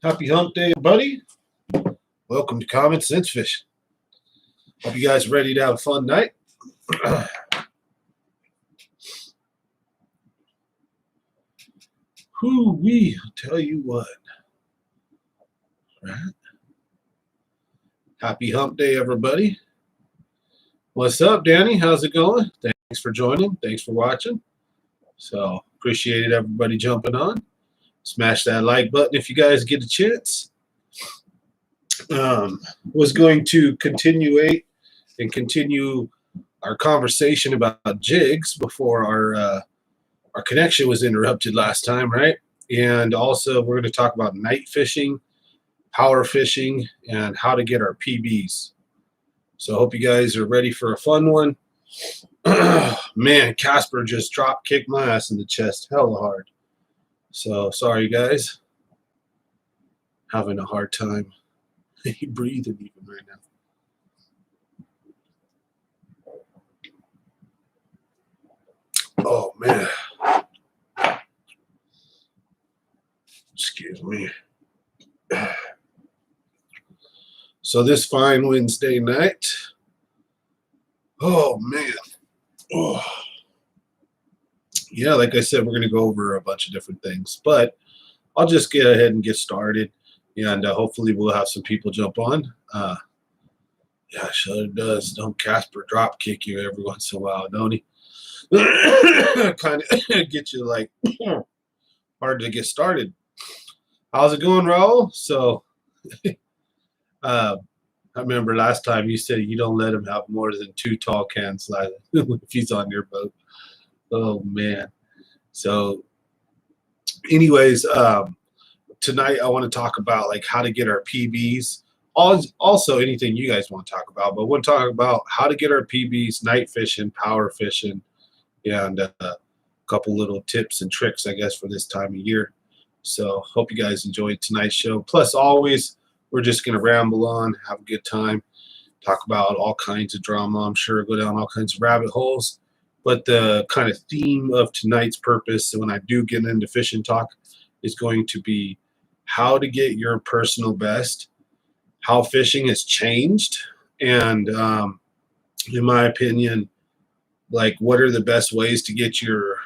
Happy hump day, buddy. Welcome to Common Sense Fishing. Hope you guys are ready to have a fun night. Whoo-wee, I'll tell you what. Right? Happy hump day, everybody. What's up, Danny? How's it going? Thanks for joining. Thanks for watching. So, appreciate everybody jumping on. Smash that like button if you guys get a chance. Was going to continue our conversation about jigs before our connection was interrupted last time, right? And also we're going to talk about night fishing, power fishing, and how to get our PBs. So I hope you guys are ready for a fun one. Man, Casper just drop kicked my ass in the chest hella hard. So sorry, guys. Having a hard time breathing even right now. Oh, man. Excuse me. So this fine Wednesday night. Oh, man. Oh. Yeah, like I said, we're going to go over a bunch of different things. But I'll just get ahead and get started. And hopefully we'll have some people jump on. Yeah, sure does. Don't Casper drop kick you every once in a while, don't he? Kind of get you like hard to get started. How's it going, Raul? So I remember last time you said you don't let him have more than 2 tall cans if he's on your boat. Oh, man. So anyways, tonight I want to talk about like how to get our PBs. Also anything you guys want to talk about, but we'll talk about how to get our PBs, night fishing, power fishing, and a couple little tips and tricks, I guess, for this time of year. So hope you guys enjoyed tonight's show. Plus, always, we're just going to ramble on, have a good time, talk about all kinds of drama. I'm sure go down all kinds of rabbit holes. But the kind of theme of tonight's purpose, when I do get into fishing talk, is going to be how to get your personal best, how fishing has changed, and in my opinion, like what are the best ways to get your,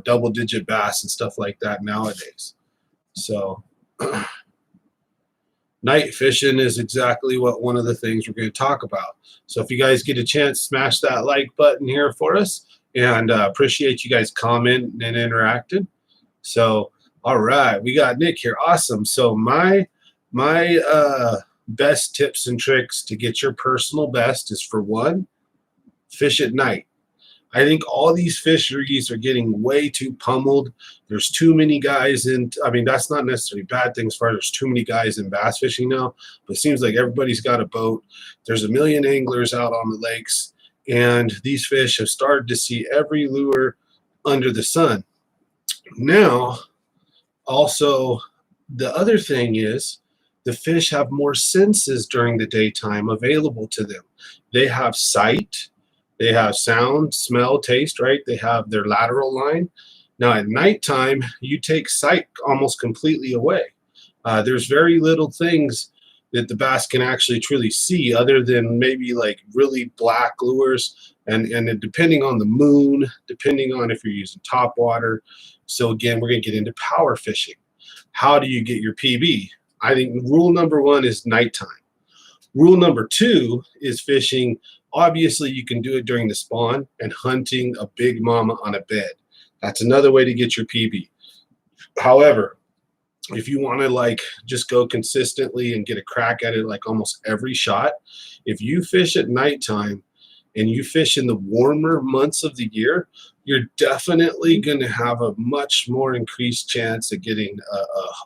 double-digit bass and stuff like that nowadays. So night fishing is exactly one of the things we're going to talk about. So if you guys get a chance, smash that like button here for us, and appreciate you guys commenting and interacting. So all right, we got Nick here. Awesome. So my best tips and tricks to get your personal best is, for one, fish at night. I think all these fisheries are getting way too pummeled. There's too many guys in. I mean, that's not necessarily a bad thing as far as there's too many guys in bass fishing now, but it seems like everybody's got a boat. There's a million anglers out on the lakes, and these fish have started to see every lure under the sun. Now, also, the other thing is the fish have more senses during the daytime available to them. They have sight, they have sound, smell, taste, right? They have their lateral line. Now at nighttime, you take sight almost completely away. There's very little things that the bass can actually truly see other than maybe like really black lures, and depending on the moon, depending on if you're using top water. So again, we're going to get into power fishing. How do you get your PB? I think rule number 1 is nighttime. Rule number 2 is fishing. Obviously, you can do it during the spawn and hunting a big mama on a bed. That's another way to get your PB. However, if you want to like just go consistently and get a crack at it like almost every shot, if you fish at nighttime and you fish in the warmer months of the year, you're definitely going to have a much more increased chance of getting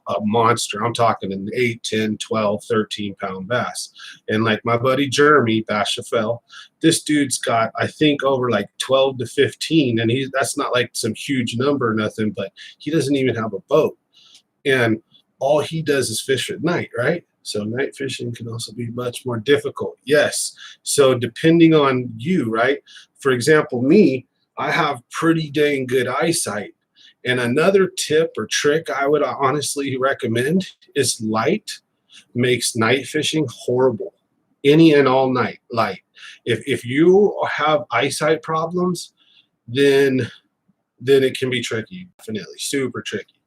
a monster. I'm talking an 8, 10, 12, 13-pound bass. And like my buddy Jeremy Bashafel, this dude's got, I think, over like 12 to 15. And that's not like some huge number or nothing, but he doesn't even have a boat. And all he does is fish at night, right? So night fishing can also be much more difficult. Yes. So depending on you, right? For example, me, I have pretty dang good eyesight. And another tip or trick I would honestly recommend is light makes night fishing horrible. Any and all night light. If you have eyesight problems, then it can be tricky, definitely super tricky.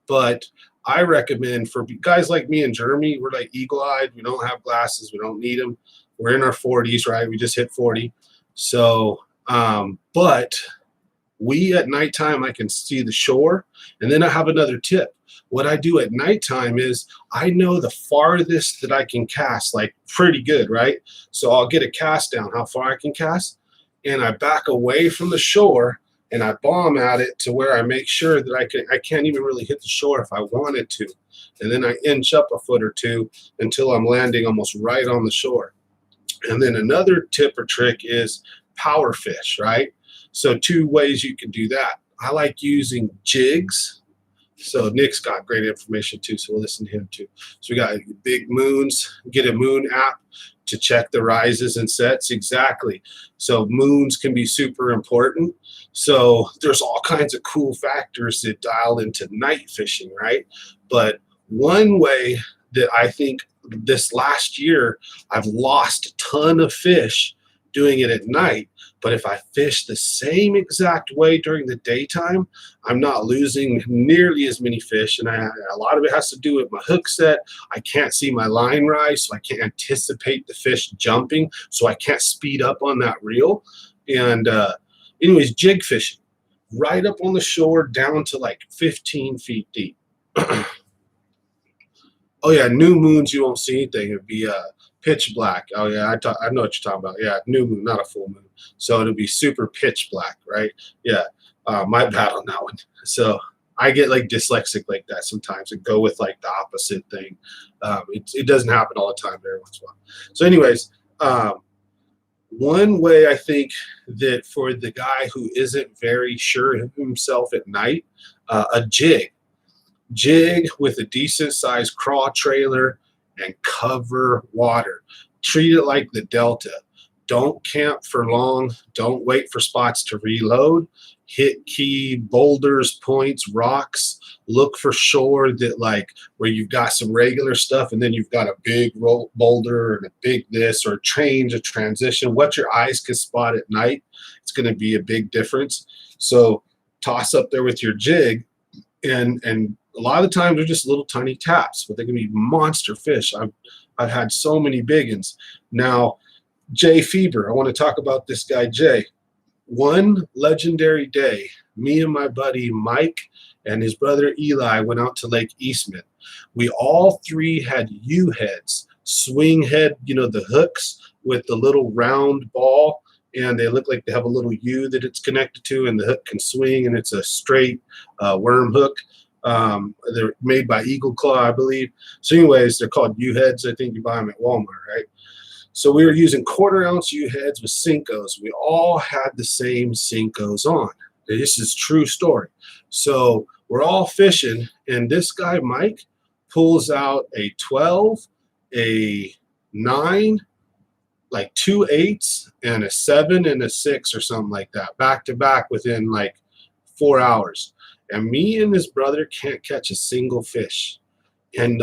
But I recommend for guys like me and Jeremy, we're like eagle-eyed. We don't have glasses. We don't need them. We're in our 40s, right? We just hit 40. So, but we at nighttime, I can see the shore. And then I have another tip. What I do at nighttime is I know the farthest that I can cast, like pretty good, right? So I'll get a cast down, how far I can cast, and I back away from the shore and I bomb at it to where I make sure that I can't even really hit the shore if I wanted to. And then I inch up a foot or two until I'm landing almost right on the shore. And then another tip or trick is power fish, right? So two ways you can do that. I like using jigs. So Nick's got great information too, so we'll listen to him too. So we got big moons, get a moon app to check the rises and sets. Exactly. So moons can be super important. So there's all kinds of cool factors that dial into night fishing, right? But one way that I think this last year I've lost a ton of fish doing it at night, but if I fish the same exact way during the daytime, I'm not losing nearly as many fish. And a lot of it has to do with my hook set. I can't see my line rise, so I can't anticipate the fish jumping, so I can't speed up on that reel. And anyways, jig fishing, right up on the shore down to like 15 feet deep. Oh yeah, new moons you won't see anything. It'd be pitch black. Oh yeah, I know what you're talking about. Yeah, new moon, not a full moon. So it'll be super pitch black, right? Yeah, my bad on that one. So I get like dyslexic like that sometimes and go with like the opposite thing. It doesn't happen all the time, but every once in a while. So anyways, one way I think that for the guy who isn't very sure of himself at night, a jig with a decent sized crawl trailer and cover water. Treat it like the Delta. Don't camp for long. Don't wait for spots to reload. Hit key boulders, points, rocks. Look for shore that like where you've got some regular stuff and then you've got a big boulder and a big this or change, a transition. What your eyes can spot at night, it's going to be a big difference. So toss up there with your jig, and a lot of the times they're just little tiny taps, but they can be monster fish. I've had so many big ones. Now, Jay Feber, I want to talk about this guy, Jay. One legendary day, me and my buddy Mike and his brother Eli went out to Lake Eastman. We all three had U-heads, swing head, you know, the hooks with the little round ball, and they look like they have a little U that it's connected to, and the hook can swing, and it's a straight worm hook. They're made by Eagle Claw, I believe. So anyways, they're called U-heads. I think you buy them at Walmart, right? So we were using 1/4 ounce U-heads with Senkos. We all had the same Senkos on. This is true story. So we're all fishing, and this guy, Mike, pulls out a 12, a 9, like 2 8s, and a 7 and a 6 or something like that, back to back within like 4 hours. And me and his brother can't catch a single fish. And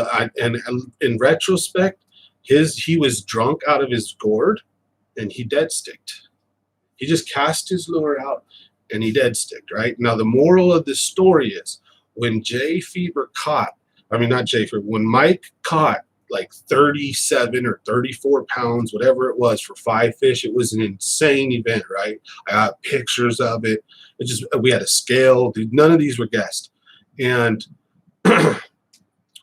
in retrospect, he was drunk out of his gourd, and he dead sticked. He just cast his lure out, and he dead sticked. Right now, the moral of this story is when when Mike caught like 37 or 34 pounds, whatever it was, for 5 fish, it was an insane event, right? I got pictures of it. We had a scale. None of these were guessed. And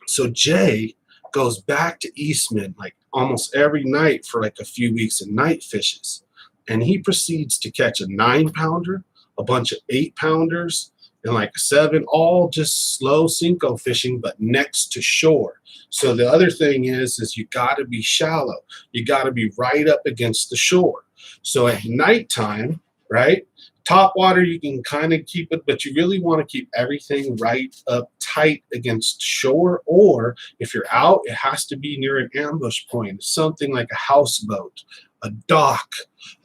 so Jay goes back to Eastman like almost every night for like a few weeks and night fishes. And he proceeds to catch a 9-pounder, a bunch of 8-pounders, and like a 7, all just slow Senko fishing, but next to shore. So the other thing is you got to be shallow. You got to be right up against the shore. So at nighttime, right, top water, you can kind of keep it, but you really want to keep everything right up tight against shore. Or if you're out, it has to be near an ambush point, something like a houseboat, a dock,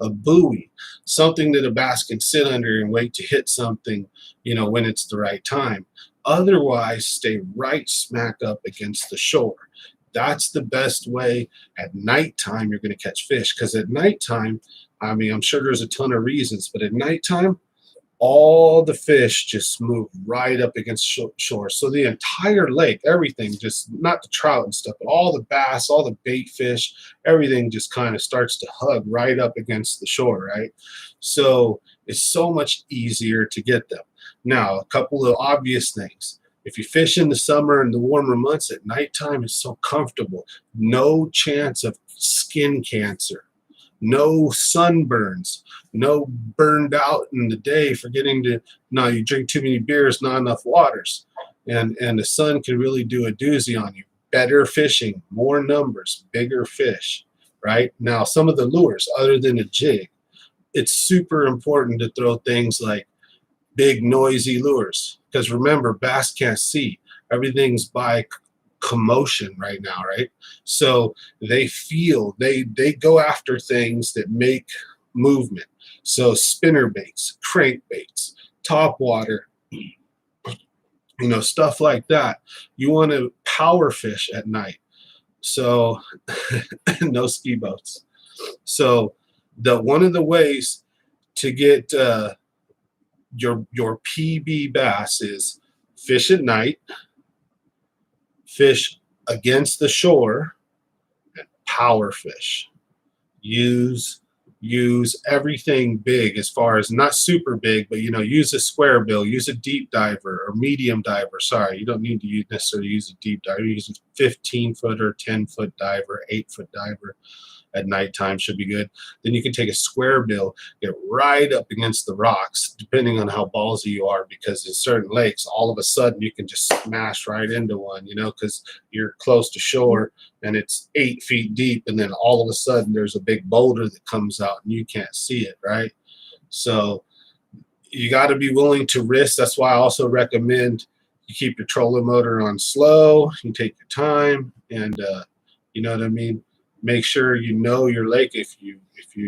a buoy, something that a bass can sit under and wait to hit something, you know, when it's the right time. Otherwise, stay right smack up against the shore. That's the best way. At nighttime, you're going to catch fish, because at nighttime, I mean, I'm sure there's a ton of reasons, but at nighttime, all the fish just move right up against shore. So the entire lake, everything, just not the trout and stuff, but all the bass, all the bait fish, everything just kind of starts to hug right up against the shore, right? So it's so much easier to get them. Now, a couple of obvious things. If you fish in the summer and the warmer months, at nighttime, it's so comfortable. No chance of skin cancer, no sunburns, no burned out in the day forgetting to, no, you drink too many beers, not enough waters. And the sun can really do a doozy on you. Better fishing, more numbers, bigger fish, right? Now, some of the lures, other than a jig, it's super important to throw things like big noisy lures, because remember, bass can't see. Everything's by commotion right now, right? So they feel, they go after things that make movement. So spinner baits, crank baits, top water, stuff like that. You want to power fish at night. So no ski boats. So the one of the ways to get your PB bass is fish at night, fish against the shore, and power fish. Use everything big, as far as not super big, but use a square bill, use a deep diver or medium diver. Sorry, you don't need to necessarily use a deep diver. Use a 15-foot or 10-foot diver, 8-foot diver. At nighttime should be good. Then you can take a square bill, get right up against the rocks, depending on how ballsy you are, because in certain lakes, all of a sudden you can just smash right into one, because you're close to shore and it's 8 feet deep, and then all of a sudden there's a big boulder that comes out and you can't see it, right? So you got to be willing to risk. That's why I also recommend you keep your trolling motor on slow, you take your time, and you know what I mean? Make sure you know your lake if you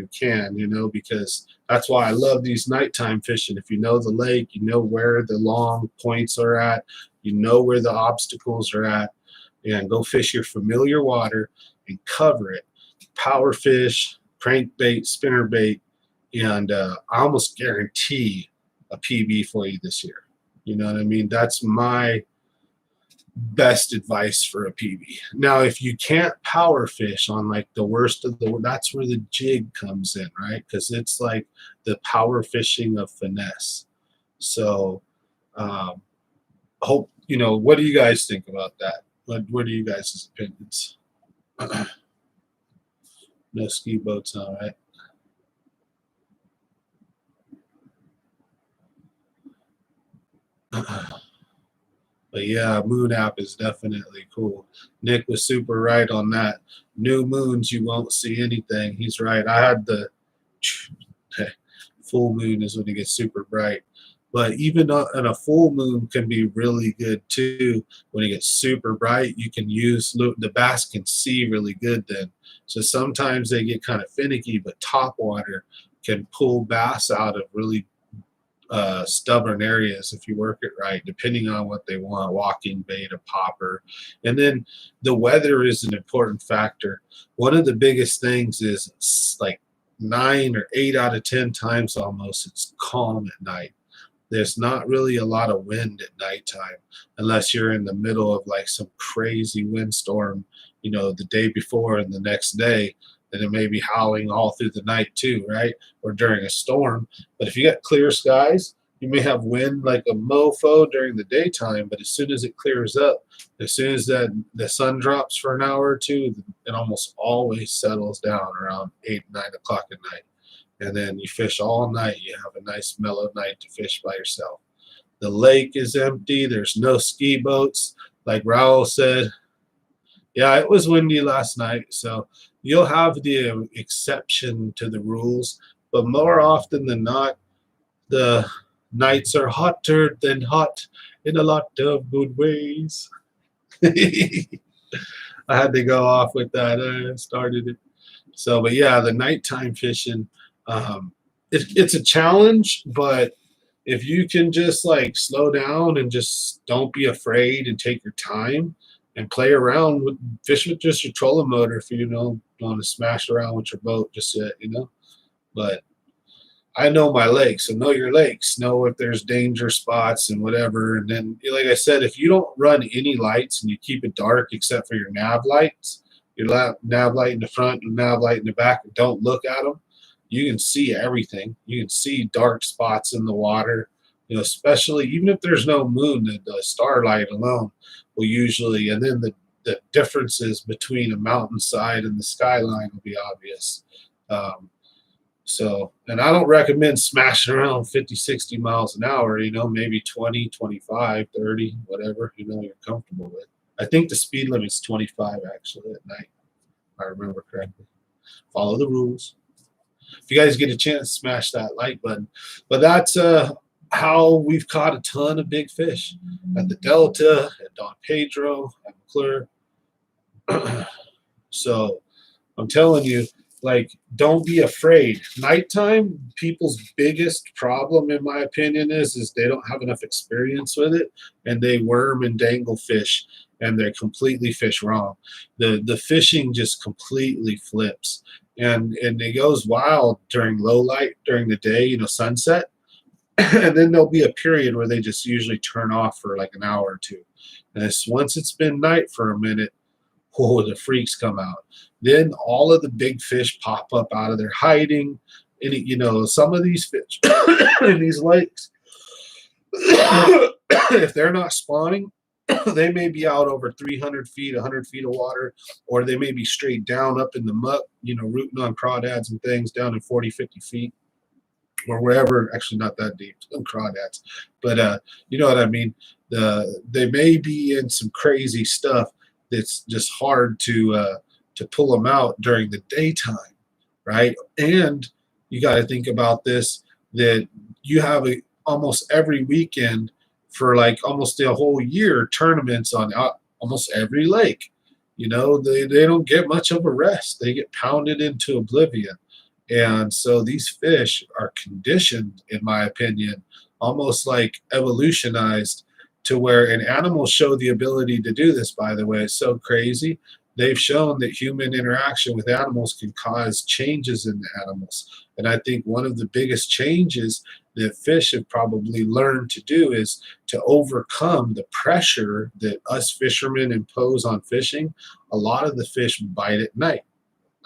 can, because that's why I love these nighttime fishing. If you know the lake, you know where the long points are at, you know where the obstacles are at, and go fish your familiar water and cover it. Power fish, crankbait, spinnerbait, and I almost guarantee a PB for you this year. You know what I mean? That's my best advice for a PB. Now, if you can't power fish on like the worst of that's where the jig comes in, right? Because it's like the power fishing of finesse. So hope, what do you guys think about that? What are you guys' opinions? No ski boats, all right. But yeah, moon app is definitely cool. Nick was super right on that. New moons, you won't see anything. He's right. I had the full moon is when it gets super bright. But even on a full moon can be really good too. When it gets super bright, you can use, the bass can see really good then. So sometimes they get kind of finicky, but top water can pull bass out of really stubborn areas if you work it right, depending on what they want, walking bait, a popper. And then the weather is an important factor. One of the biggest things is like 9 or 8 out of 10 times almost it's calm at night. There's not really a lot of wind at nighttime unless you're in the middle of like some crazy windstorm, the day before and the next day. And it may be howling all through the night too, right? Or during a storm. But if you got clear skies, you may have wind like a mofo during the daytime, but as soon as it clears up, as soon as the sun drops for an hour or two, it almost always settles down around 8, 9 o'clock at night. And then you fish all night. You have a nice mellow night to fish by yourself. The lake is empty. There's no ski boats. Like Raul said, yeah, it was windy last night, so you'll have the exception to the rules, but more often than not, the nights are hotter than hot in a lot of good ways. I had to go off with that. I started it. So, but yeah, the nighttime fishing, it's a challenge, but if you can just like slow down and just don't be afraid and take your time and play around with fish with just your trolling motor if you don't want to smash around with your boat just yet, you know. But I know my lakes, so know your lakes. Know if there's danger spots and whatever. And then, like I said, if you don't run any lights and you keep it dark except for your nav lights, your nav light in the front and nav light in the back, and don't look at them, you can see everything. You can see dark spots in the water. You know, especially even if there's no moon, the starlight alone will usually, and then the differences between a mountainside and the skyline will be obvious. Um, so, and I don't recommend smashing around 50, 60 miles an hour, you know, maybe 20, 25, 30, whatever, you know, you're comfortable with. I think the speed limit's 25 actually at night, if I remember correctly. Follow the rules. If you guys get a chance, smash that like button. But that's how we've caught a ton of big fish at the Delta, at Don Pedro, at McClure. So I'm telling you, like, don't be afraid. Nighttime, people's biggest problem, in my opinion, is they don't have enough experience with it, and they worm and dangle fish, and they completely fish wrong. The fishing just completely flips, and it goes wild during low light during the day, you know, sunset, and then there'll be a period where they just usually turn off for like an hour or two. And once it's been night for a minute, oh, the freaks come out. Then all of the big fish pop up out of their hiding. And, you know, some of these fish in these lakes, if they're not spawning, they may be out over 300 feet, 100 feet of water, or they may be straight down up in the muck, you know, rooting on crawdads and things down in 40, 50 feet or wherever. Actually, not that deep, crawdads. But you know what I mean? They may be in some crazy stuff that's just hard to pull them out during the daytime, right? And you got to think about this, that you have almost every weekend for like almost a whole year tournaments on almost every lake. You know, they don't get much of a rest. They get pounded into oblivion. And so these fish are conditioned, in my opinion, almost like evolutionized to where, and animals show the ability to do this, by the way. It's so crazy. They've shown that human interaction with animals can cause changes in the animals. And I think one of the biggest changes that fish have probably learned to do is to overcome the pressure that us fishermen impose on fishing. A lot of the fish bite at night.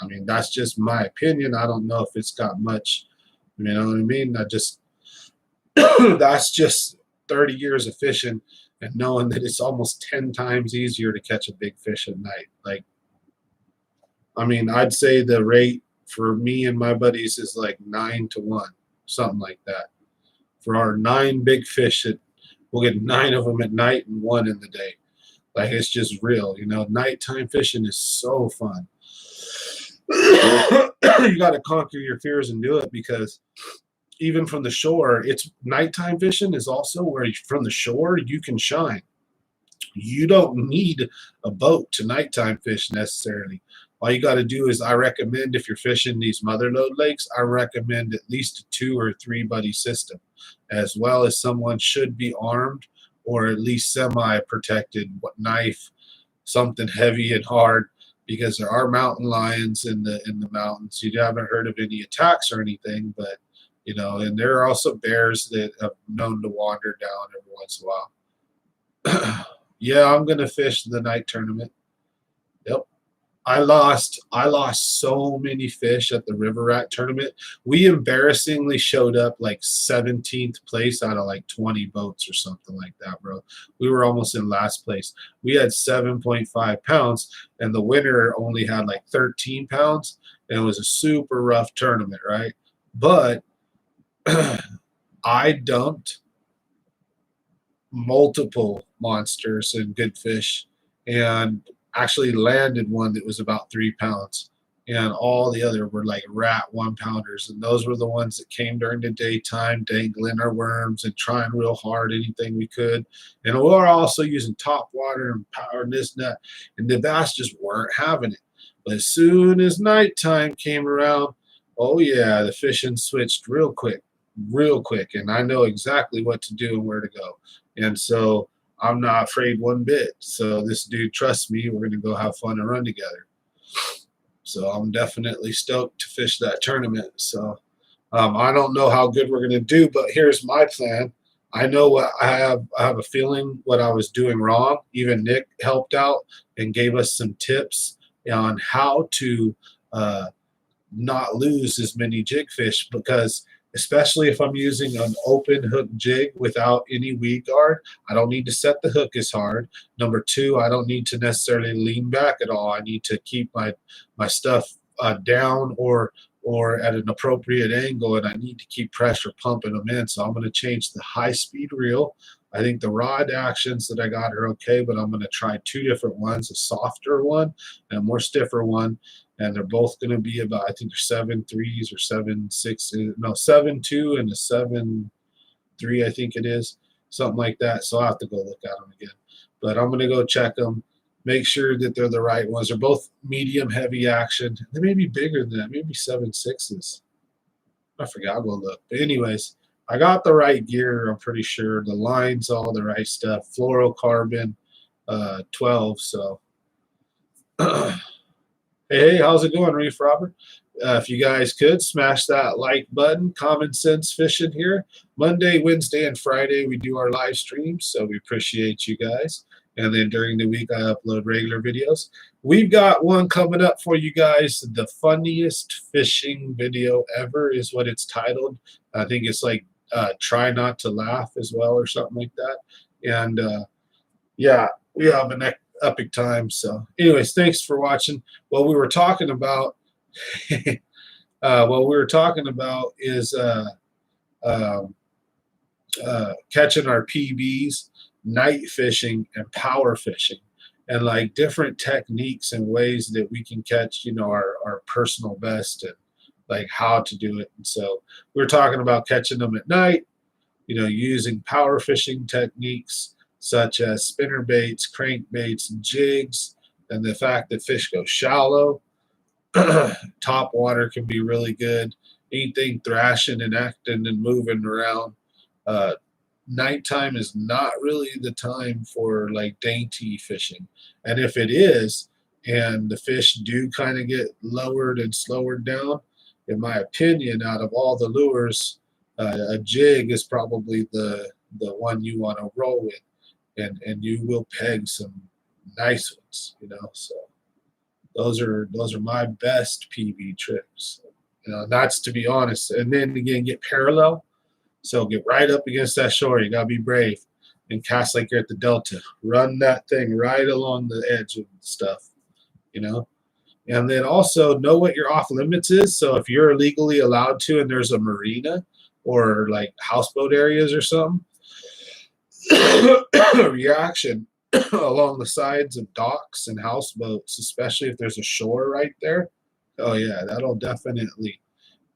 I mean, that's just my opinion. I don't know if it's got much, you know what I mean? That's just 30 years of fishing and knowing that it's almost 10 times easier to catch a big fish at night. Like, I mean, I'd say the rate for me and my buddies is like 9-1, something like that. For our 9 big fish, we'll get 9 of them at night and 1 in the day. Like, it's just real, you know. Nighttime fishing is so fun. You got to conquer your fears and do it, because even from the shore, it's nighttime fishing is also where from the shore you can shine. You don't need a boat to nighttime fish necessarily. All you got to do is, I recommend, if you're fishing these mother lode lakes, I recommend at least a 2 or 3 buddy system, as well as someone should be armed or at least semi-protected, knife, something heavy and hard, because there are mountain lions in the mountains. You haven't heard of any attacks or anything, but you know, and there are also bears that have known to wander down every once in a while. Yeah, I'm gonna fish the night tournament. Yep. I lost so many fish at the River Rat tournament. We embarrassingly showed up like 17th place out of like 20 boats or something like that, bro. We were almost in last place. We had 7.5 pounds, and the winner only had like 13 pounds, and it was a super rough tournament, right? But I dumped multiple monsters and good fish, and actually landed one that was about 3 pounds, and all the other were like rat 1-pounders, and those were the ones that came during the daytime dangling our worms and trying real hard anything we could. And we were also using top water and power and this and that, and the bass just weren't having it. But as soon as nighttime came around, oh yeah, the fishing switched real quick. real quick, and I know exactly what to do and where to go. And so I'm not afraid one bit. So this dude trusts me. We're going to go have fun and run together. So I'm definitely stoked to fish that tournament. So I don't know how good we're going to do, but here's my plan. I know what I have. I have a feeling what I was doing wrong. Even Nick helped out and gave us some tips on how to not lose as many jig fish, because especially if I'm using an open hook jig without any weed guard, I don't need to set the hook as hard. Number two, I don't need to necessarily lean back at all. I need to keep my stuff down or at an appropriate angle, and I need to keep pressure pumping them in. So I'm going to change the high speed reel. I think the rod actions that I got are okay, but I'm going to try two different ones, a softer one and a more stiffer one. And they're both going to be about, I think they're 7.3s or 7.6, no, 7.2 and a 7.3, I think it is, something like that. So I'll have to go look at them again. But I'm going to go check them, make sure that they're the right ones. They're both medium heavy action. They may be bigger than that, maybe 7.6s. I forgot, I'll go look. But anyways, I got the right gear, I'm pretty sure. The line's all the right stuff. Fluorocarbon 12, so. Hey, how's it going, Reef Robert? If you guys could smash that like button. Common Sense Fishing here. Monday, Wednesday, and Friday we do our live streams, so we appreciate you guys. And then during the week I upload regular videos. We've got one coming up for you guys. The funniest fishing video ever is what it's titled. I think it's like try not to laugh as well or something like that. And yeah, we have an epic time. So anyways, thanks for watching. What we were talking about is catching our PBs, night fishing, and power fishing, and like different techniques and ways that we can catch, you know, our personal best, and like how to do it. And so we were talking about catching them at night, you know, using power fishing techniques such as spinner baits, crankbaits, and jigs, and the fact that fish go shallow. Top water can be really good. Anything thrashing and acting and moving around. Nighttime is not really the time for like dainty fishing. And if it is, and the fish do kind of get lowered and slower down, in my opinion, out of all the lures, a jig is probably the one you want to roll with. And you will peg some nice ones, you know. So those are my best PB tricks. You know, that's to be honest. And then again, get parallel. So get right up against that shore. You gotta be brave and cast like you're at the Delta. Run that thing right along the edge of stuff, you know. And then also know what your off limits is. So if you're legally allowed to, and there's a marina or like houseboat areas or something, reaction along the sides of docks and houseboats, especially if there's a shore right there. Oh yeah, that'll definitely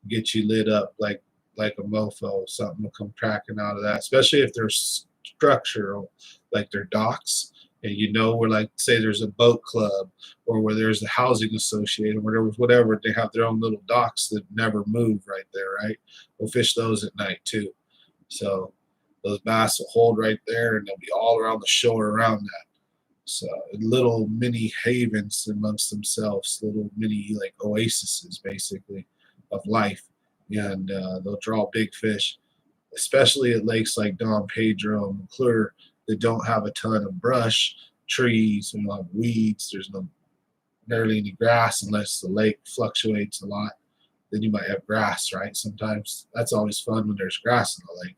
get you lit up like a mofo. Something will come cracking out of that, especially if there's structural, like their docks, and you know, where like say there's a boat club or where there's a housing association, whatever, they have their own little docks that never move right there, right? We'll fish those at night too. So those bass will hold right there, and they'll be all around the shore around that. So little mini havens amongst themselves, little mini like oases basically of life. And they'll draw big fish, especially at lakes like Don Pedro and McClure that don't have a ton of brush, trees, and weeds. There's barely any grass unless the lake fluctuates a lot. Then you might have grass, right? Sometimes that's always fun when there's grass in the lake.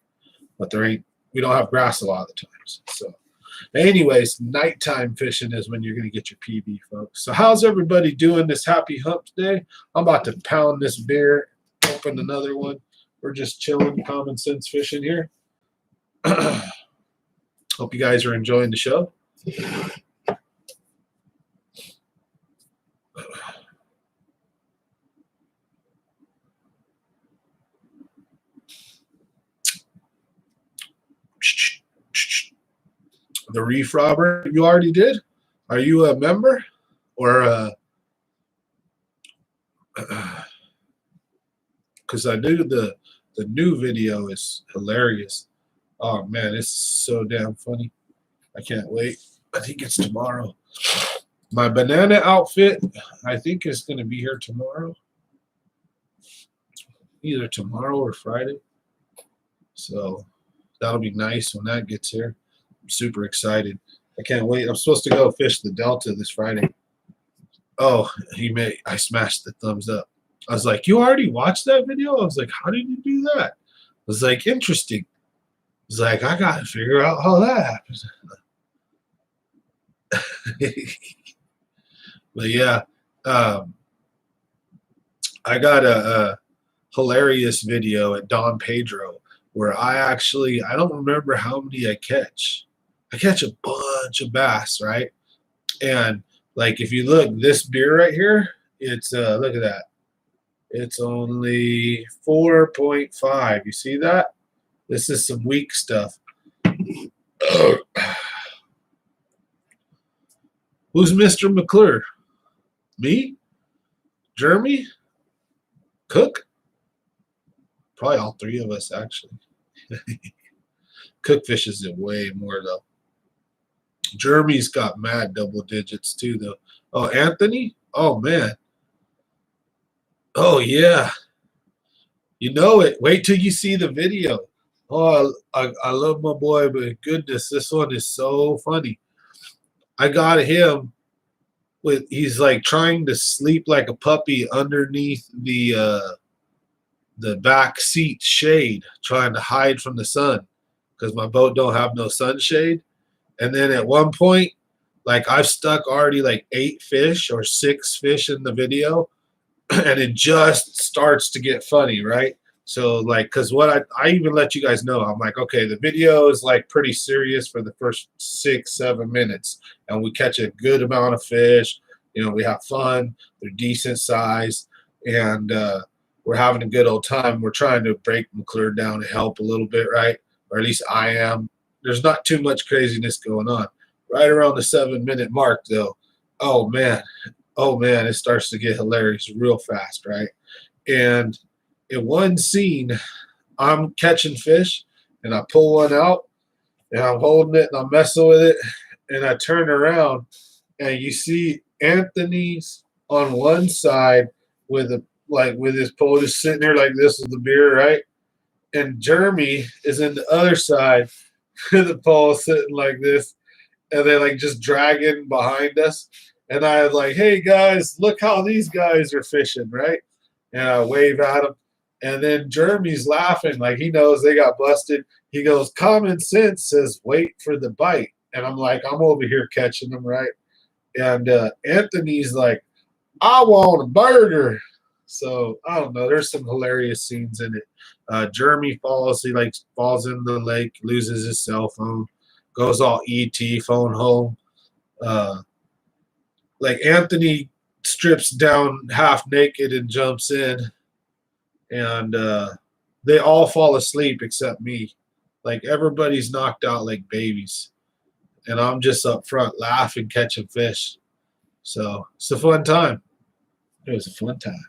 But we don't have grass a lot of the times. So anyways, nighttime fishing is when you're going to get your PB, folks. So how's everybody doing this happy hump day? I'm about to pound this beer, open another one. We're just chilling, common sense fishing here. Hope you guys are enjoying the show. The Reef Robber, you already did? Are you a member? Or because I do the the new video is hilarious. Oh man, it's so damn funny. I can't wait. I think it's tomorrow. My banana outfit, I think, is going to be here tomorrow. Either tomorrow or Friday. So that'll be nice when that gets here. I'm super excited. I can't wait. I'm supposed to go fish the Delta this Friday. Oh, I smashed the thumbs up. I was like, you already watched that video? I was like, how did you do that? I was like, interesting. I was like, I got to figure out how that happens. But yeah, I got a hilarious video at Don Pedro where I don't remember how many I catch. I catch a bunch of bass, right? And like if you look, this beer right here, it's look at that. It's only 4.5. You see that? This is some weak stuff. Who's Mr. McClure? Me? Jeremy? Cook? Probably all three of us, actually. Cook fishes it way more, though. Jeremy's got mad double digits, too, though. Oh, Anthony? Oh, man. Oh, yeah. You know it. Wait till you see the video. Oh, I love my boy, but goodness, this one is so funny. I got him he's like trying to sleep like a puppy underneath the back seat shade, trying to hide from the sun because my boat don't have no sunshade. And then at one point, like I've stuck already like 8 fish or 6 fish in the video, and it just starts to get funny, right? So like, because what I even let you guys know, I'm like, okay, the video is like pretty serious for the first 6-7 minutes, and we catch a good amount of fish. You know, we have fun. They're decent size, and we're having a good old time. We're trying to break McClure down to help a little bit, right? Or at least I am. There's not too much craziness going on. Right around the 7-minute mark, though, oh man, it starts to get hilarious real fast, right? And in one scene, I'm catching fish, and I pull one out, and I'm holding it, and I'm messing with it, and I turn around, and you see Anthony's on one side with his pole just sitting there like this with the beer, right? And Jeremy is in the other side with the pole sitting like this, and they're like just dragging behind us. And I was like, hey guys, look how these guys are fishing, right? And I wave at them. And then Jeremy's laughing like he knows they got busted. He goes, common sense says wait for the bite. And I'm like, I'm over here catching them, right? And Anthony's like, I want a burger. So I don't know. There's some hilarious scenes in it. Jeremy falls in the lake, loses his cell phone, goes all ET phone home. Like Anthony strips down half naked and jumps in, and they all fall asleep except me. Like everybody's knocked out like babies, and I'm just up front laughing, catching fish. So it's a fun time. It was a fun time.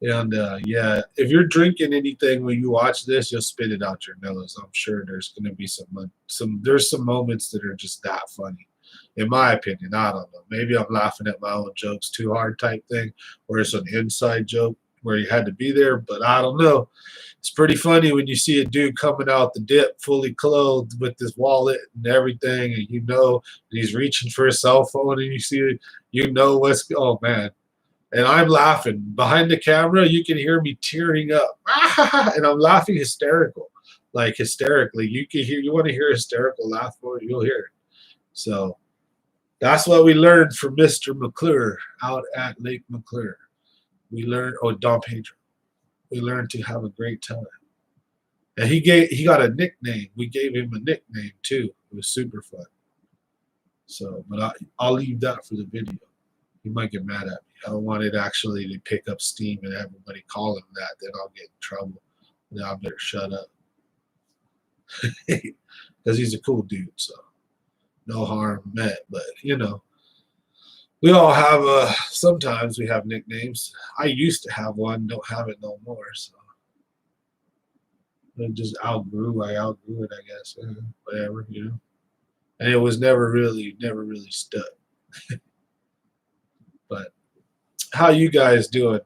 And yeah, if you're drinking anything when you watch this, you'll spit it out your nose. I'm sure there's going to be some moments that are just that funny, in my opinion. I don't know. Maybe I'm laughing at my own jokes too hard type thing, or it's an inside joke where you had to be there, but I don't know. It's pretty funny when you see a dude coming out the dip fully clothed with his wallet and everything, and he's reaching for his cell phone, and oh man. And I'm laughing. Behind the camera, you can hear me tearing up. And I'm laughing hysterically. You want to hear a hysterical laugh for it, you'll hear it. So that's what we learned from Mr. McClure out at Lake McClure. Don Pedro. We learned to have a great time. And he got a nickname. We gave him a nickname too. It was super fun. So, but I'll leave that for the video. He might get mad at me. I don't want it actually to pick up steam and everybody call him that. Then I'll get in trouble. Then I better shut up. Because he's a cool dude. So no harm meant. But, We all have sometimes we have nicknames. I used to have one, don't have it no more. So I just I outgrew it, I guess. Whatever, you know. And it was never really stuck. But how you guys doing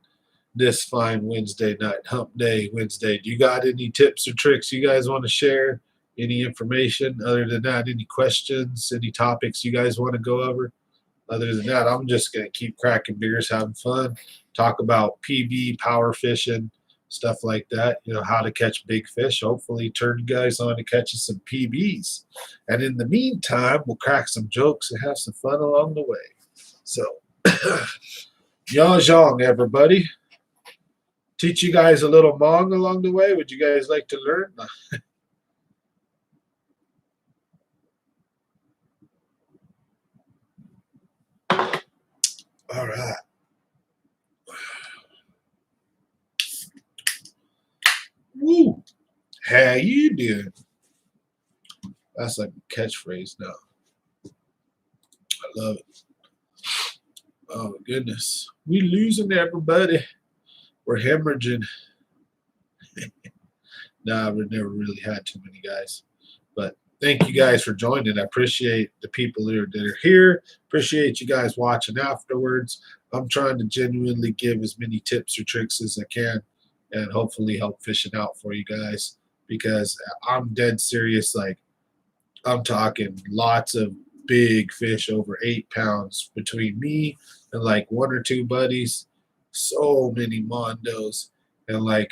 this fine Wednesday night, hump day Wednesday? Do you got any tips or tricks you guys want to share? Any information other than that? Any questions? Any topics you guys want to go over? Other than that, I'm just going to keep cracking beers, having fun, talk about PB, power fishing, stuff like that. You know, how to catch big fish. Hopefully, turn you guys on to catching some PBs. And in the meantime, we'll crack some jokes and have some fun along the way. So, Yang everybody. Teach you guys a little Hmong along the way. Would you guys like to learn? All right. Woo. How you doing? That's like a catchphrase now. I love it. Oh my goodness. We losing everybody. We're hemorrhaging. Nah, we've never really had too many guys. But thank you guys for joining. I appreciate the people that are here. Appreciate you guys watching afterwards. I'm trying to genuinely give as many tips or tricks as I can and hopefully help fishing out for you guys because I'm dead serious. Like, I'm talking lots of big fish over 8 pounds between me and like one or two buddies. So many mondos and like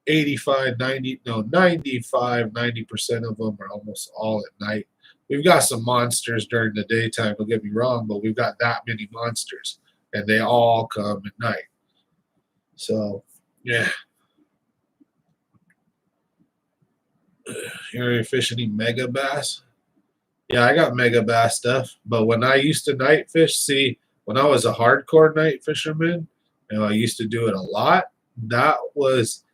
85, 90, no, 95, 90% of them are almost all at night. We've got some monsters during the daytime, don't get me wrong, but we've got that many monsters and they all come at night. So, yeah. You're fishing any mega bass? Yeah, I got mega bass stuff. But when I used to night fish, see, when I was a hardcore night fisherman, and I used to do it a lot, that was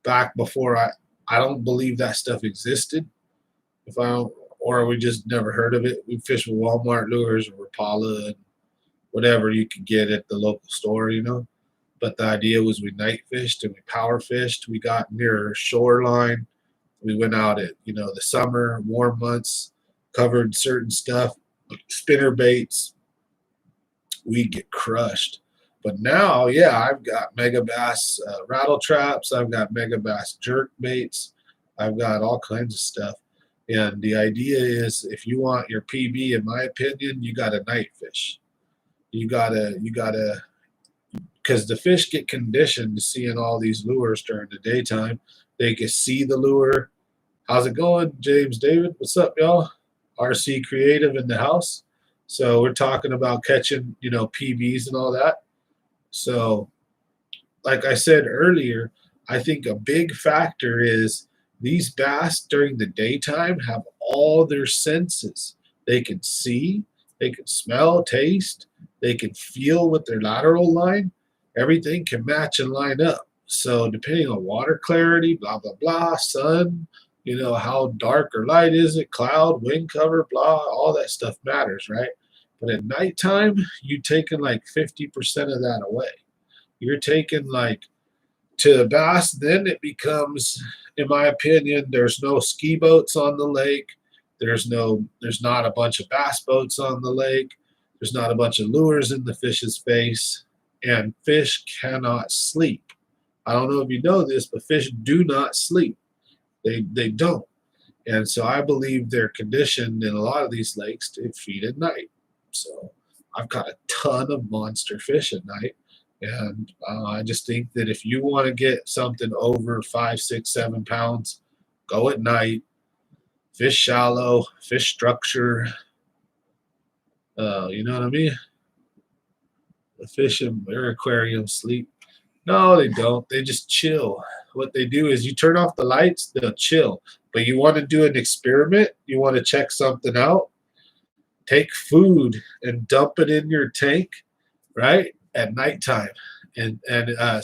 back before I don't believe that stuff existed. If I don't, or we just never heard of it. We fished with Walmart lures or Rapala and whatever you could get at the local store, you know. But the idea was we night fished and we power fished. We got near shoreline. We went out at, you know, the summer, warm months, covered certain stuff, spinner baits. We get crushed. But now, yeah, I've got mega bass rattle traps. I've got mega bass jerk baits. I've got all kinds of stuff. And the idea is if you want your PB, in my opinion, you got to night fish. You gotta, because the fish get conditioned to seeing all these lures during the daytime. They can see the lure. How's it going, James David? What's up, y'all? RC Creative in the house. So we're talking about catching, you know, PBs and all that. So, like I said earlier, I think a big factor is these bass during the daytime have all their senses. They can see, they can smell, taste, they can feel with their lateral line. Everything can match and line up. So, depending on water clarity, blah, blah, blah, sun, you know, how dark or light is it, cloud, wind cover, blah, all that stuff matters, right? But at nighttime, you're taking like 50% of that away. You're taking like to the bass, then it becomes, in my opinion, there's no ski boats on the lake. There's not a bunch of bass boats on the lake. There's not a bunch of lures in the fish's face. And fish cannot sleep. I don't know if you know this, but fish do not sleep. They don't. And so I believe they're conditioned in a lot of these lakes to feed at night. So I've caught a ton of monster fish at night. And I just think that if you want to get something over 5, 6, 7 pounds, go at night, fish shallow, fish structure. You know what I mean? The fish in their aquarium sleep. No, they don't. They just chill. What they do is you turn off the lights, they'll chill. But you want to do an experiment, you want to check something out, take food and dump it in your tank, right, at nighttime. And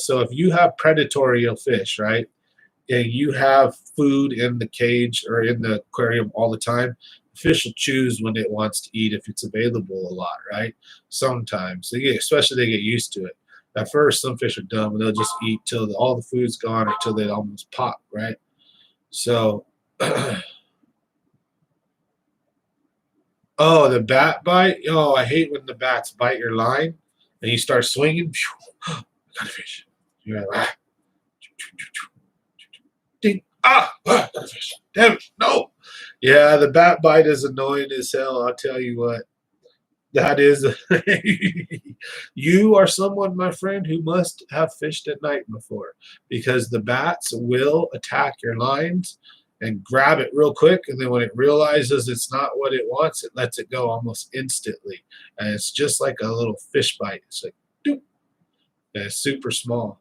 so if you have predatory fish, right, and you have food in the cage or in the aquarium all the time, Fish will choose when it wants to eat if it's available a lot, right? Sometimes especially they get used to it. At first, some fish are dumb and they'll just eat till all the food's gone or till they almost pop, right? So, oh, the bat bite. Oh, I hate when the bats bite your line and you start swinging. Got a fish. You're like, ah, ding, got a fish. Damn it, no. Yeah, the bat bite is annoying as hell. I'll tell you what. That is, you are someone, my friend, who must have fished at night before, because the bats will attack your lines and grab it real quick. And then when it realizes it's not what it wants, it lets it go almost instantly. And it's just like a little fish bite. It's like, doop, and it's super small.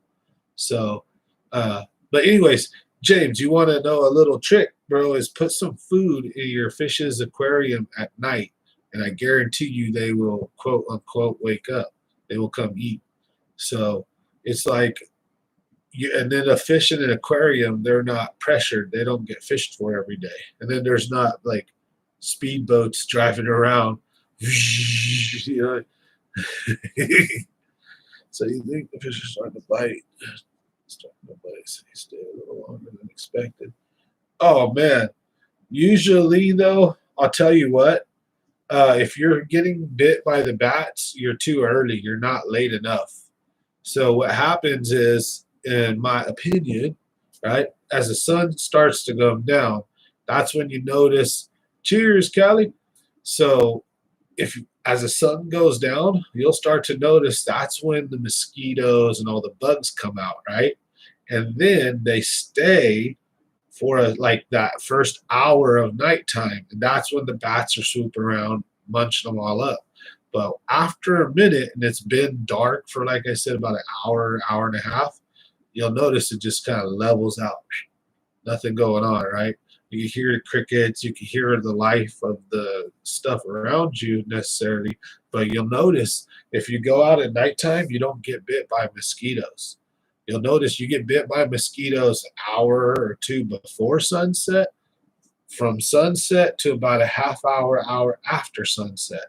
So, but anyways, James, you want to know a little trick, bro, is put some food in your fish's aquarium at night, and I guarantee you they will, quote unquote, wake up. They will come eat. So it's like, and then a fish in an aquarium, they're not pressured. They don't get fished for every day. And then there's not like speedboats driving around. You know? So you think the fish is starting to bite. Starting to bite. So you stay a little longer than expected. Oh, man. Usually, though, I'll tell you what. If you're getting bit by the bats, you're too early. You're not late enough. So what happens is, in my opinion, right, as the sun starts to go down, that's when you notice. Cheers, Callie. So if as the sun goes down, you'll start to notice that's when the mosquitoes and all the bugs come out, right? And then they stay for like that first hour of nighttime, and that's when the bats are swooping around, munching them all up. But after a minute, and it's been dark for, like I said, about an hour, hour and a half, you'll notice it just kind of levels out. Nothing going on, right? You can hear the crickets, you can hear the life of the stuff around you necessarily, but you'll notice if you go out at nighttime, you don't get bit by mosquitoes. You'll notice you get bit by mosquitoes an hour or two before sunset, from sunset to about a half hour, hour after sunset.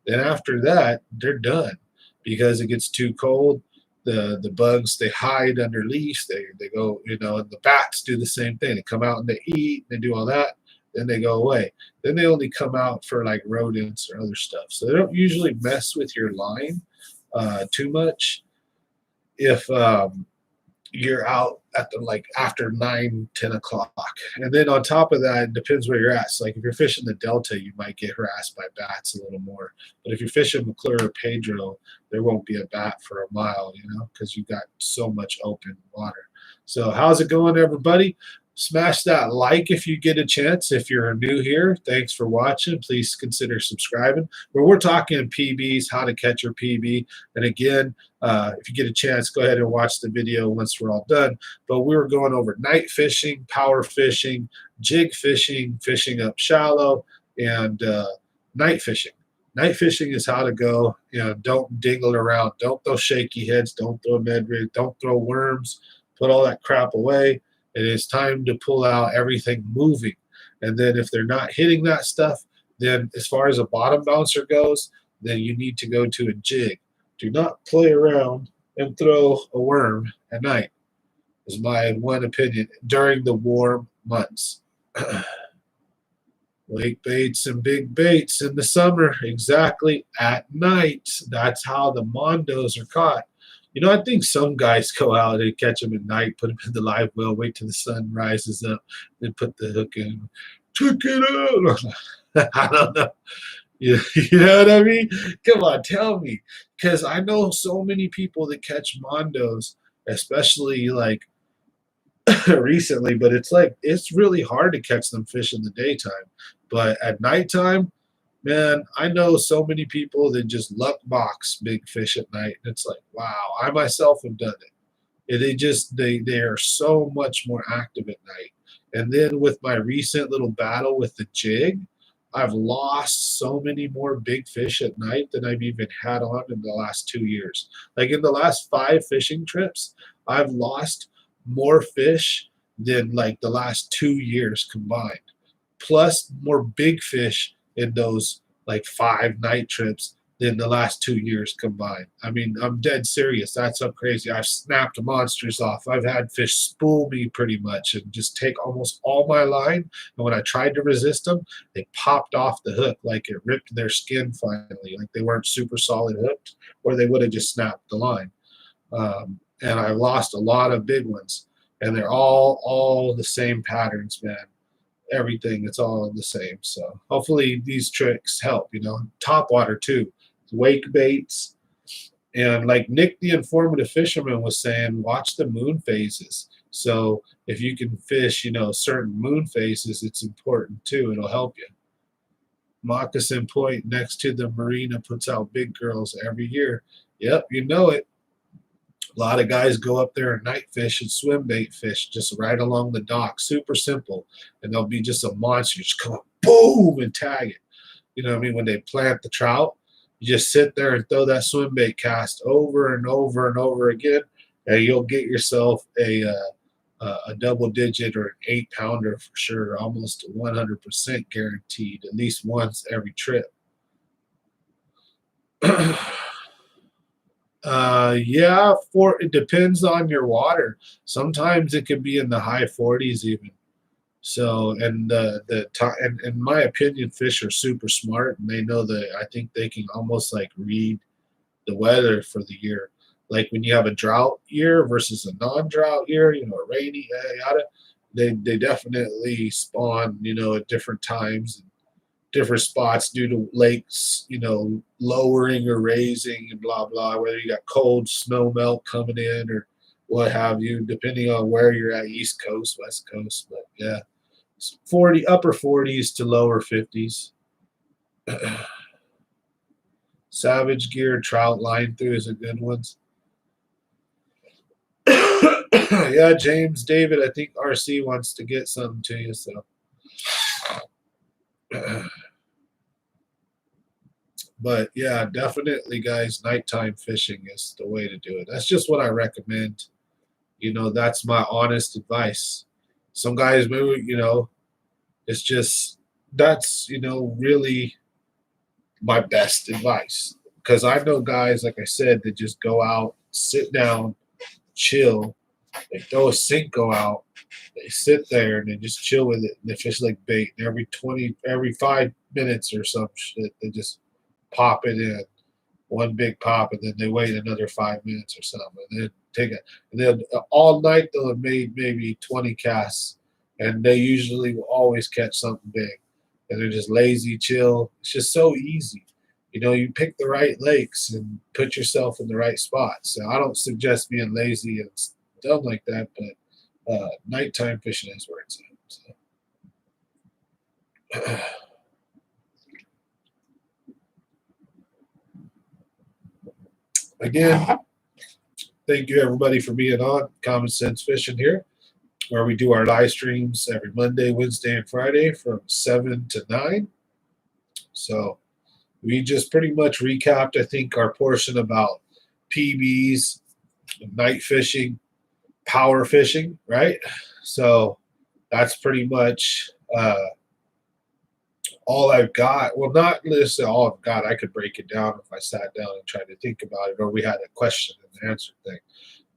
Then after that, they're done because it gets too cold. The bugs, they hide under leaves. They go, and the bats do the same thing. They come out and they eat, they do all that, then they go away. Then they only come out for like rodents or other stuff. So they don't usually mess with your line too much if you're out at the like after 9-10 o'clock. And then on top of that, it depends where you're at. So like if you're fishing the Delta, you might get harassed by bats a little more. But if you're fishing McClure or Pedro, there won't be a bat for a mile, because you got so much open water. So how's it going, everybody? Smash that like if you get a chance. If you're new here, thanks for watching. Please consider subscribing. Where we're talking PBs, how to catch your PB. And again, if you get a chance, go ahead and watch the video once we're all done. But we were going over night fishing, power fishing, jig fishing, fishing up shallow, and night fishing. Night fishing is how to go. Don't dingle around. Don't throw shaky heads. Don't throw med rig. Don't throw worms. Put all that crap away. It is time to pull out everything moving. And then if they're not hitting that stuff, then as far as a bottom bouncer goes, then you need to go to a jig. Do not play around and throw a worm at night, is my one opinion, during the warm months. Lake baits and big baits in the summer, exactly at night. That's how the mondos are caught. I think some guys go out and catch them at night, put them in the live well, wait till the sun rises up, then put the hook in. Check it out. I don't know. You know what I mean? Come on, tell me. Because I know so many people that catch mondos, especially like recently, but it's really hard to catch them fish in the daytime. But at nighttime, man, I know so many people that just luck box big fish at night. And it's like, wow, I myself have done it. They are so much more active at night. And then with my recent little battle with the jig, I've lost so many more big fish at night than I've even had on in the last 2 years. Like in the last 5 fishing trips, I've lost more fish than like the last 2 years combined. plus more big fish in those like 5 night trips than the last 2 years combined. I mean, I'm dead serious. That's so crazy. I've snapped monsters off. I've had fish spool me pretty much and just take almost all my line. And when I tried to resist them, they popped off the hook like it ripped their skin finally, like they weren't super solid hooked, or they would have just snapped the line. And I lost a lot of big ones, and they're all the same patterns, man. Everything, it's all the same. So hopefully these tricks help. Top water too, wake baits, and like Nick the Informative Fisherman was saying, watch the moon phases. So if you can fish certain moon phases, it's important too. It'll help you. Moccasin Point next to the marina puts out big girls every year. Yep, you know it. A lot of guys go up there and night fish and swim bait fish just right along the dock. Super simple. And there'll be just a monster just come up, boom, and tag it. You know what I mean? When they plant the trout, you just sit there and throw that swim bait cast over and over and over again, and you'll get yourself a double digit or an 8-pounder for sure, almost 100% guaranteed, at least once every trip. Yeah, it depends on your water. Sometimes it can be in the high 40s even. So, and and in my opinion, fish are super smart, and they know that. I think they can almost like read the weather for the year. Like when you have a drought year versus a non-drought year, a rainy, yada, they definitely spawn, at different times, different spots due to lakes, lowering or raising and blah, blah, whether you got cold snow melt coming in or what have you, depending on where you're at, East Coast, West Coast. But yeah, upper 40s to lower 50s. Savage Gear trout line through is a good one. Yeah, James David, I think RC wants to get something to you, so. But yeah, definitely, guys, nighttime fishing is the way to do it. That's just what I recommend. That's my honest advice. Some guys, maybe, it's just, that's, really my best advice. Because I know guys, like I said, that just go out, sit down, chill. They throw a Cinco out. They sit there and they just chill with it. And they fish like bait. And every 5 minutes or some shit, they just pop it in, one big pop, and then they wait another 5 minutes or something, and then take it. And then all night they'll have made maybe 20 casts, and they usually will always catch something big. And they're just lazy, chill. It's just so easy. You pick the right lakes and put yourself in the right spots. So I don't suggest being lazy and stuff like that, but nighttime fishing is where it's at. So. Again, thank you everybody for being on Common Sense Fishing here, where we do our live streams every Monday, Wednesday, and Friday from 7 to 9. So we just pretty much recapped, I think, our portion about PBs, night fishing, power fishing, right? So that's pretty much all I've got. Well, not necessarily all I've got. I could break it down if I sat down and tried to think about it, or we had a question and answer thing.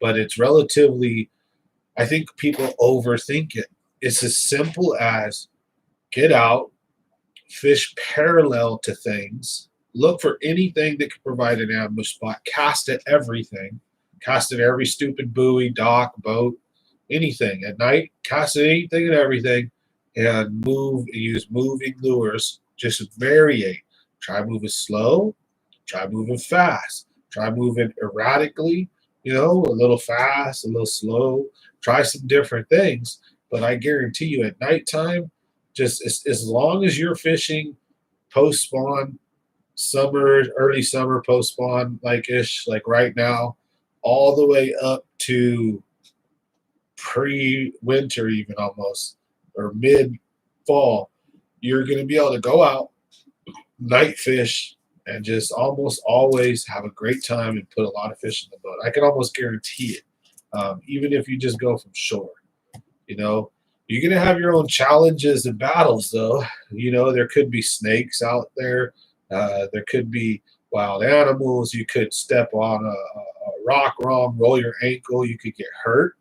But it's relatively, I think people overthink it. It's as simple as get out, fish parallel to things, look for anything that could provide an ambush spot, cast at everything, cast at every stupid buoy, dock, boat, anything. At night, cast at anything and everything, and use moving lures. Just variate. Try moving slow, try moving fast, try moving erratically, a little fast, a little slow. Try some different things. But I guarantee you at nighttime, just as long as you're fishing post spawn, summer, early summer, post spawn, like right now, all the way up to pre-winter, even almost, or mid-fall, you're going to be able to go out, night fish, and just almost always have a great time and put a lot of fish in the boat. I can almost guarantee it. Even if you just go from shore, you You're gonna have your own challenges and battles, though. You know, there could be snakes out there. There could be wild animals. You could step on a rock wrong, roll your ankle. You could get hurt.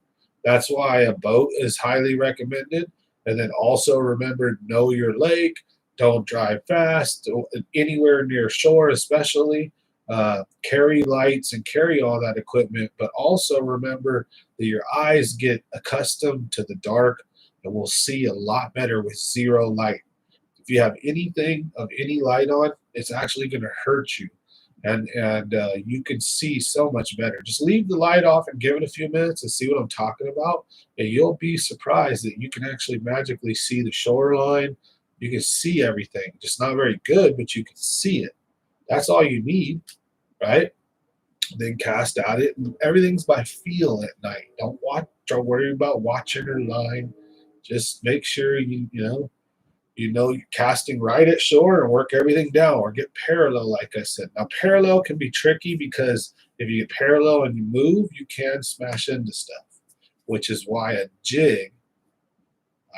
That's why a boat is highly recommended. And then also remember, know your lake. Don't drive fast anywhere near shore, especially. Carry lights and carry all that equipment, but also remember that your eyes get accustomed to the dark and will see a lot better with zero light. If you have anything of any light on, it's actually going to hurt you, and you can see so much better. Just leave the light off and give it a few minutes and see what I'm talking about, and you'll be surprised that you can actually magically see the shoreline. You can see everything, just not very good, but you can see it. That's all you need, right? Then cast at it, and everything's by feel at night. Don't watch. Don't worry about watching your line. Just make sure you know you're casting right at shore and work everything down or get parallel, like I said. Now, parallel can be tricky because if you get parallel and you move, you can smash into stuff, which is why a jig,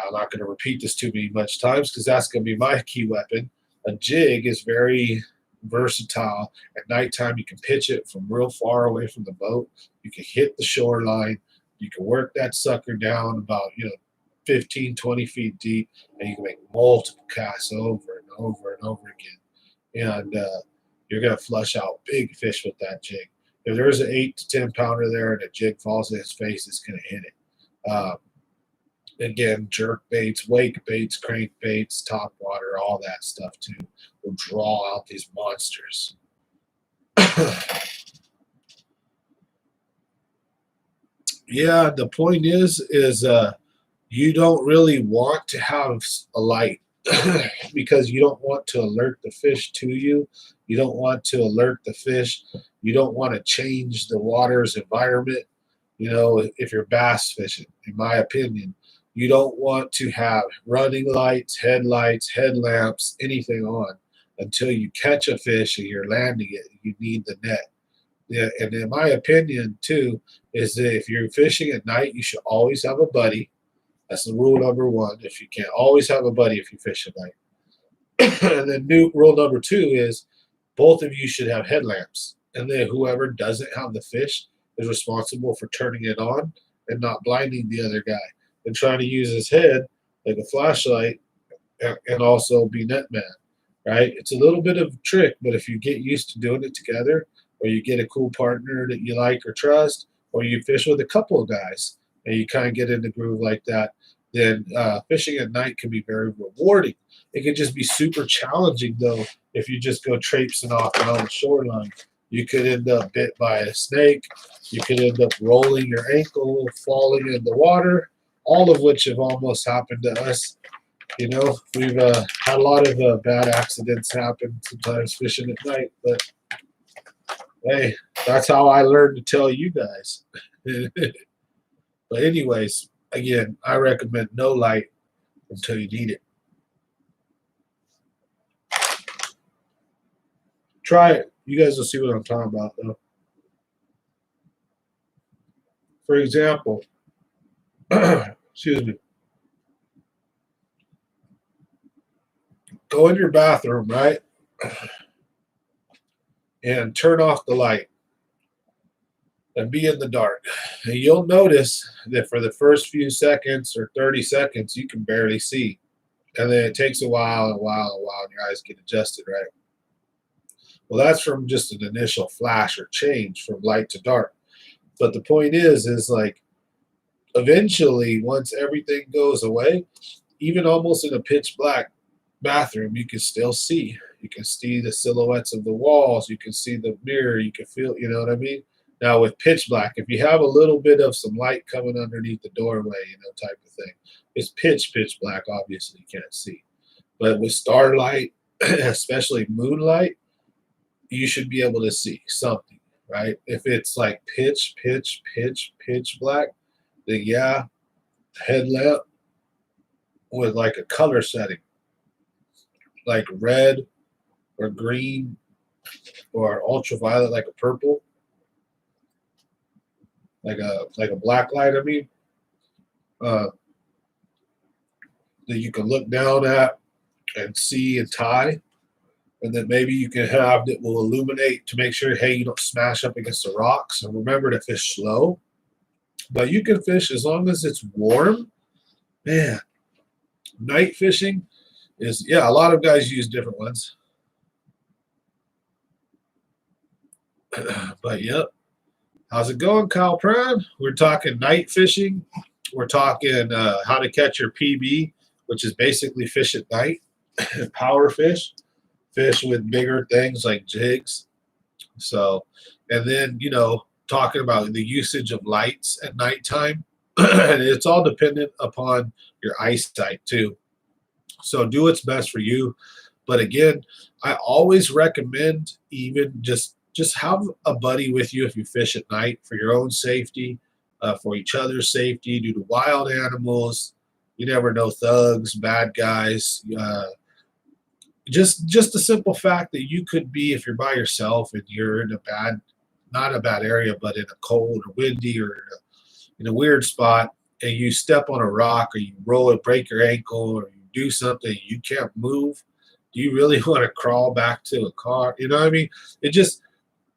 I'm not going to repeat this too many much times because that's going to be my key weapon. A jig is very versatile. At nighttime, you can pitch it from real far away from the boat. You can hit the shoreline. You can work that sucker down about 15, 20 feet deep, and you can make multiple casts over and over and over again. And you're going to flush out big fish with that jig. If there's an 8 to 10 pounder there and a jig falls in his face, it's going to hit it. Again, jerk baits, wake baits, crank baits, top water, all that stuff too will draw out these monsters. Yeah, the point is you don't really want to have a light because you don't want to alert the fish to you. You don't want to alert the fish. You don't want to change the water's environment. If you're bass fishing, in my opinion, you don't want to have running lights, headlights, headlamps, anything on until you catch a fish and you're landing it. You need the net. Yeah, and in my opinion, too, is that if you're fishing at night, you should always have a buddy. That's the rule number one. If you can't always have a buddy if you fish at night. And then rule number two is both of you should have headlamps. And then whoever doesn't have the fish is responsible for turning it on and not blinding the other guy and trying to use his head like a flashlight and also be net man, right? It's a little bit of a trick, but if you get used to doing it together, or you get a cool partner that you like or trust, or you fish with a couple of guys and you kind of get in the groove like that, then fishing at night can be very rewarding. It can just be super challenging, though, if you just go traipsing off and on the shoreline. You could end up bit by a snake. You could end up rolling your ankle, falling in the water, all of which have almost happened to us. We've had a lot of bad accidents happen sometimes fishing at night, but hey, that's how I learned to tell you guys. But anyways, again, I recommend no light until you need it. Try it. You guys will see what I'm talking about, though. For example, excuse me, go in your bathroom, right? And turn off the light and be in the dark. And you'll notice that for the first few seconds or 30 seconds, you can barely see. And then it takes a while, and your eyes get adjusted, right? Well, that's from just an initial flash or change from light to dark. But the point is like eventually, once everything goes away, even almost in a pitch black bathroom, you can still see. You can see the silhouettes of the walls. You can see the mirror. You can feel, you know what I mean? Now with pitch black, if you have a little bit of some light coming underneath the doorway, type of thing, it's pitch black. Obviously, you can't see. But with starlight, especially moonlight, you should be able to see something, right? If it's like pitch black, then yeah, headlamp with like a color setting, like red or green or ultraviolet, like a purple, like a black light. I mean, that you can look down at and see and tie. And then maybe you can have that will illuminate to make sure, hey, you don't smash up against the rocks. And remember to fish slow. But you can fish as long as it's warm. Man, night fishing is, yeah, a lot of guys use different ones. But yep. How's it going, Kyle Prime? We're talking night fishing. We're talking how to catch your PB, which is basically fish at night, power fish with bigger things like jigs. So, and then, talking about the usage of lights at nighttime. And it's all dependent upon your eyesight too. So do what's best for you. But again, I always recommend even just have a buddy with you if you fish at night for your own safety, for each other's safety, due to wild animals. You never know, thugs, bad guys. Just the simple fact that you could be, if you're by yourself and you're in a bad, not a bad area, but in a cold or windy or in a weird spot, and you step on a rock or you roll and break your ankle or you do something, you can't move. Do you really want to crawl back to a car? You know what I mean? It just,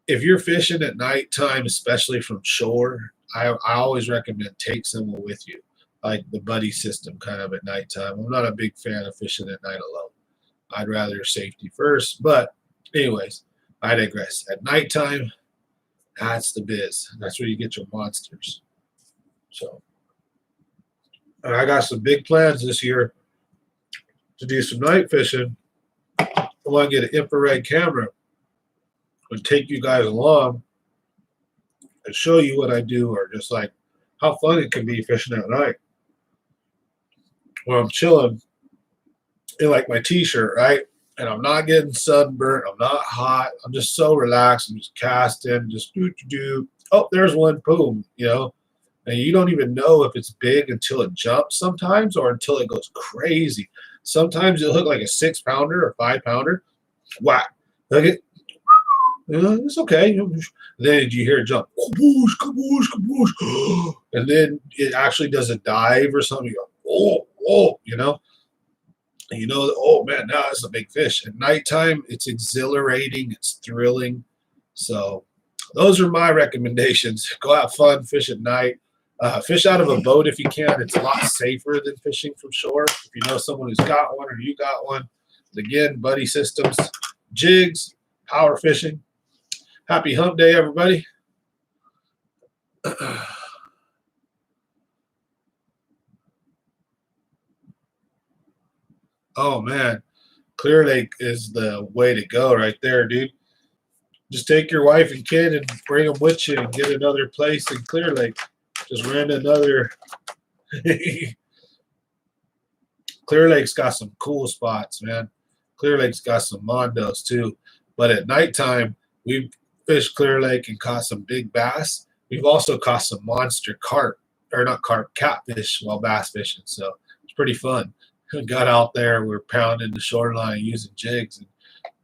if you're fishing at nighttime, especially from shore, I always recommend take someone with you, like the buddy system kind of at nighttime. I'm not a big fan of fishing at night alone. I'd rather safety first. But anyways, I digress. At nighttime, that's the biz. That's where you get your monsters. So, and I got some big plans this year to do some night fishing. I want to get an infrared camera and take you guys along and show you what I do, or just like how fun it can be fishing at night. Where I'm chilling in like my t-shirt, right? And I'm not getting sunburnt. I'm not hot. I'm just so relaxed. I'm just casting, just do. Oh, there's one, boom, And you don't even know if it's big until it jumps sometimes, or until it goes crazy. Sometimes it'll hook like a 6-pounder or 5-pounder. Whack. Look at it's okay. Then you hear it jump, kaboosh, kaboosh, kaboosh. And then it actually does a dive or something. You go, oh, And oh man, now it's a big fish. At nighttime, it's exhilarating, it's thrilling. So those are my recommendations. Go have fun, fish at night. Fish out of a boat if you can. It's a lot safer than fishing from shore. If you know someone who's got one or you got one. Again, buddy systems, jigs, power fishing. Happy hump day, everybody. Oh, man. Clear Lake is the way to go right there, dude. Just take your wife and kid and bring them with you and get another place in Clear Lake. Just rent another. Clear Lake's got some cool spots, man. Clear Lake's got some mondos, too. But at nighttime, we've fished Clear Lake and caught some big bass. We've also caught some monster catfish while bass fishing. So it's pretty fun. Got out there, we're pounding the shoreline using jigs, and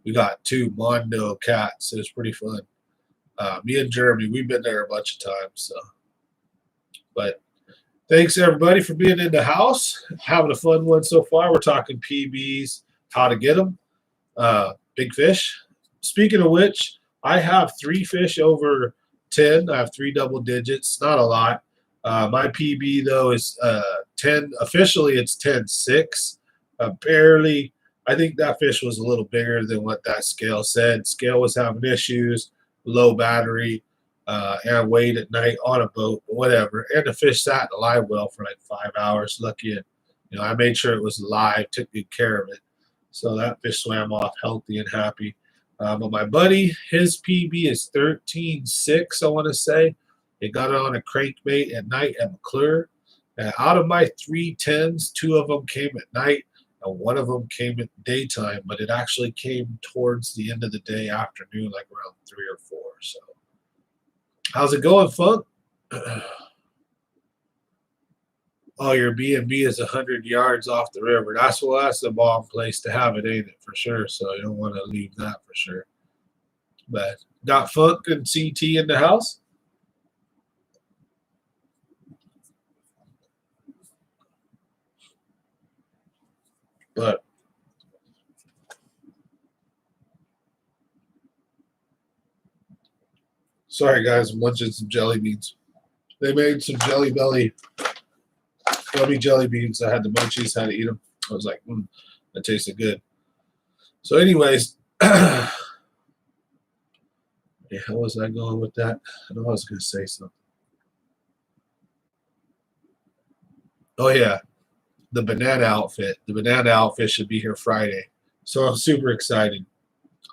we got 2 mondo cats. So it's pretty fun. Me and Jeremy, we've been there a bunch of times. So, but thanks everybody for being in the house, having a fun one so far. We're talking PBs, how to get them, big fish. Speaking of which, I have 3 fish over 10. I have 3 double digits, not a lot. My PB though is 10. Officially, it's 10.6. Barely. I think that fish was a little bigger than what that scale said. Scale was having issues, low battery, and weight at night on a boat, but whatever. And the fish sat in the live well for like 5 hours. Lucky, I made sure it was live, took good care of it. So that fish swam off healthy and happy. But my buddy, his PB is 13.6, I want to say. It got it on a crankbait at night at McClure. And out of my 3 10s, 2 of them came at night, and 1 of them came at daytime. But it actually came towards the end of the day, afternoon, like around 3 or 4. So, how's it going, Funk? Oh, your B&B is 100 yards off the river. That's the bomb place to have it, ain't it? For sure. So you don't want to leave that for sure. But got Funk and CT in the house. But sorry guys, I'm munching some jelly beans. They made some Jelly Belly gummy jelly beans. I had the munchies, had to eat them. I was like, that tasted good. So anyways, yeah, how was I going with that? I know I was going to say something. Oh yeah, the banana outfit. The banana outfit should be here Friday. So I'm super excited.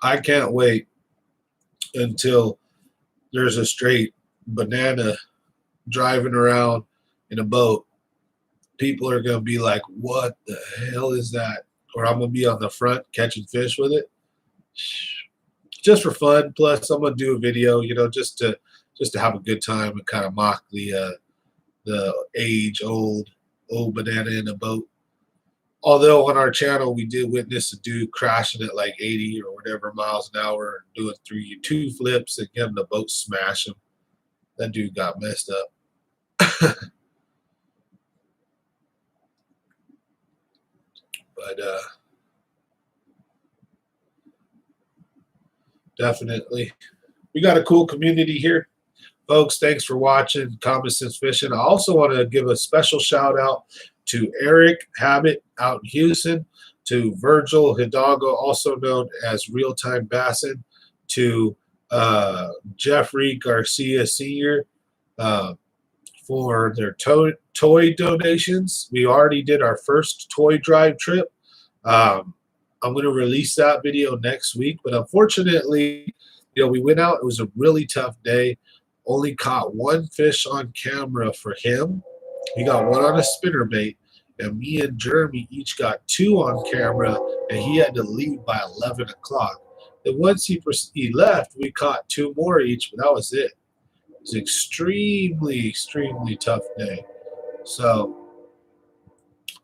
I can't wait until there's a straight banana driving around in a boat. People are going to be like, what the hell is that? Or I'm going to be on the front catching fish with it. Just for fun. Plus, I'm going to do a video, just to have a good time and kind of mock the age-old banana in a boat. Although on our channel, we did witness a dude crashing at like 80 or whatever miles an hour, doing 2 flips and getting the boat smash him. That dude got messed up. But definitely, we got a cool community here. Folks, thanks for watching Common Sense Fishing. I also want to give a special shout out to Eric Habit out in Houston, to Virgil Hidalgo, also known as Real Time Bassin, to Jeffrey Garcia Sr. For their toy donations. We already did our first toy drive trip. I'm going to release that video next week, but unfortunately, we went out. It was a really tough day. Only caught 1 fish on camera for him. He got 1 on a spinnerbait, and me and Jeremy each got 2 on camera, and he had to leave by 11 o'clock. And once he left, we caught 2 more each, but that was it. It was an extremely, extremely tough day. So,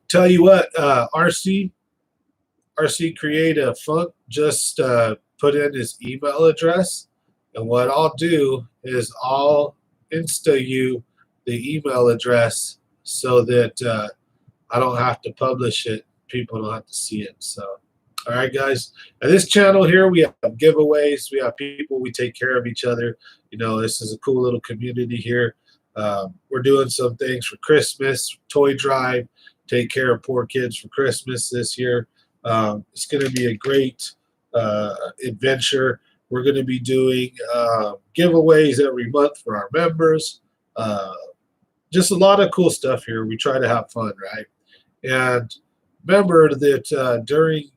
tell you what, RC Creative Funk just put in his email address. And what I'll do is I'll Insta you the email address so that I don't have to publish it. People don't have to see it. So, all right, guys. And this channel here, we have giveaways. We have people. We take care of each other. This is a cool little community here. We're doing some things for Christmas, toy drive, take care of poor kids for Christmas this year. It's going to be a great adventure. We're going to be doing giveaways every month for our members. Just a lot of cool stuff here. We try to have fun, right? And remember that during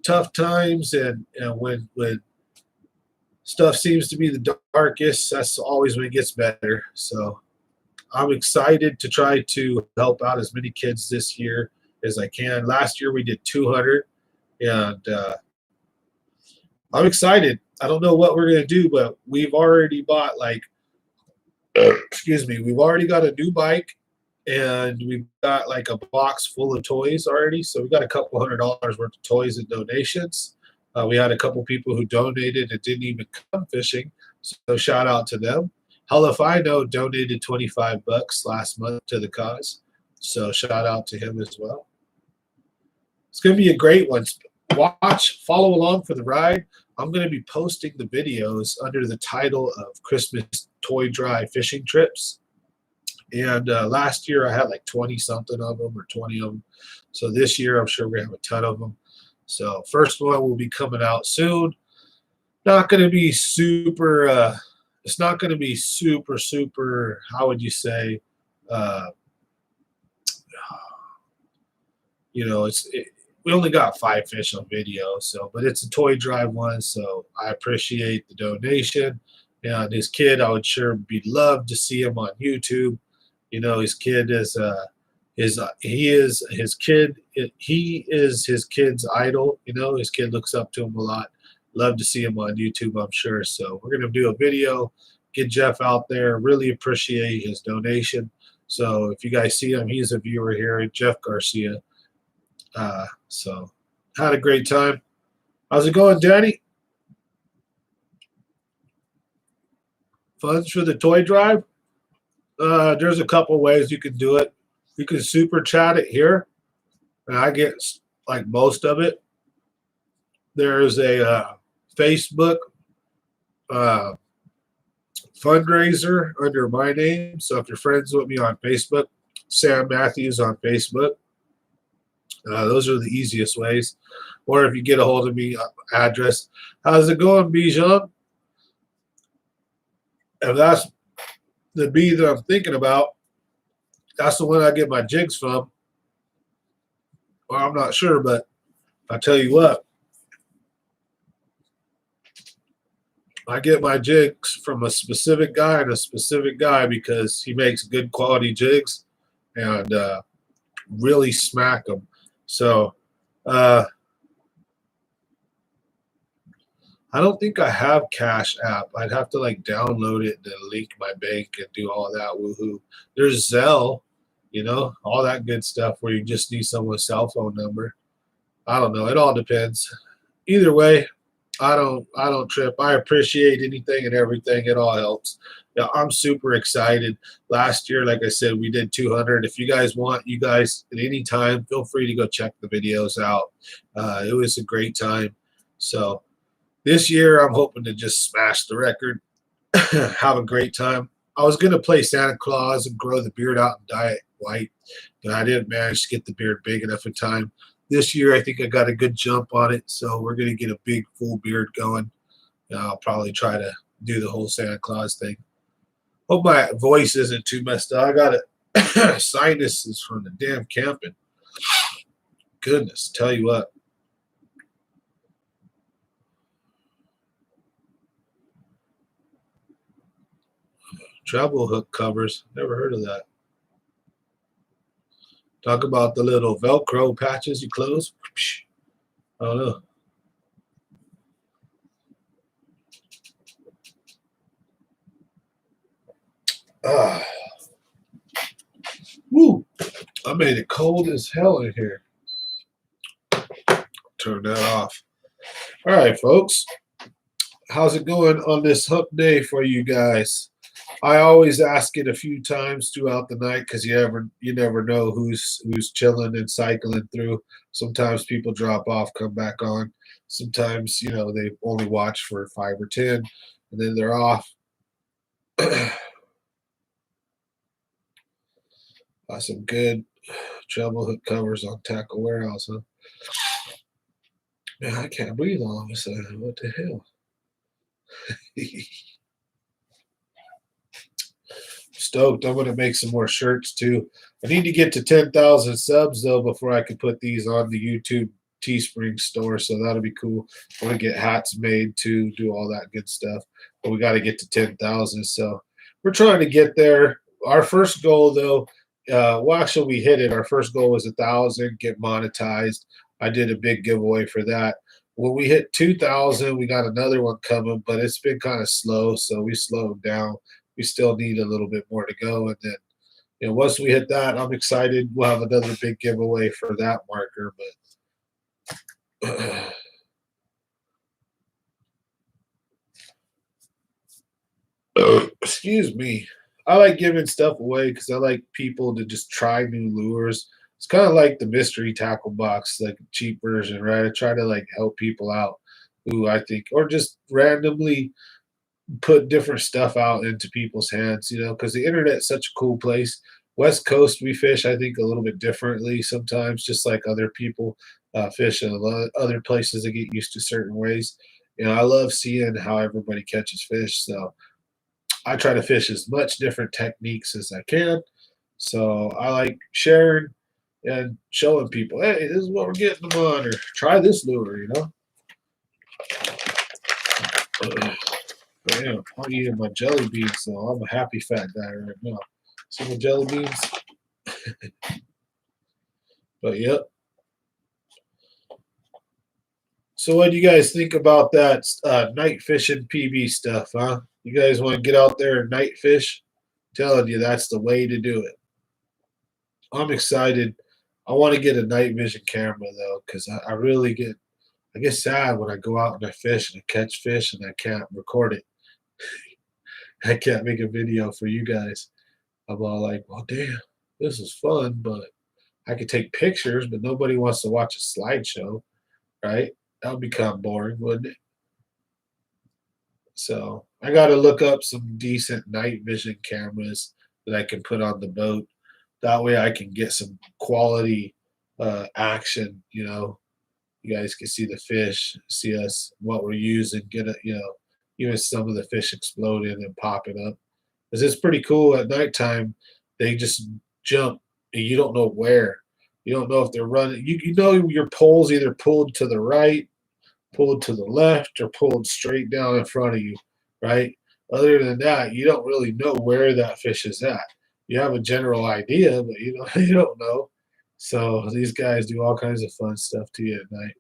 tough times and when stuff seems to be the darkest, that's always when it gets better. So I'm excited to try to help out as many kids this year as I can. Last year we did 200, and I'm excited. I don't know what we're going to do, but we've already bought we've already got a new bike, and we've got like a box full of toys already. So we got a couple $100 worth of toys and donations. We had a couple people who donated and didn't even come fishing. So shout out to them. Hell If I Know donated $25 last month to the cause. So shout out to him as well. It's going to be a great one. Follow along for the ride. I'm going to be posting the videos under the title of Christmas Toy Drive Fishing Trips. And last year I had like 20-something of them or 20 of them. So this year I'm sure we're going to have a ton of them. So first one will be coming out soon. Not going to be super, it's not going to be super, how would you say, we only got 5 fish on video, but it's a toy drive one, so I appreciate the donation. And his kid, I would sure be loved to see him on YouTube. His kid is he is his kid's idol. His kid looks up to him a lot. Love to see him on YouTube, I'm sure. So we're gonna do a video, get Jeff out there. Really appreciate his donation. So if you guys see him, he's a viewer here, Jeff Garcia. So had a great time. How's it going, Danny? Funds for the toy drive? There's a couple ways you can do it. You can super chat it here. and I get like most of it. There's a Facebook uh, fundraiser under my name. So if you're friends with me on Facebook, Sam Matthews on Facebook, those are the easiest ways. Or if you get a hold of me, address. How's it going, Bijan? If that's the bee that I'm thinking about, that's the one I get my jigs from. Or I'm not sure, but I tell you what, I get my jigs from a specific guy and a specific guy because he makes good quality jigs and really smack them. So I don't think I have Cash App. I'd have to like download it and then link my bank and do all that woohoo. There's Zelle, all that good stuff where you just need someone's cell phone number. I don't know. It all depends. Either way, I don't trip. I appreciate anything and everything. It all helps. Yeah, I'm super excited. Last year, like I said, we did 200. If you guys want, you guys at any time, feel free to go check the videos out. It was a great time. So this year, I'm hoping to just smash the record, have a great time. I was gonna play Santa Claus and grow the beard out and dye it white, but I didn't manage to get the beard big enough in time. This year, I think I got a good jump on it, so we're going to get a big full beard going. I'll probably try to do the whole Santa Claus thing. Hope my voice isn't too messed up. I got a sinuses from the damn camping. Goodness, tell you what. Travel hook covers. Never heard of that. Talk about the little Velcro patches you close. I don't know. Ah. Woo. I made it cold as hell in here. Turn that off. All right, folks. How's it going on this hump day for you guys? I always ask it a few times throughout the night because you never know who's chilling and cycling through. Sometimes people drop off, come back on. Sometimes they only watch for 5 or 10, and then they're off. Some good treble hook covers on Tackle Warehouse, huh? Man, I can't breathe all of a sudden. What the hell? Stoked. I'm going to make some more shirts too. I need to get to 10,000 subs though before I can put these on the YouTube Teespring store. So that'll be cool. I want to get hats made to do all that good stuff. But we got to get to 10,000. So we're trying to get there. Our first goal though, well, actually we hit it. Our first goal was 1,000, get monetized. I did a big giveaway for that. When we hit 2,000, we got another one coming, but it's been kind of slow. So we slowed down. We still need a little bit more to go. And then, once we hit that, I'm excited. We'll have another big giveaway for that marker. But excuse me. I like giving stuff away because I like people to just try new lures. It's kind of like the mystery tackle box, like a cheap version, right? I try to like help people out who I think, or just randomly put different stuff out into people's hands, because the internet's such a cool place. West Coast, we fish, I think, a little bit differently sometimes, just like other people fish in other places that get used to certain ways. I love seeing how everybody catches fish. So I try to fish as much different techniques as I can. So I like sharing and showing people, hey, this is what we're getting them on, or try this lure. Yeah, I'm eating my jelly beans, so I'm a happy fat guy right now. See my jelly beans? But yep. So what do you guys think about that night fishing PB stuff, huh? You guys want to get out there and night fish? I'm telling you, that's the way to do it. I'm excited. I want to get a night vision camera though, because I really I get sad when I go out and I fish and I catch fish and I can't record it. I can't make a video for you guys. I'm all like, well, damn, this is fun, but I could take pictures, but nobody wants to watch a slideshow, right? That would become boring, wouldn't it? So I got to look up some decent night vision cameras that I can put on the boat. That way I can get some quality action. You guys can see the fish, see us, what we're using, get it, even some of the fish exploding and popping up. Because it's pretty cool at nighttime. They just jump and you don't know where. You don't know if they're running. You know your pole's either pulled to the right, pulled to the left, or pulled straight down in front of you, right? Other than that, you don't really know where that fish is at. You have a general idea, but you don't know. So these guys do all kinds of fun stuff to you at night.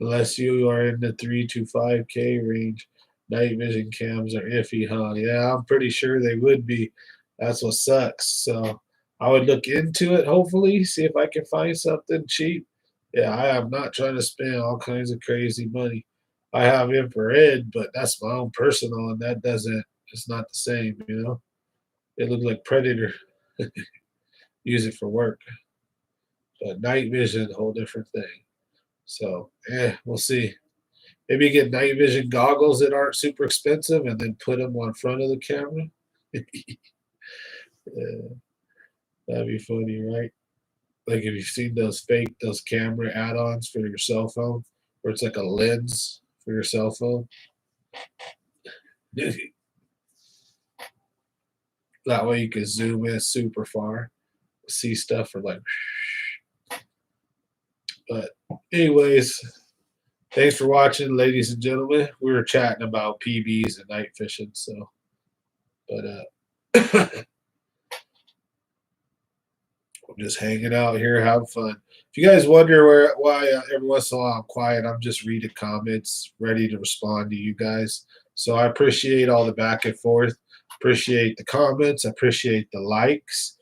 Unless you are in the 3 to 5K range, night vision cams are iffy, huh? Yeah, I'm pretty sure they would be. That's what sucks. So I would look into it, hopefully, see if I can find something cheap. Yeah, I am not trying to spend all kinds of crazy money. I have infrared, but that's my own personal, and it's not the same. It looks like Predator. Use it for work. But night vision, a whole different thing. So, we'll see. Maybe get night vision goggles that aren't super expensive and then put them on front of the camera. Yeah, that'd be funny, right? Like if you've seen those camera add-ons for your cell phone, where it's like a lens for your cell phone. That way you can zoom in super far, see stuff for like. But anyways, thanks for watching, ladies and gentlemen. We were chatting about PBs and night fishing, so. But I'm just hanging out here, having fun. If you guys wonder why every once in a while I'm quiet, I'm just reading comments, ready to respond to you guys. So I appreciate all the back and forth. Appreciate the comments. Appreciate the likes.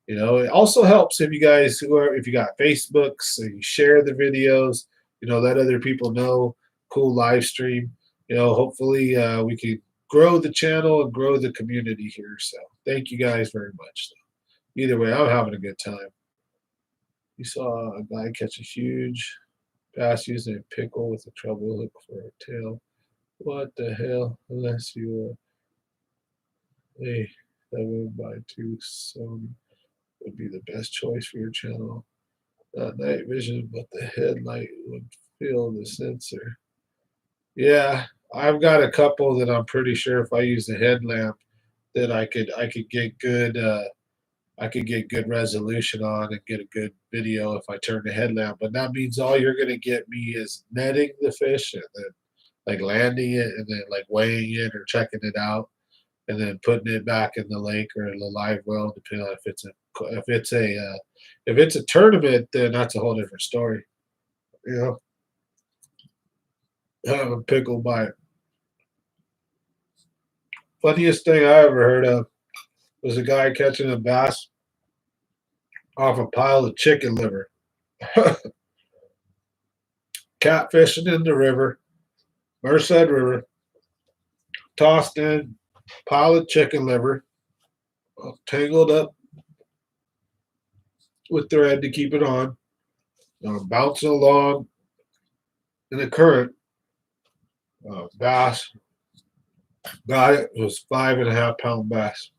It also helps if you guys if you got Facebooks and you share the videos. Let other people know. Cool live stream. Hopefully we can grow the channel and grow the community here. So thank you guys very much. Either way, I'm having a good time. You saw a guy catch a huge bass using a pickle with a treble hook for a tail. What the hell? Unless you hey, that would buy two Sony would be the best choice for your channel. Not night vision, but the headlight would fill the sensor. Yeah, I've got a couple that I'm pretty sure if I use the headlamp that I could get good I could get good resolution on and get a good video if I turn the headlamp. But that means all you're going to get me is netting the fish and then like landing it and then like weighing it or checking it out and then putting it back in the lake or the live well, depending on if it's a tournament, then that's a whole different story. Have a pickle bite. Funniest thing I ever heard of was a guy catching a bass off a pile of chicken liver. Catfishing in the river, Merced River, tossed in, pile of chicken liver, tangled up with thread to keep it on, bouncing along in the current. Bass, got it. It was 5.5 pound bass.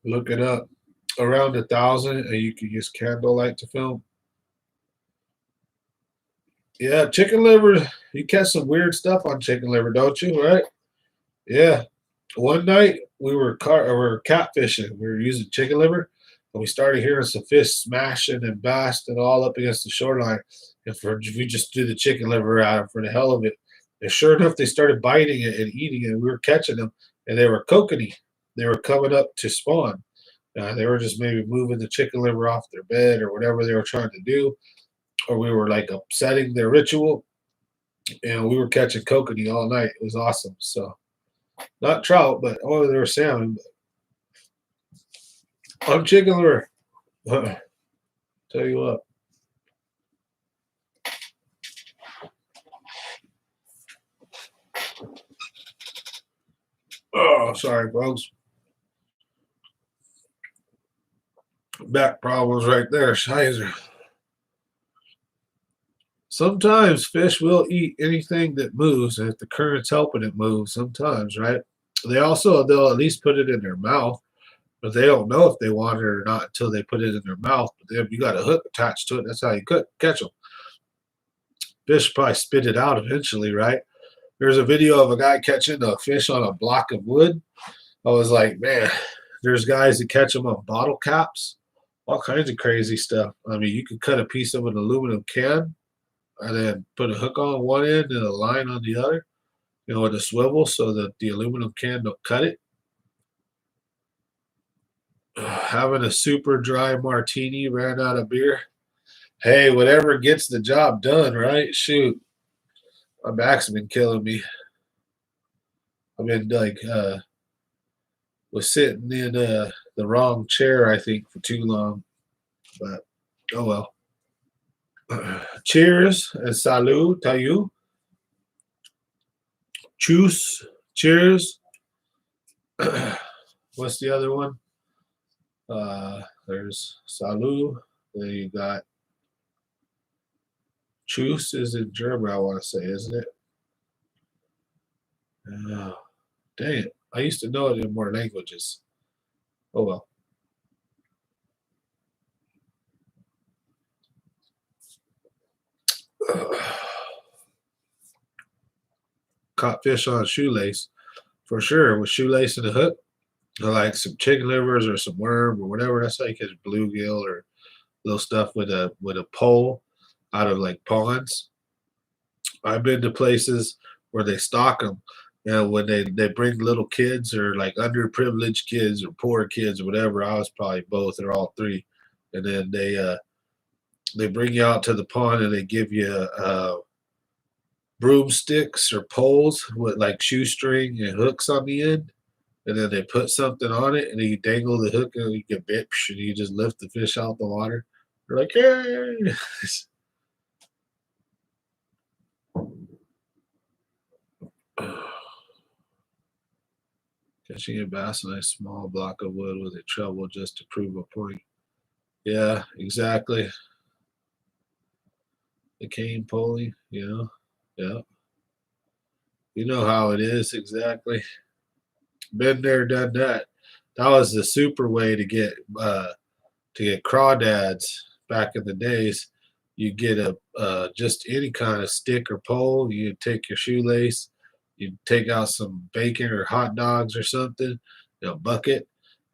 Look it up. Around 1,000, and you can use candlelight to film. Yeah, chicken liver. You catch some weird stuff on chicken liver, don't you? Right? Yeah. One night we were catfishing. We were using chicken liver, and we started hearing some fish smashing and blasting all up against the shoreline. And we just threw the chicken liver at them for the hell of it. And sure enough, they started biting it and eating it. We were catching them, and they were kokanee. They were coming up to spawn. They were just maybe moving the chicken liver off their bed or whatever they were trying to do, or we were like upsetting their ritual, and we were catching kokanee all night. It was awesome. So, not trout, but they were salmon. But I'm chicken liver. Tell you what. Oh, sorry, folks. Back problems right there. Scheiße. Sometimes fish will eat anything that moves, and if the current's helping it move, sometimes, right? They'll at least put it in their mouth, but they don't know if they want it or not until they put it in their mouth. But then you got a hook attached to it. That's how you catch them. Fish probably spit it out eventually, right? There's a video of a guy catching a fish on a block of wood. I was like, man, there's guys that catch them on bottle caps, all kinds of crazy stuff. I mean, you could cut a piece of an aluminum can and then put a hook on one end and a line on the other, with a swivel so that the aluminum can don't cut it. Having a super dry martini, ran out of beer. Hey, whatever gets the job done, right? Shoot. My back's been killing me. I've been was sitting in the wrong chair, I think, for too long. But oh well. Cheers and salut to you. Choose. Cheers. What's the other one? There's salut. Then you got choose is in German, I want to say, isn't it? Oh, dang it. I used to know it in more languages. Oh well. Caught fish on a shoelace for sure, with shoelace and a hook, or like some chicken livers or some worm or whatever. That's how you catch bluegill or little stuff with a pole out of like ponds. I've been to places where they stock them. When they bring little kids or like underprivileged kids or poor kids or whatever. I was probably both or all three, and then they bring you out to the pond and they give you broomsticks or poles with like shoestring and hooks on the end, and then they put something on it and you dangle the hook and you get bit and you just lift the fish out the water. They're like, hey. Catching a bass on a small block of wood with a shovel just to prove a point. Yeah, exactly. The cane pulley, yeah. You know how it is, exactly. Been there, done that. That was the super way to get crawdads back in the days. You get just any kind of stick or pole. You take your shoelace, you take out some bacon or hot dogs or something, a bucket,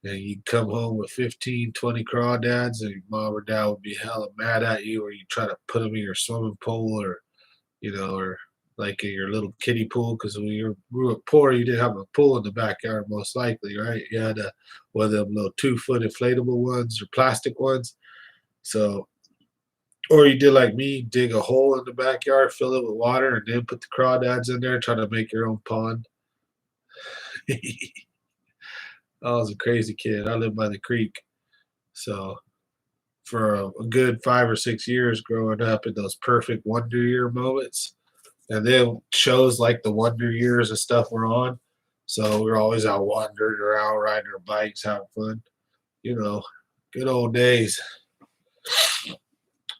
and you come home with 15, 20 crawdads, and your mom or dad would be hella mad at you, or you try to put them in your swimming pool, or or like in your little kiddie pool, because when you grew up poor, you didn't have a pool in the backyard, most likely, right? You had one of them little 2-foot inflatable ones or plastic ones. So, or you did like me, dig a hole in the backyard, fill it with water, and then put the crawdads in there, try to make your own pond. I was a crazy kid. I lived by the creek. So for a good 5 or 6 years growing up in those perfect Wonder Year moments, and then shows like the Wonder Years and stuff were on. So we're always out wandering around, riding our bikes, having fun. Good old days.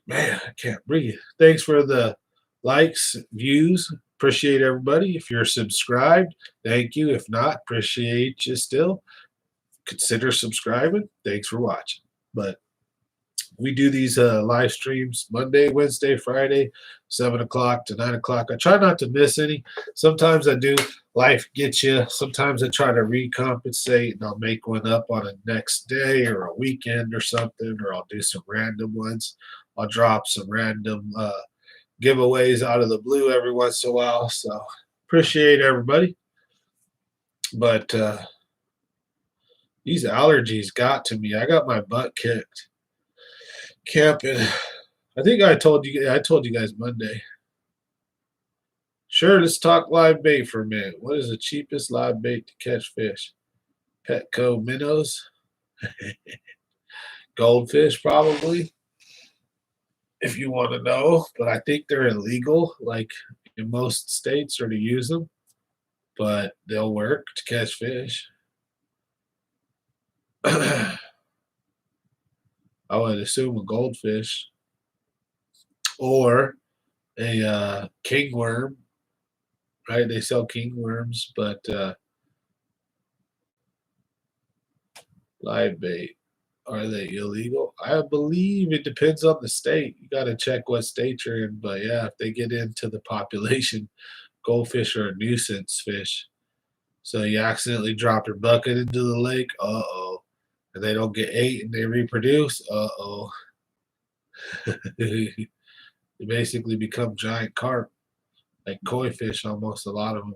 Man, I can't breathe. Thanks for the likes, views. Appreciate everybody. If you're subscribed, thank you. If not, appreciate you still. Consider subscribing. Thanks for watching. But we do these live streams Monday, Wednesday, Friday, 7 o'clock to 9 o'clock. I try not to miss any. Sometimes I do. Life gets you. Sometimes I try to recompensate and I'll make one up on a next day or a weekend or something, or I'll do some random ones. I'll drop some random giveaways out of the blue every once in a while. So appreciate everybody. But these allergies got to me. I got my butt kicked camping. I think I told you guys Monday. Sure, let's talk live bait for a minute. What is the cheapest live bait to catch fish? Petco minnows? Goldfish, probably, if you want to know. But I think they're illegal, like in most states, or to use them. but they'll work to catch fish. I would assume a goldfish or a king worm, right? They sell king worms, but live bait. Are they illegal? I believe it depends on the state. You got to check what state you're in. But yeah, if they get into the population, goldfish are a nuisance fish. So you accidentally drop your bucket into the lake, uh-oh. And they don't get ate and they reproduce, uh-oh. They basically become giant carp, like koi fish almost, a lot of them.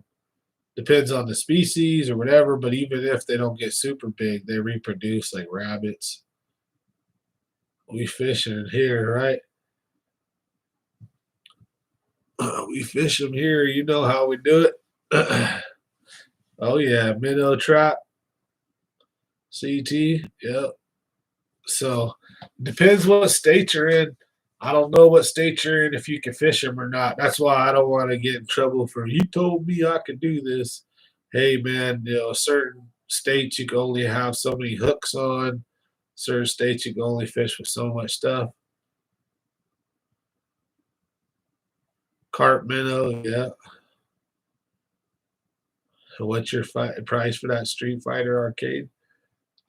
Depends on the species or whatever, but even if they don't get super big, they reproduce like rabbits. We fishing here, right? We fish them here. You know how we do it. Oh yeah, minnow trap, CT. Yep. So depends what state you're in. I don't know what state you're in if you can fish them or not. That's why I don't want to get in trouble for you told me I could do this. Hey man, certain states you can only have so many hooks on. Certain states you can only fish with so much stuff. Carp minnow, yeah. What's your price for that Street Fighter arcade?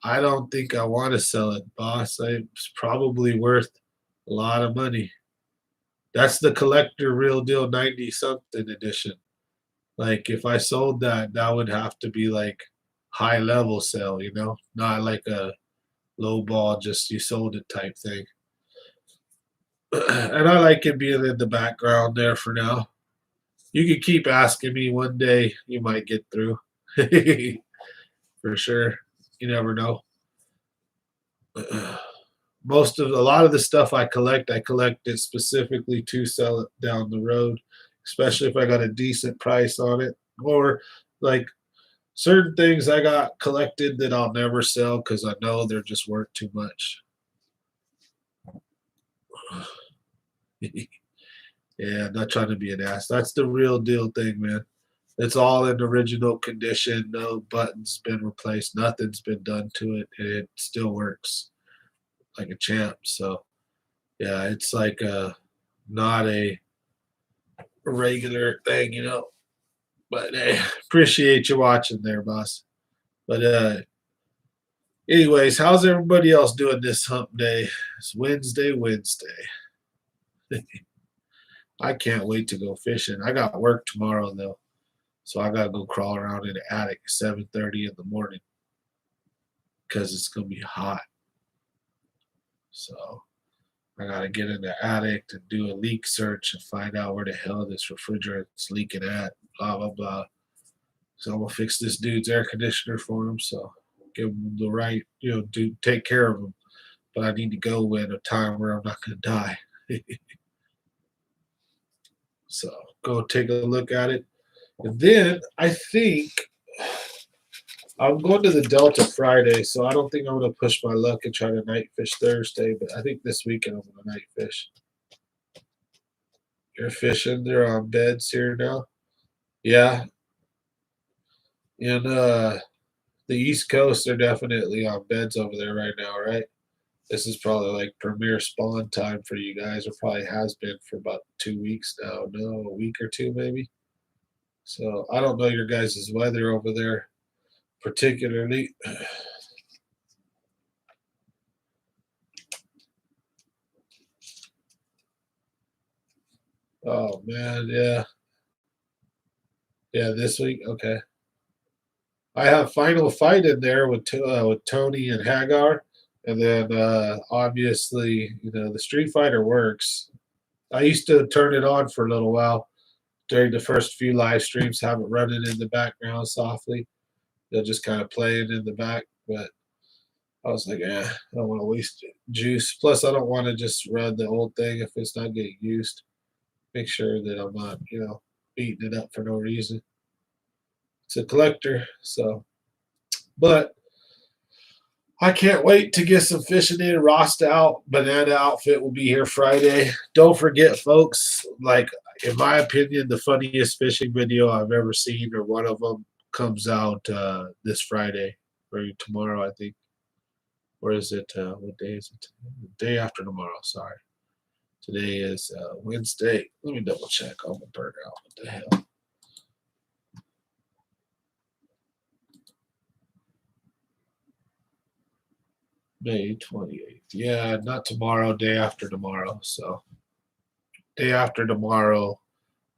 I don't think I want to sell it, boss. It's probably worth a lot of money. That's the collector real deal 90 something edition. Like if I sold that, that would have to be like high level sale, not like a low ball, just you sold it type thing. And I like it being in the background there for now. You can keep asking me one day, you might get through. For sure. You never know. A lot of the stuff I collect it specifically to sell it down the road, especially if I got a decent price on it. Or like certain things I got collected that I'll never sell because I know they're just worth too much. Yeah, not trying to be an ass. That's the real deal thing, man. It's all in original condition. No buttons been replaced. Nothing's been done to it. And it still works like a champ. So yeah, it's like not a regular thing. But hey, appreciate you watching there, boss. But anyways, how's everybody else doing this hump day? It's Wednesday. I can't wait to go fishing. I got work tomorrow though. So I gotta go crawl around in the attic at 7:30 in the morning because it's gonna be hot. So I gotta get in the attic to do a leak search and find out where the hell this refrigerant's leaking at. Blah blah blah. So I'm gonna fix this dude's air conditioner for him. So give him the right, take care of him. But I need to go at a time where I'm not gonna die. So go take a look at it. And then I think I'm going to the Delta Friday, so I don't think I'm going to push my luck and try to night fish Thursday, but I think this weekend I'm going to night fish. You're fishing. They're on beds here now. Yeah. In the East Coast, they're definitely on beds over there right now, right? This is probably like premier spawn time for you guys, or probably has been for about 2 weeks now. No, a week or two maybe. So I don't know your guys' weather over there particularly. Oh man, yeah. Yeah, this week. Okay. I have Final Fight in there with Tony and Hagar, and then obviously the Street Fighter works. I used to turn it on for a little while during the first few live streams, have it running in the background softly. They'll just kind of play it in the back, but I was like, I don't want to waste juice. Plus, I don't want to just run the old thing if it's not getting used. Make sure that I'm not, beating it up for no reason. It's a collector, so. But I can't wait to get some fishing in. Rost out, Banana Outfit will be here Friday. Don't forget, folks, like in my opinion, the funniest fishing video I've ever seen, or one of them, comes out this Friday or tomorrow, I think. Or is it? What day is it? The day after tomorrow. Sorry. Today is Wednesday. Let me double check. I'm gonna burn out. What the hell? May 28th. Yeah, not tomorrow. Day after tomorrow. So day after tomorrow,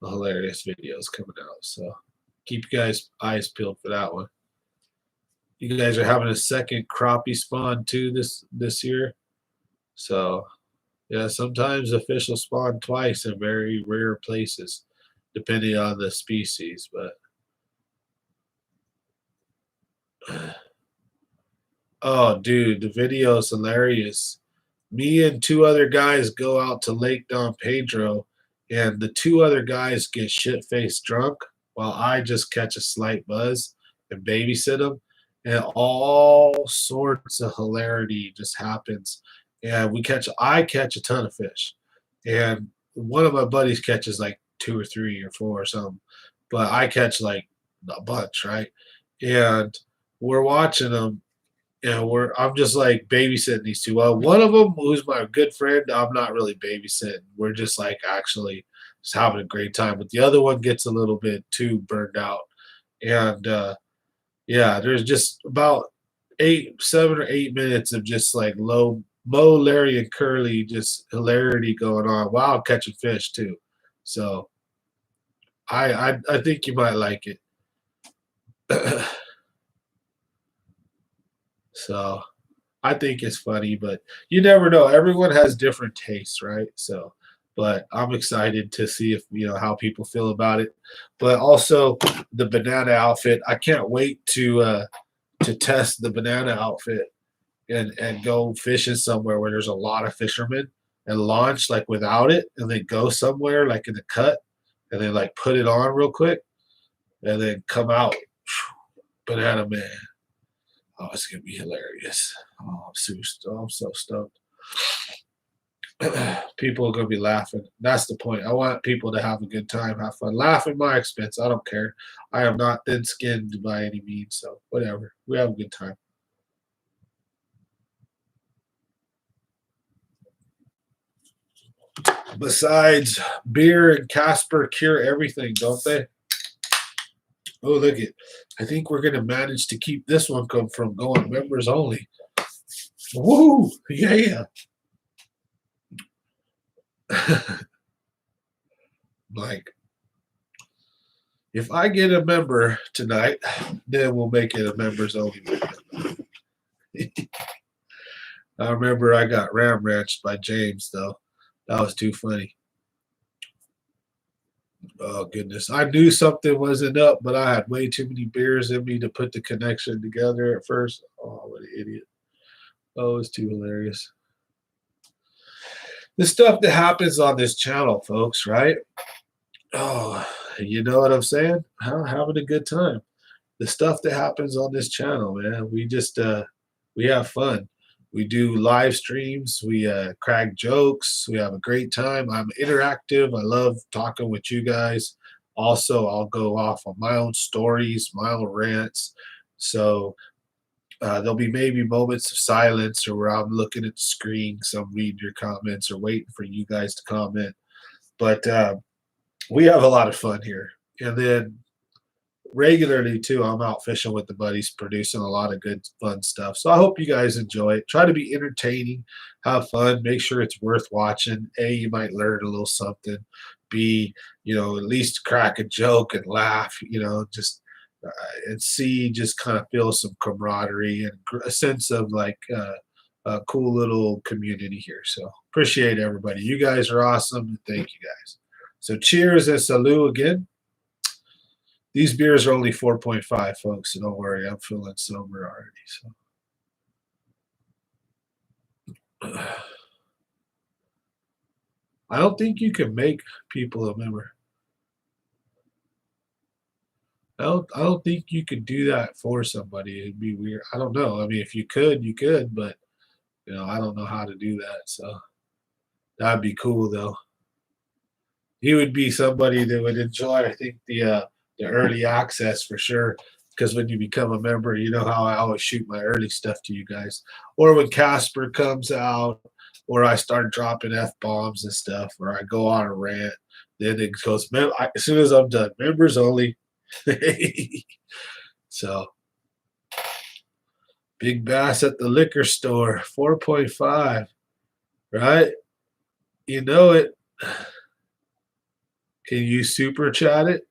a hilarious video is coming out. So keep you guys eyes peeled for that one. You guys are having a second crappie spawn too this year. So yeah, sometimes the fish will spawn twice in very rare places, depending on the species. But oh, dude, the video is hilarious. Me and two other guys go out to Lake Don Pedro, and the two other guys get shit faced drunk while I just catch a slight buzz and babysit them. And all sorts of hilarity just happens. And I catch a ton of fish. And one of my buddies catches like two or three or four or something. But I catch like a bunch, right? And we're watching them, I'm just like babysitting these two. Well, one of them, who's my good friend, I'm not really babysitting. We're just like actually just having a great time. But the other one gets a little bit too burned out. And yeah, there's just about 7 or 8 minutes of just like Mo, Larry, and Curly, just hilarity going on while catching fish too. So I think you might like it. So I think it's funny, but you never know. Everyone has different tastes, right? So, but I'm excited to see if how people feel about it. But also the banana outfit. I can't wait to test the banana outfit and go fishing somewhere where there's a lot of fishermen and launch like without it, and then go somewhere like in the cut and then like put it on real quick and then come out. Banana man. Oh, it's gonna be hilarious. Oh, I'm so stoked. People are gonna be laughing. That's the point. I want people to have a good time, have fun, laugh at my expense. I don't care. I am not thin-skinned by any means, so whatever. We have a good time. Besides, beer and Casper cure everything, don't they? Oh, look it. I think we're gonna manage to keep this one from going members only. Woo! Yeah. Like, if I get a member tonight, then we'll make it a members only. I remember I got ram ranched by James though. That was too funny. Oh goodness. I knew something wasn't up, but I had way too many beers in me to put the connection together at first. Oh, what an idiot. Oh, it's too hilarious. The stuff that happens on this channel, folks, right? Oh, you know what I'm saying? Having a good time. The stuff that happens on this channel, man. We just we have fun. We do live streams. We crack jokes. We have a great time. I'm interactive. I love talking with you guys. Also, I'll go off on my own stories, my own rants. So there'll be maybe moments of silence or where I'm looking at the screen, so I'm reading your comments or waiting for you guys to comment. But we have a lot of fun here. And then regularly too, I'm out fishing with the buddies, producing a lot of good fun stuff. So I hope you guys enjoy it. Try to be entertaining, have fun, make sure it's worth watching. A, you might learn a little something. B, at least crack a joke and laugh, just and C, just kind of feel some camaraderie and a sense of like a cool little community here. So appreciate everybody. You guys are awesome. Thank you guys. So cheers and salute again. These beers are only 4.5, folks, so don't worry. I'm feeling sober already. So I don't think you can make people a member. I don't think you could do that for somebody. It'd be weird. I don't know. I mean, if you could, but I don't know how to do that. So that'd be cool though. he would be somebody that would enjoy, I think, the early access for sure. Because when you become a member, you know how I always shoot my early stuff to you guys. Or when Casper comes out, or I start dropping f bombs and stuff, or I go on a rant, then it goes. As soon as I'm done, members only. So big bass at the liquor store, 4.5, right? You know it. Can you super chat it?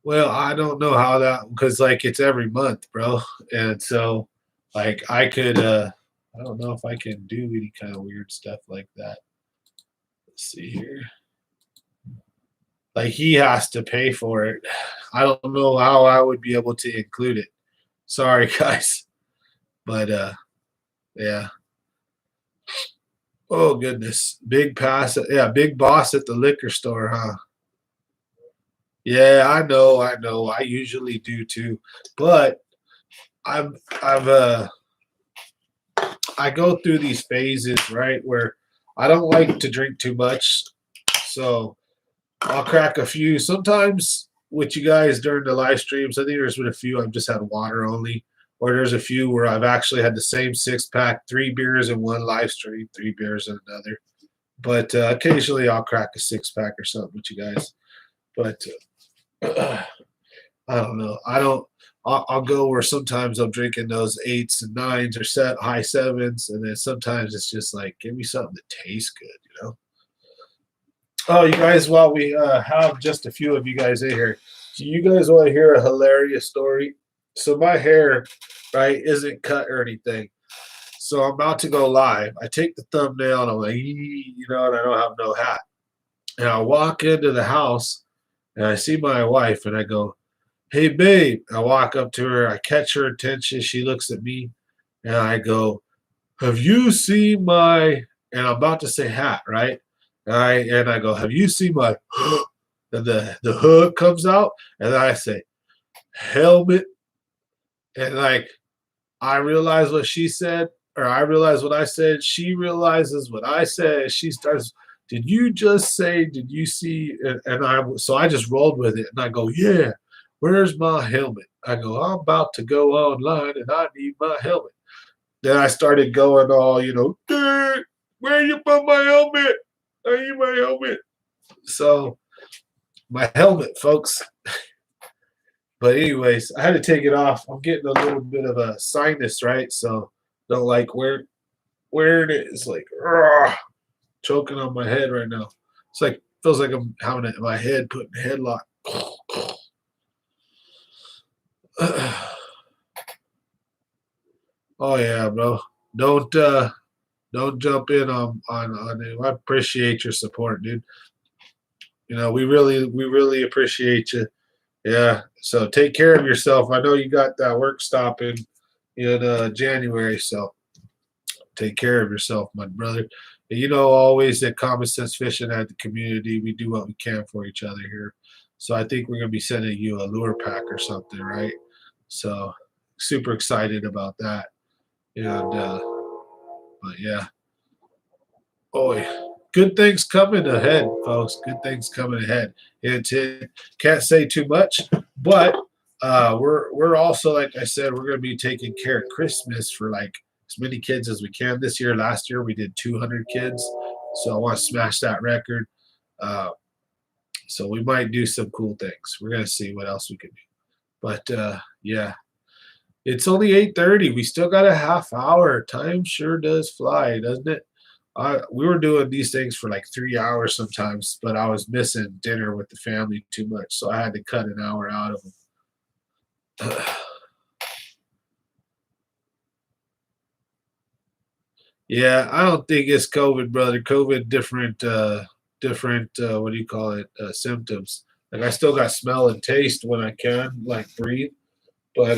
Well, I don't know how that because like it's every month, bro. And so like I don't know if I can do any kind of weird stuff like that. Let's see here. Like he has to pay for it. I don't know how I would be able to include it. Sorry, guys. But yeah. Oh goodness. Big pass yeah, big boss at the liquor store, huh? Yeah, I know. I usually do too. But I've I go through these phases, right, where I don't like to drink too much. So I'll crack a few. Sometimes with you guys during the live streams, I think there's been a few I've just had water only. Or there's a few where I've actually had the same 6 pack, 3 beers in one live stream, 3 beers in another. But occasionally I'll crack a 6 pack or something with you guys. But I don't know. I don't. I'll go where sometimes I'm drinking those 8s and 9s or high 7s, and then sometimes it's just like give me something that tastes good, you know. Oh, you guys, while we have just a few of you guys in here, do you guys want to hear a hilarious story? So my hair, right, isn't cut or anything. So I'm about to go live. I take the thumbnail and I'm like, you know, and I don't have no hat. And I walk into the house and I see my wife and I go, "Hey, babe." I walk up to her. I catch her attention. She looks at me and I go, "Have you seen my," and I'm about to say hat, right? And I go, "Have you seen my," and the hood comes out and I say, "Helmet." And like, I realize what she said, or I realize what I said. She realizes what I said. She starts, "Did you just say, did you see?" So I just rolled with it and I go, "Yeah, where's my helmet?" I go, "I'm about to go online and I need my helmet." Then I started going all, you know, "Dad, where you put my helmet? I need my helmet." So my helmet, folks. But anyways, I had to take it off. I'm getting a little bit of a sinus, right? So don't like where it is, like choking on my head right now. It's like feels like I'm having it in my head, putting a headlock. Oh yeah, bro. Don't don't jump in on it. I appreciate your support, dude. You know, we really appreciate you. Yeah. So take care of yourself. I know you got that work stopping in January, so take care of yourself, my brother. And you know always that Common Sense Fishing at the community, we do what we can for each other here. So I think we're gonna be sending you a lure pack or something, right? So super excited about that. And but yeah. Boy, good things coming ahead, folks. Good things coming ahead. Can't say too much, but we're also, like I said, we're going to be taking care of Christmas for like as many kids as we can this year. Last year we did 200 kids, so I want to smash that record. Uh, so we might do some cool things. We're going to see what else we can do. But yeah, it's only 8:30. We still got a half hour. Time sure does fly, doesn't it? We were doing these things for like 3 hours sometimes, but I was missing dinner with the family too much, so I had to cut an hour out of them. Yeah, I don't think it's COVID, brother. COVID different, different. What do you call it? Symptoms. Like I still got smell and taste when I can, like breathe, but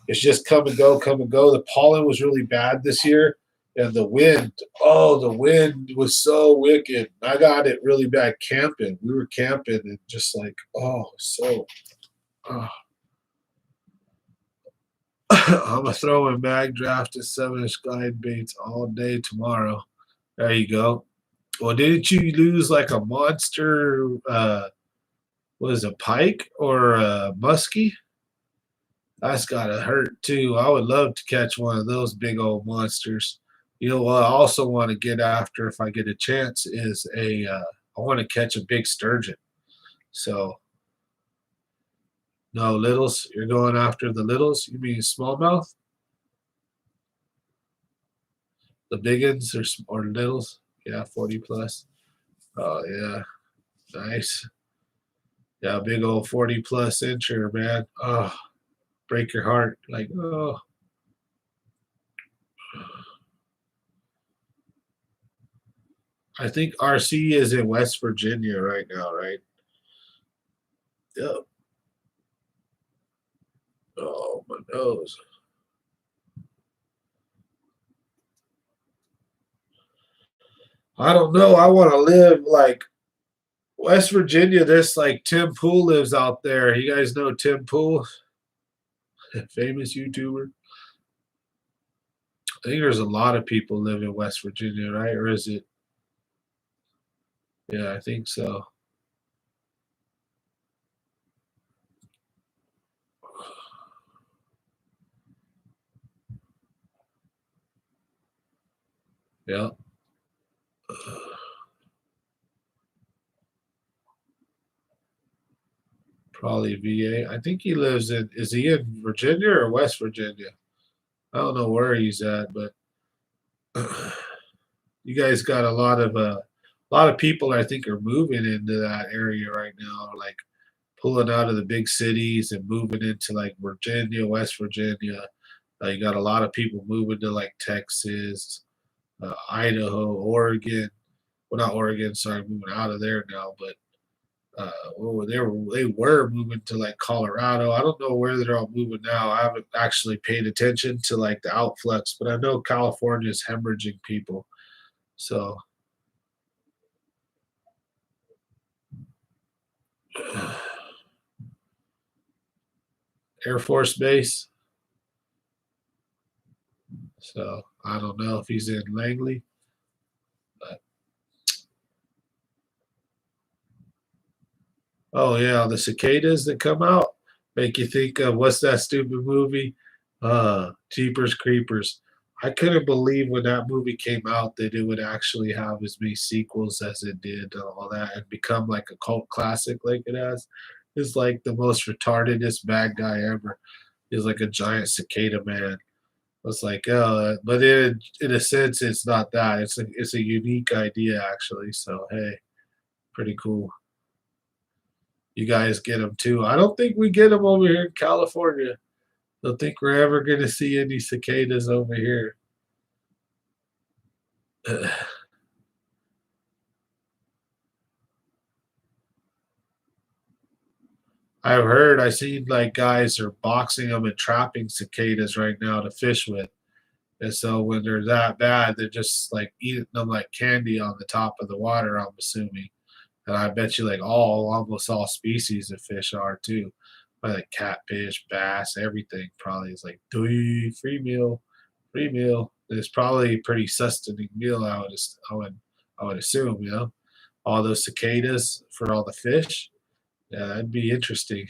it's just come and go, come and go. The pollen was really bad this year, and the wind. Oh, the wind was so wicked. I got it really bad camping. We were camping and just like, oh, so. Oh. I'm gonna throw in mag draft to 7-inch guide baits all day tomorrow. There you go. Well, didn't you lose like a monster? Was a pike or a muskie? That's gotta hurt too. I would love to catch one of those big old monsters. You know what I also want to get after if I get a chance is I want to catch a big sturgeon. So no littles. You're going after the littles. You mean smallmouth? The big ones or littles? Yeah, 40 plus. Oh yeah, nice. Yeah, big old 40 plus incher, man. Oh, break your heart. Like oh. I think RC is in West Virginia right now, right? Yep. Oh, my nose. I don't know. I want to live like West Virginia. This like Tim Pool lives out there. You guys know Tim Pool, famous YouTuber. I think there's a lot of people live in West Virginia, right? Or is it? Yeah, I think so. Yeah. Probably VA. I think he lives in. Is he in Virginia or West Virginia? I don't know where he's at, but you guys got a lot of people I think are moving into that area right now, like pulling out of the big cities and moving into like Virginia, West Virginia. You got a lot of people moving to like Texas, Idaho, Oregon. Well, not Oregon, sorry, moving out of there now, but they were moving to like Colorado. I don't know where they're all moving now. I haven't actually paid attention to like the outflux, but I know California is hemorrhaging people. So Air Force Base. So I don't know if he's in Langley, but oh yeah, the cicadas that come out make you think of what's that stupid movie? Jeepers Creepers. I couldn't believe when that movie came out that it would actually have as many sequels as it did and all that and become like a cult classic like it has. It's like the most retardedest bad guy ever. He's like a giant cicada man. It's like, but in a sense, it's not that. It's a unique idea actually. So hey, pretty cool. You guys get them too. I don't think we get them over here in California. I don't think we're ever going to see any cicadas over here. I've heard, I seen like guys are boxing them and trapping cicadas right now to fish with. And so when they're that bad, they're just like eating them like candy on the top of the water, I'm assuming. And I bet you like almost all species of fish are too. Like catfish, bass, everything probably is like free meal, free meal. It's probably a pretty sustaining meal. I would assume. You know, all those cicadas for all the fish. Yeah, that'd be interesting.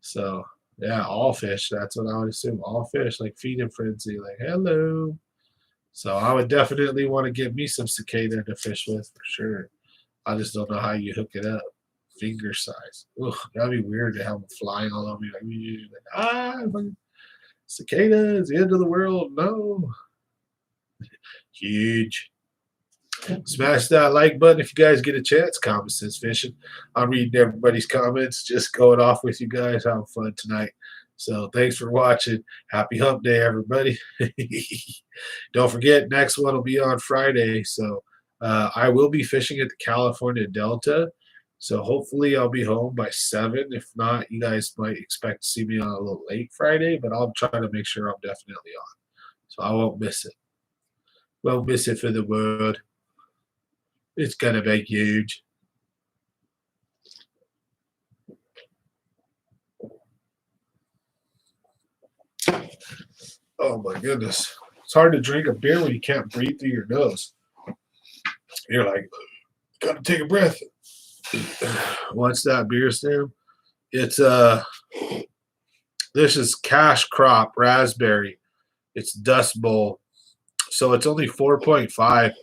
So yeah, all fish. That's what I would assume. All fish, like feeding frenzy, like hello. So I would definitely want to get me some cicada to fish with for sure. I just don't know how you hook it up. Finger size. Ugh, that'd be weird to have them flying all over you. Cicadas, the end of the world. No. Huge. Smash that like button if you guys get a chance. Common Sense Fishing. I'm reading everybody's comments, just going off with you guys. Having fun tonight. So thanks for watching. Happy hump day, everybody. Don't forget, next one will be on Friday. So I will be fishing at the California Delta. So hopefully I'll be home by 7. If not, you guys might expect to see me on a little late Friday, but I'll try to make sure I'm definitely on. So I won't miss it. Won't miss it for the world. It's gonna be huge. Oh my goodness. It's hard to drink a beer when you can't breathe through your nose. You're like, gotta take a breath. What's that beer, Sam? It's this is Cash Crop Raspberry. It's Dust Bowl. So it's only 4.5,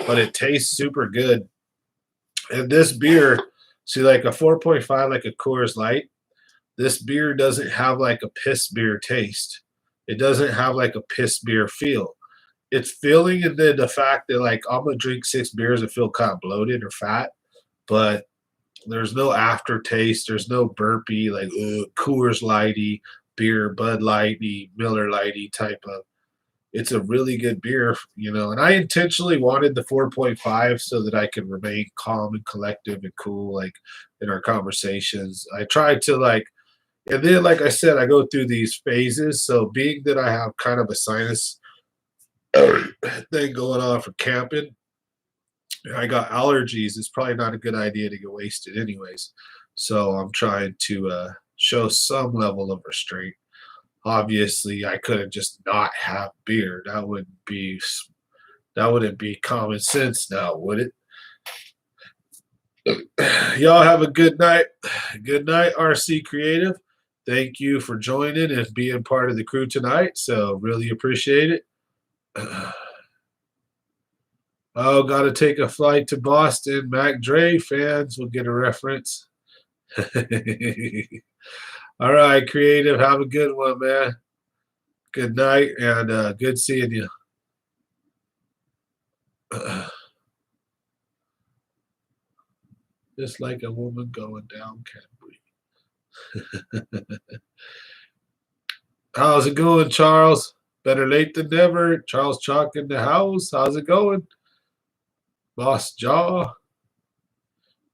but it tastes super good. And this beer, see, like a 4.5, like a Coors Light, this beer doesn't have like a piss beer taste. It doesn't have like a piss beer feel. It's filling, and then the fact that like I'm gonna drink 6 beers and feel kind of bloated or fat, but there's no aftertaste. There's no burpy like Coors Lighty beer, Bud Lighty, Miller Lighty type of. It's a really good beer, you know. And I intentionally wanted the 4.5 so that I could remain calm and collective and cool, like in our conversations. I tried to like, and then like I said, I go through these phases. So being that I have kind of a sinus thing going on for camping, I got allergies. It's probably not a good idea to get wasted, anyways. So I'm trying to show some level of restraint. Obviously, I couldn't just not have beer. That wouldn't be common sense now, would it? Y'all have a good night. Good night, RC Creative. Thank you for joining and being part of the crew tonight. So really appreciate it. Oh, got to take a flight to Boston. Mac Dre fans will get a reference. All right, Creative. Have a good one, man. Good night and good seeing you. Just like a woman going down can't breathe. How's it going, Charles? Better late than never. Charles Chalk in the house. How's it going? Boss Jaw.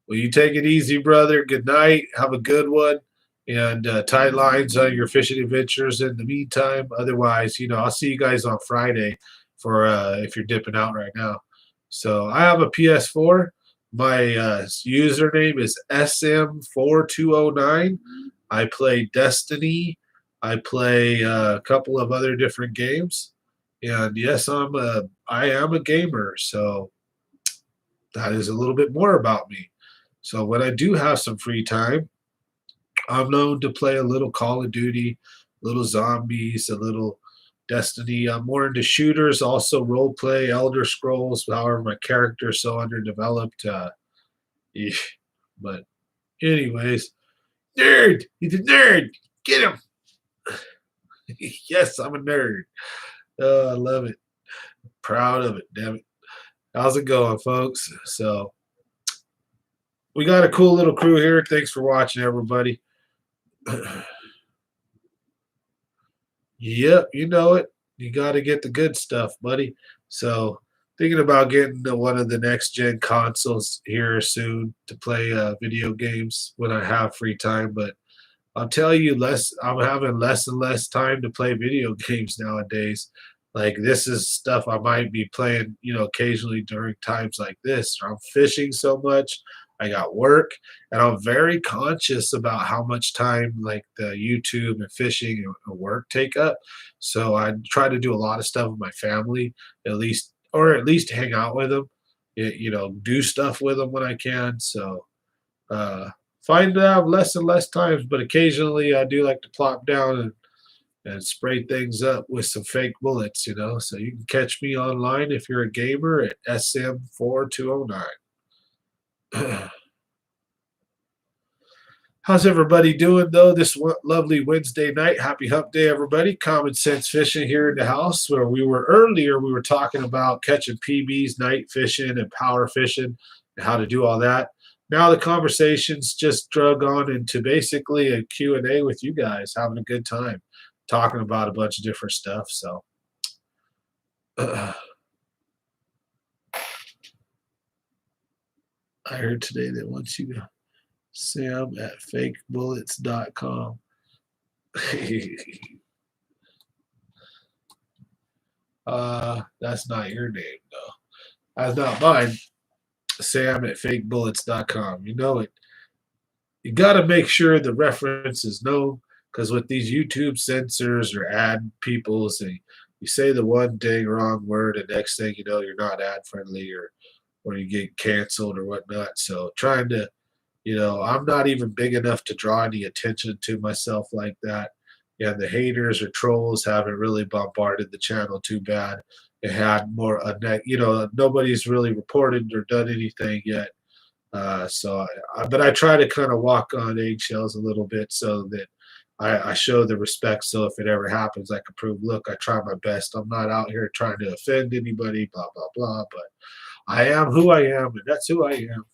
Well, you take it easy, brother. Good night. Have a good one. And tight lines on your fishing adventures in the meantime. Otherwise, you know, I'll see you guys on Friday for if you're dipping out right now. So I have a PS4. My username is SM4209. I play Destiny. I play a couple of other different games. And yes, I am a gamer. So that is a little bit more about me. So when I do have some free time, I'm known to play a little Call of Duty, little zombies, a little Destiny. I'm more into shooters, also role play, Elder Scrolls. However, my character is so underdeveloped. But anyways, nerd. He's a nerd. Get him. Yes, I'm a nerd. Oh, I love it. Proud of it. Damn it. How's it going, folks? So we got a cool little crew here. Thanks for watching, everybody. Yep, you know it. You got to get the good stuff, buddy. So, thinking about getting one of the next gen consoles here soon to play video games when I have free time. But I'll tell you, I'm having less and less time to play video games nowadays. Like this is stuff I might be playing, you know, occasionally during times like this. I'm fishing so much. I got work, and I'm very conscious about how much time like the YouTube and fishing and work take up. So I try to do a lot of stuff with my family, at least hang out with them, you know, do stuff with them when I can. So find that I have less and less times, but occasionally I do like to plop down and spray things up with some fake bullets, you know. So you can catch me online if you're a gamer at SM4209. How's everybody doing though this lovely Wednesday night? Happy hump day, everybody. Common Sense Fishing here in the house where we were talking about catching PBs, night fishing and power fishing and how to do all that. Now the conversation's just drug on into basically a Q&A with you guys, having a good time, talking about a bunch of different stuff. So I heard today that once you Sam at fakebullets.com. That's not your name, though. That's not mine. Sam at fakebullets.com. You know it. You got to make sure the reference is known because with these YouTube censors or ad peoples, you say the one dang wrong word, and next thing you know, you're not ad friendly or or you get canceled or whatnot. So trying to, I'm not even big enough to draw any attention to myself like that. Yeah, the haters or trolls haven't really bombarded the channel too bad. It had more, nobody's really reported or done anything yet. But I try to kind of walk on eggshells a little bit so that I show the respect. So if it ever happens, I can prove, look, I try my best. I'm not out here trying to offend anybody, blah, blah, blah. But I am who I am, and that's who I am.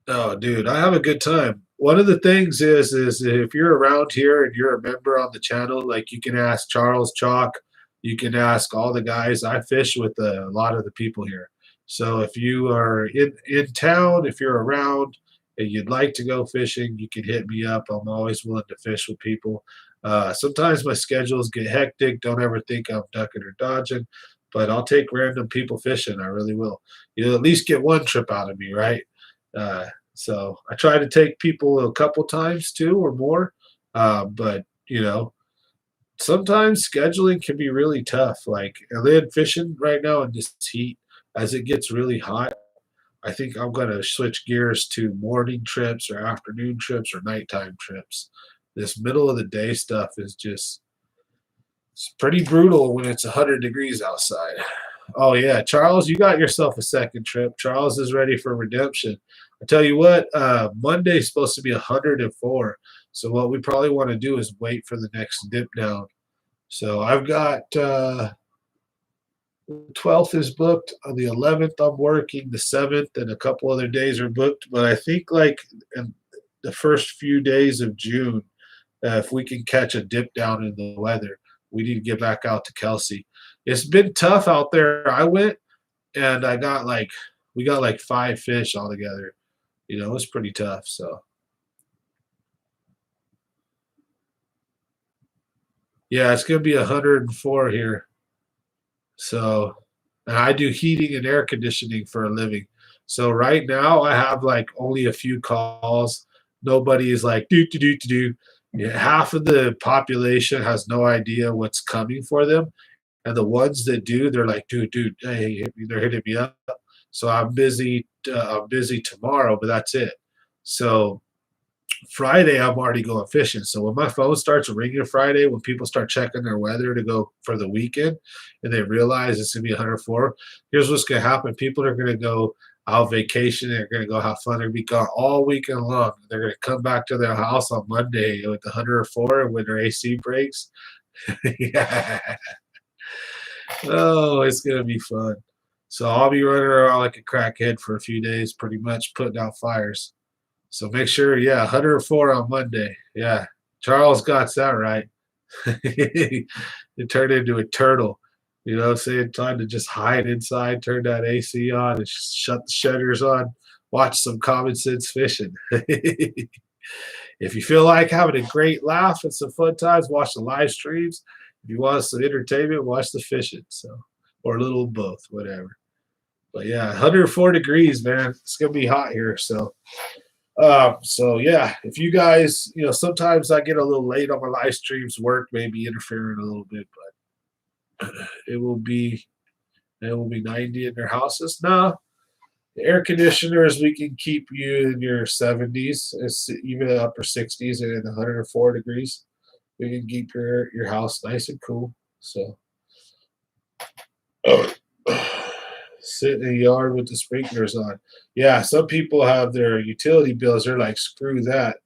Oh, dude, I have a good time. One of the things is if you're around here and you're a member on the channel, like you can ask Charles Chalk, you can ask all the guys. I fish with a lot of the people here. So if you are in town, if you're around and you'd like to go fishing, you can hit me up. I'm always willing to fish with people. Sometimes my schedules get hectic. Don't ever think I'm ducking or dodging, but I'll take random people fishing. I really will. You'll at least get one trip out of me, right? So I try to take people a couple times too or more. But sometimes scheduling can be really tough. Like and then fishing right now in this heat, as it gets really hot, I think I'm gonna switch gears to morning trips or afternoon trips or nighttime trips. This middle of the day stuff is just it's pretty brutal when it's 100 degrees outside. Oh yeah, Charles, you got yourself a second trip. Charles is ready for redemption. I tell you what, Monday's supposed to be 104. So what we probably want to do is wait for the next dip down. So I've got the 12th is booked. On the 11th, I'm working. The 7th and a couple other days are booked. But I think like in the first few days of June, if we can catch a dip down in the weather, we need to get back out to Kelsey. It's been tough out there. I went and we got like 5 fish altogether. It was pretty tough. So yeah, it's gonna be 104 here. So, and I do heating and air conditioning for a living. So right now I have like only a few calls. Nobody is like do. Yeah, half of the population has no idea what's coming for them. And the ones that do, they're like, dude, hey, they're hitting me up. So I'm busy. I'm busy tomorrow, but that's it. So Friday, I'm already going fishing. So when my phone starts ringing Friday, when people start checking their weather to go for the weekend, and they realize it's gonna be 104, here's what's gonna happen: people are gonna go out vacation. They're gonna go have fun. They're gonna be gone all weekend long. They're gonna come back to their house on Monday with 104, and when their AC breaks, yeah. Oh, it's gonna be fun. So I'll be running around like a crackhead for a few days, pretty much putting out fires. So make sure, yeah, 104 on Monday. Yeah, Charles got that right. It turned into a turtle. You know what I'm saying? Time to just hide inside, turn that AC on, and shut the shutters on, watch some common sense fishing. If you feel like having a great laugh and some fun times, watch the live streams. If you want some entertainment, watch the fishing. So, or a little of both, whatever. But yeah, 104 degrees, man. It's gonna be hot here. So yeah, if you guys, sometimes I get a little late on my live streams, work maybe interfering a little bit, but it will be 90 in their houses. No, the air conditioners, we can keep you in your 70s, it's even the upper 60s and in 104 degrees. We can keep your house nice and cool. So sit in the yard with the sprinklers on. Yeah, some people have their utility bills. They're like, screw that.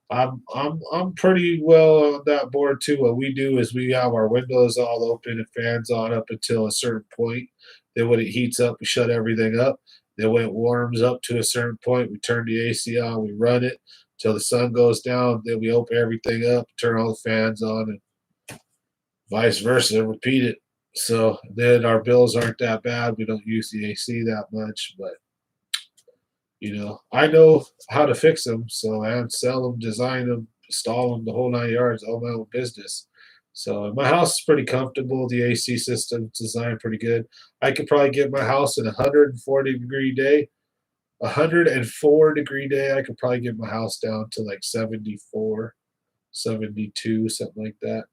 I'm pretty well on that board too. What we do is we have our windows all open and fans on up until a certain point. Then when it heats up, we shut everything up. Then when it warms up to a certain point, we turn the AC on, we run it till the sun goes down. Then we open everything up, turn all the fans on, and vice versa, repeat it. So then our bills aren't that bad. We don't use the AC that much, but I know how to fix them. So I sell them, design them, install them, the whole 9 yards, all my own business. So my house is pretty comfortable. The AC system's designed pretty good. I could probably get my house in a 140-degree day. 104-degree day, I could probably get my house down to like 74, 72, something like that.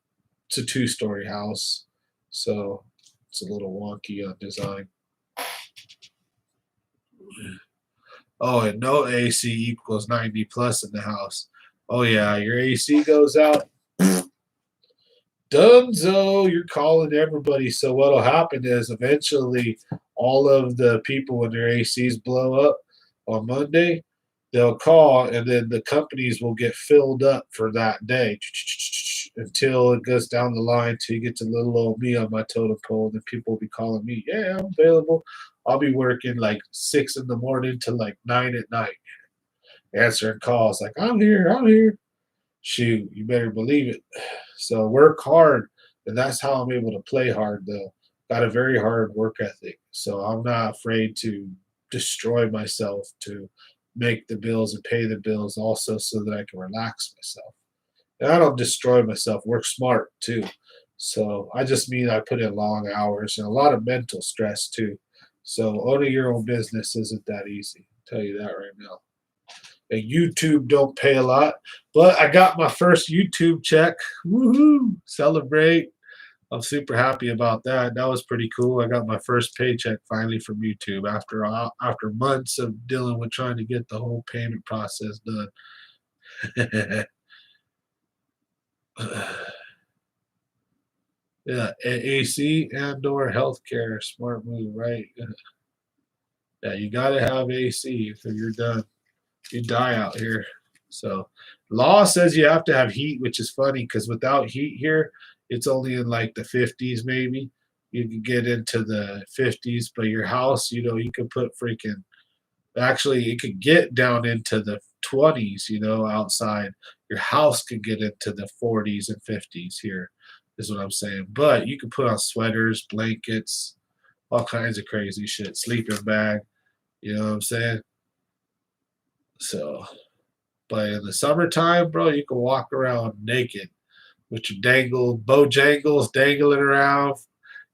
It's a 2-story house, so it's a little wonky on design. Oh, and no AC equals 90 plus in the house. Oh yeah, your AC goes out. Dunzo, you're calling everybody. So what'll happen is eventually all of the people when their ACs blow up on Monday, they'll call and then the companies will get filled up for that day until it goes down the line till you get to little old me on my totem pole. Then people will be calling me, yeah, I'm available. I'll be working like 6 in the morning to like 9 at night, answering calls like, I'm here, I'm here. Shoot, you better believe it. So work hard, and that's how I'm able to play hard. Though, got a very hard work ethic, so I'm not afraid to destroy myself to make the bills and pay the bills, also so that I can relax myself. And I don't destroy myself. Work smart too. So I just mean I put in long hours and a lot of mental stress too. So owning your own business isn't that easy. I'll tell you that right now. And YouTube don't pay a lot, but I got my first YouTube check. Woohoo! Celebrate. I'm super happy about that. That was pretty cool. I got my first paycheck finally from YouTube after months of dealing with trying to get the whole payment process done. Yeah, AC and/or healthcare, smart move, right? Yeah, you gotta have AC if you're done. You die out here. So law says you have to have heat, which is funny because without heat here, it's only in like the 50s maybe. You can get into the 50s, but your house, you could put freaking actually it could get down into the 20s, outside. Your house could get into the 40s and 50s here, is what I'm saying. But you can put on sweaters, blankets, all kinds of crazy shit, sleeping bag, you know what I'm saying? So but in the summertime, bro, you can walk around naked with your bojangles dangling around,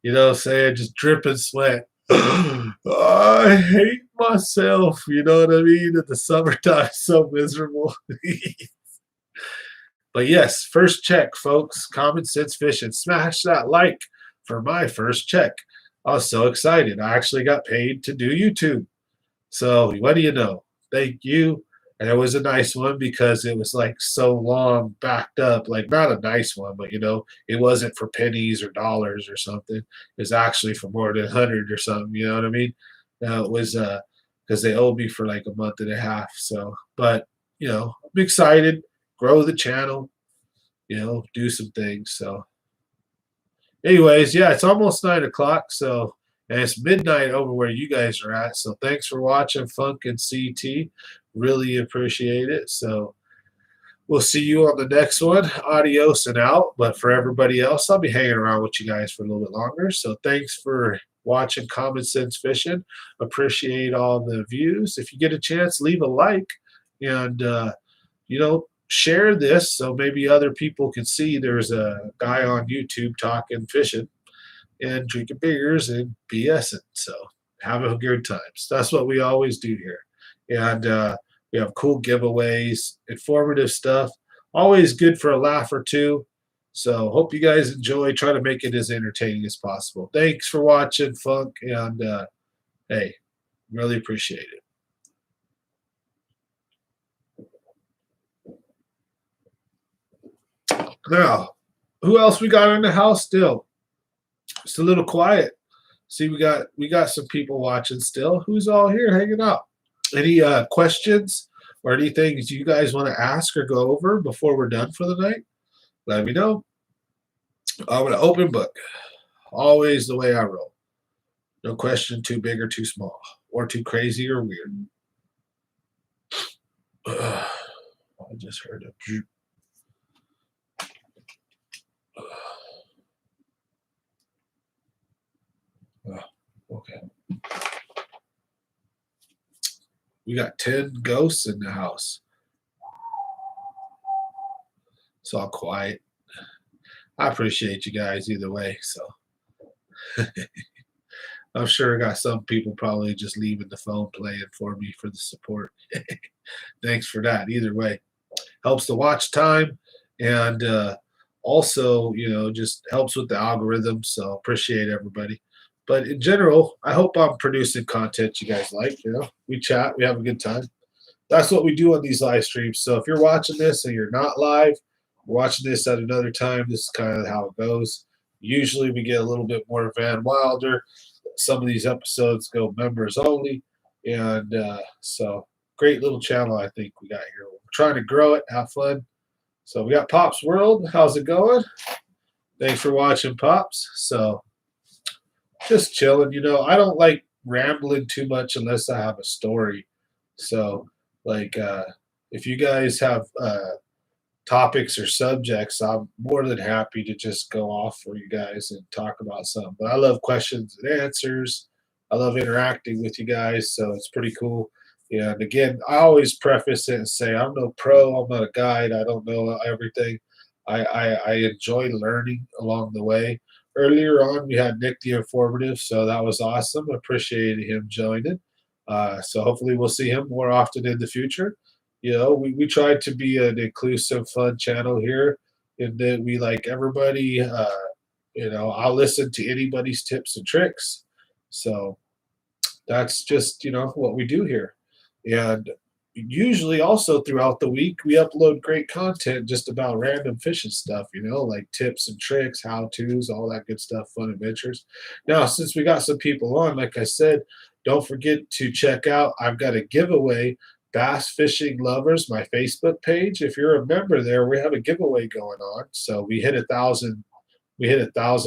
what I'm saying, just dripping sweat. I hate myself, you know what I mean? In the summertime, so miserable. But yes, first check, folks. Common Sense Fishing. Smash that like for my first check. I was so excited. I actually got paid to do YouTube. So what do you know? Thank you. And it was a nice one because it was like so long backed up. Like not a nice one, but it wasn't for pennies or dollars or something. It was actually for more than 100 or something. You know what I mean? It was because they owed me for like a month and a half. So, but I'm excited. Grow the channel. Do some things. So anyways, yeah, it's almost 9 o'clock, so and it's midnight over where you guys are at. So thanks for watching Funk and CT. Really appreciate it. So we'll see you on the next one. Adios and out. But for everybody else, I'll be hanging around with you guys for a little bit longer. So thanks for watching Common Sense Fishing. Appreciate all the views. If you get a chance, leave a like and share this so maybe other people can see there's a guy on YouTube talking fishing and drinking beers and BSing. So have a good time. So that's what we always do here. And we have cool giveaways, informative stuff, always good for a laugh or two. So hope you guys enjoy. Try to make it as entertaining as possible. Thanks for watching, Funk, and hey, really appreciate it. Now, who else we got in the house still? It's a little quiet. See, we got some people watching still. Who's all here hanging out? Any questions or anything you guys want to ask or go over before we're done for the night? Let me know. I'm an open book. Always the way I roll. No question too big or too small, or too crazy or weird. I just heard a. Okay. We got 10 ghosts in the house. It's all quiet. I appreciate you guys either way. So I'm sure I got some people probably just leaving the phone playing for me for the support. Thanks for that. Either way, helps the watch time and also, just helps with the algorithm. So appreciate everybody. But in general, I hope I'm producing content you guys like. We chat, we have a good time. That's what we do on these live streams. So if you're watching this and you're not live, watching this at another time, this is kind of how it goes. Usually we get a little bit more Van Wilder. Some of these episodes go members only. And so great little channel I think we got here. We're trying to grow it, have fun. So we got Pops World. How's it going? Thanks for watching, Pops. So just chilling. I don't like rambling too much unless I have a story. So, like, if you guys have topics or subjects, I'm more than happy to just go off for you guys and talk about something. But I love questions and answers. I love interacting with you guys, so it's pretty cool. Yeah, and again, I always preface it and say I'm no pro, I'm not a guide, I don't know everything. I enjoy learning along the way. Earlier on, we had Nick the Informative, so that was awesome. Appreciated him joining. So hopefully we'll see him more often in the future. We tried to be an inclusive, fun channel here, in that we like everybody. I'll listen to anybody's tips and tricks. So that's just what we do here. And usually also throughout the week we upload great content just about random fishing stuff, like tips and tricks, how to's, all that good stuff, fun adventures. Now since we got some people on, like I said, don't forget to check out, I've got a giveaway, Bass Fishing Lovers, my Facebook page. If you're a member there, we have a giveaway going on. So we hit 1,000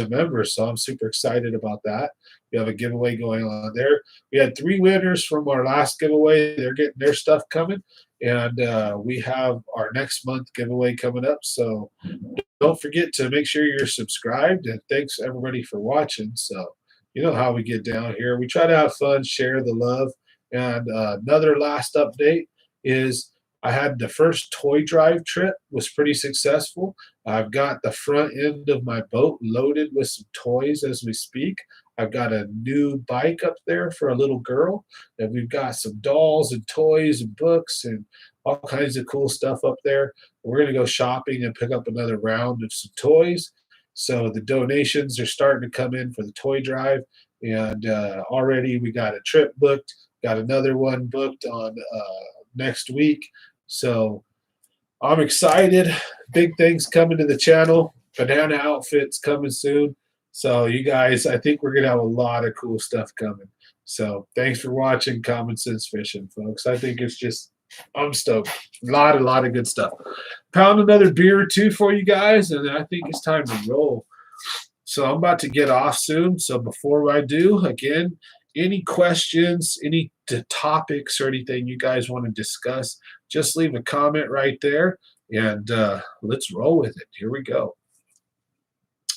members, so I'm super excited about that. We have a giveaway going on there. We had 3 winners from our last giveaway. They're getting their stuff coming, and we have our next month giveaway coming up. So don't forget to make sure you're subscribed, and thanks everybody for watching. So you know how we get down here. We try to have fun, share the love. And another last update is I had the first toy drive trip, was pretty successful. I've got the front end of my boat loaded with some toys as we speak. I've got a new bike up there for a little girl, and we've got some dolls and toys and books and all kinds of cool stuff up there. We're going to go shopping and pick up another round of some toys. So the donations are starting to come in for the toy drive, and already we got a trip booked, got another one booked on next week. So I'm excited. Big things coming to the channel. Banana outfits coming soon. So you guys, I think we're gonna have a lot of cool stuff coming. So thanks for watching Common Sense Fishing, folks. I think it's just, I'm stoked. A lot of good stuff. Pound another beer or two for you guys, and I think it's time to roll. So I'm about to get off soon. So before I do, again, any questions, any topics or anything you guys want to discuss, just leave a comment right there, and let's roll with it. Here we go.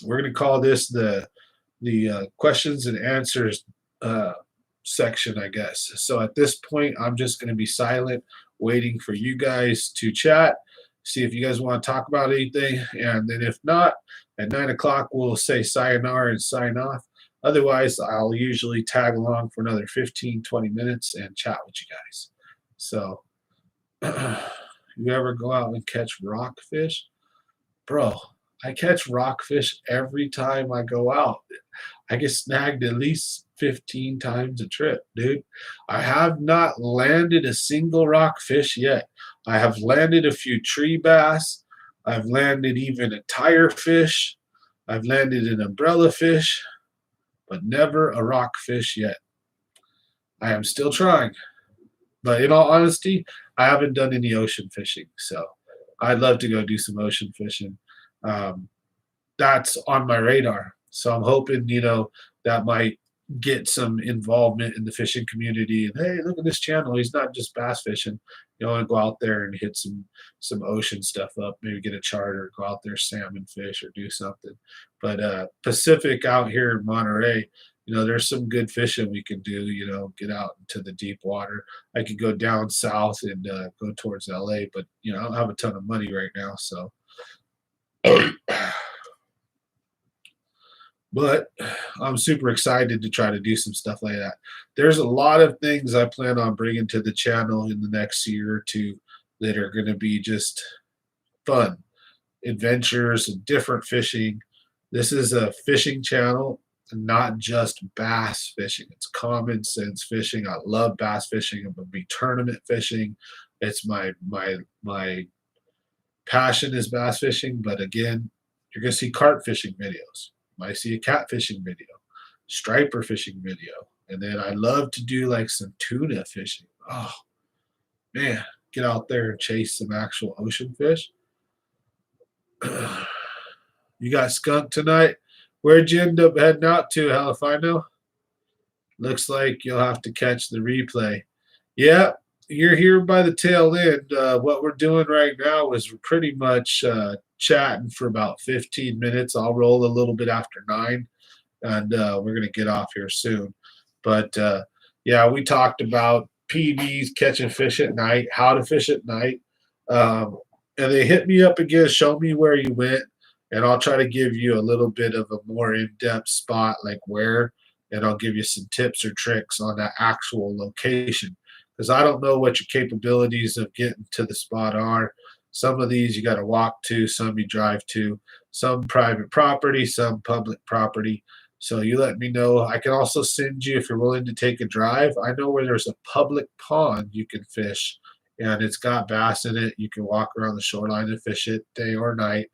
We're going to call this the questions and answers section, I guess. So at this point, I'm just going to be silent, waiting for you guys to chat, see if you guys want to talk about anything, and then if not, at 9 o'clock, we'll say sayonara and sign off. Otherwise, I'll usually tag along for another 15, 20 minutes and chat with you guys. So, you ever go out and catch rockfish? Bro, I catch rockfish every time I go out. I get snagged at least 15 times a trip, dude. I have not landed a single rockfish yet. I have landed a few tree bass. I've landed even a tire fish. I've landed an umbrella fish, but never a rockfish yet. I am still trying. But in all honesty, I haven't done any ocean fishing. So I'd love to go do some ocean fishing. That's on my radar. So I'm hoping, that might get some involvement in the fishing community. And hey, look at this channel. He's not just bass fishing. And go out there and hit some ocean stuff up. Maybe get a charter, go out there, salmon fish, or do something. But Pacific out here in Monterey, there's some good fishing we can do. Get out into the deep water. I could go down south and go towards LA, but I don't have a ton of money right now, so. But I'm super excited to try to do some stuff like that. There's a lot of things I plan on bringing to the channel in the next year or two that are going to be just fun adventures and different fishing. This is a fishing channel. not just bass fishing. It's common sense fishing. I love bass fishing. I'm gonna be tournament fishing. It's my passion is bass fishing. But again, you're gonna see carp fishing videos. You might see a catfishing video, striper fishing video, and then I love to do like some tuna fishing. Oh man, get out there and chase some actual ocean fish. You got skunk tonight? Where'd you end up heading out to, hell if I know? Looks like you'll have to catch the replay. Yeah, you're here by the tail end. What we're doing right now is we're pretty much chatting for about 15 minutes. I'll roll a little bit after 9, and we're going to get off here soon. But yeah, we talked about PBs, catching fish at night, how to fish at night. And they hit me up again, show me where you went, and I'll try to give you a little bit of a more in-depth spot, like where, and I'll give you some tips or tricks on that actual location. Because I don't know what your capabilities of getting to the spot are. Some of these you got to walk to, some you drive to, some private property, some public property. So you let me know. I can also send you, if you're willing to take a drive, I know where there's a public pond you can fish, and it's got bass in it. You can walk around the shoreline and fish it day or night.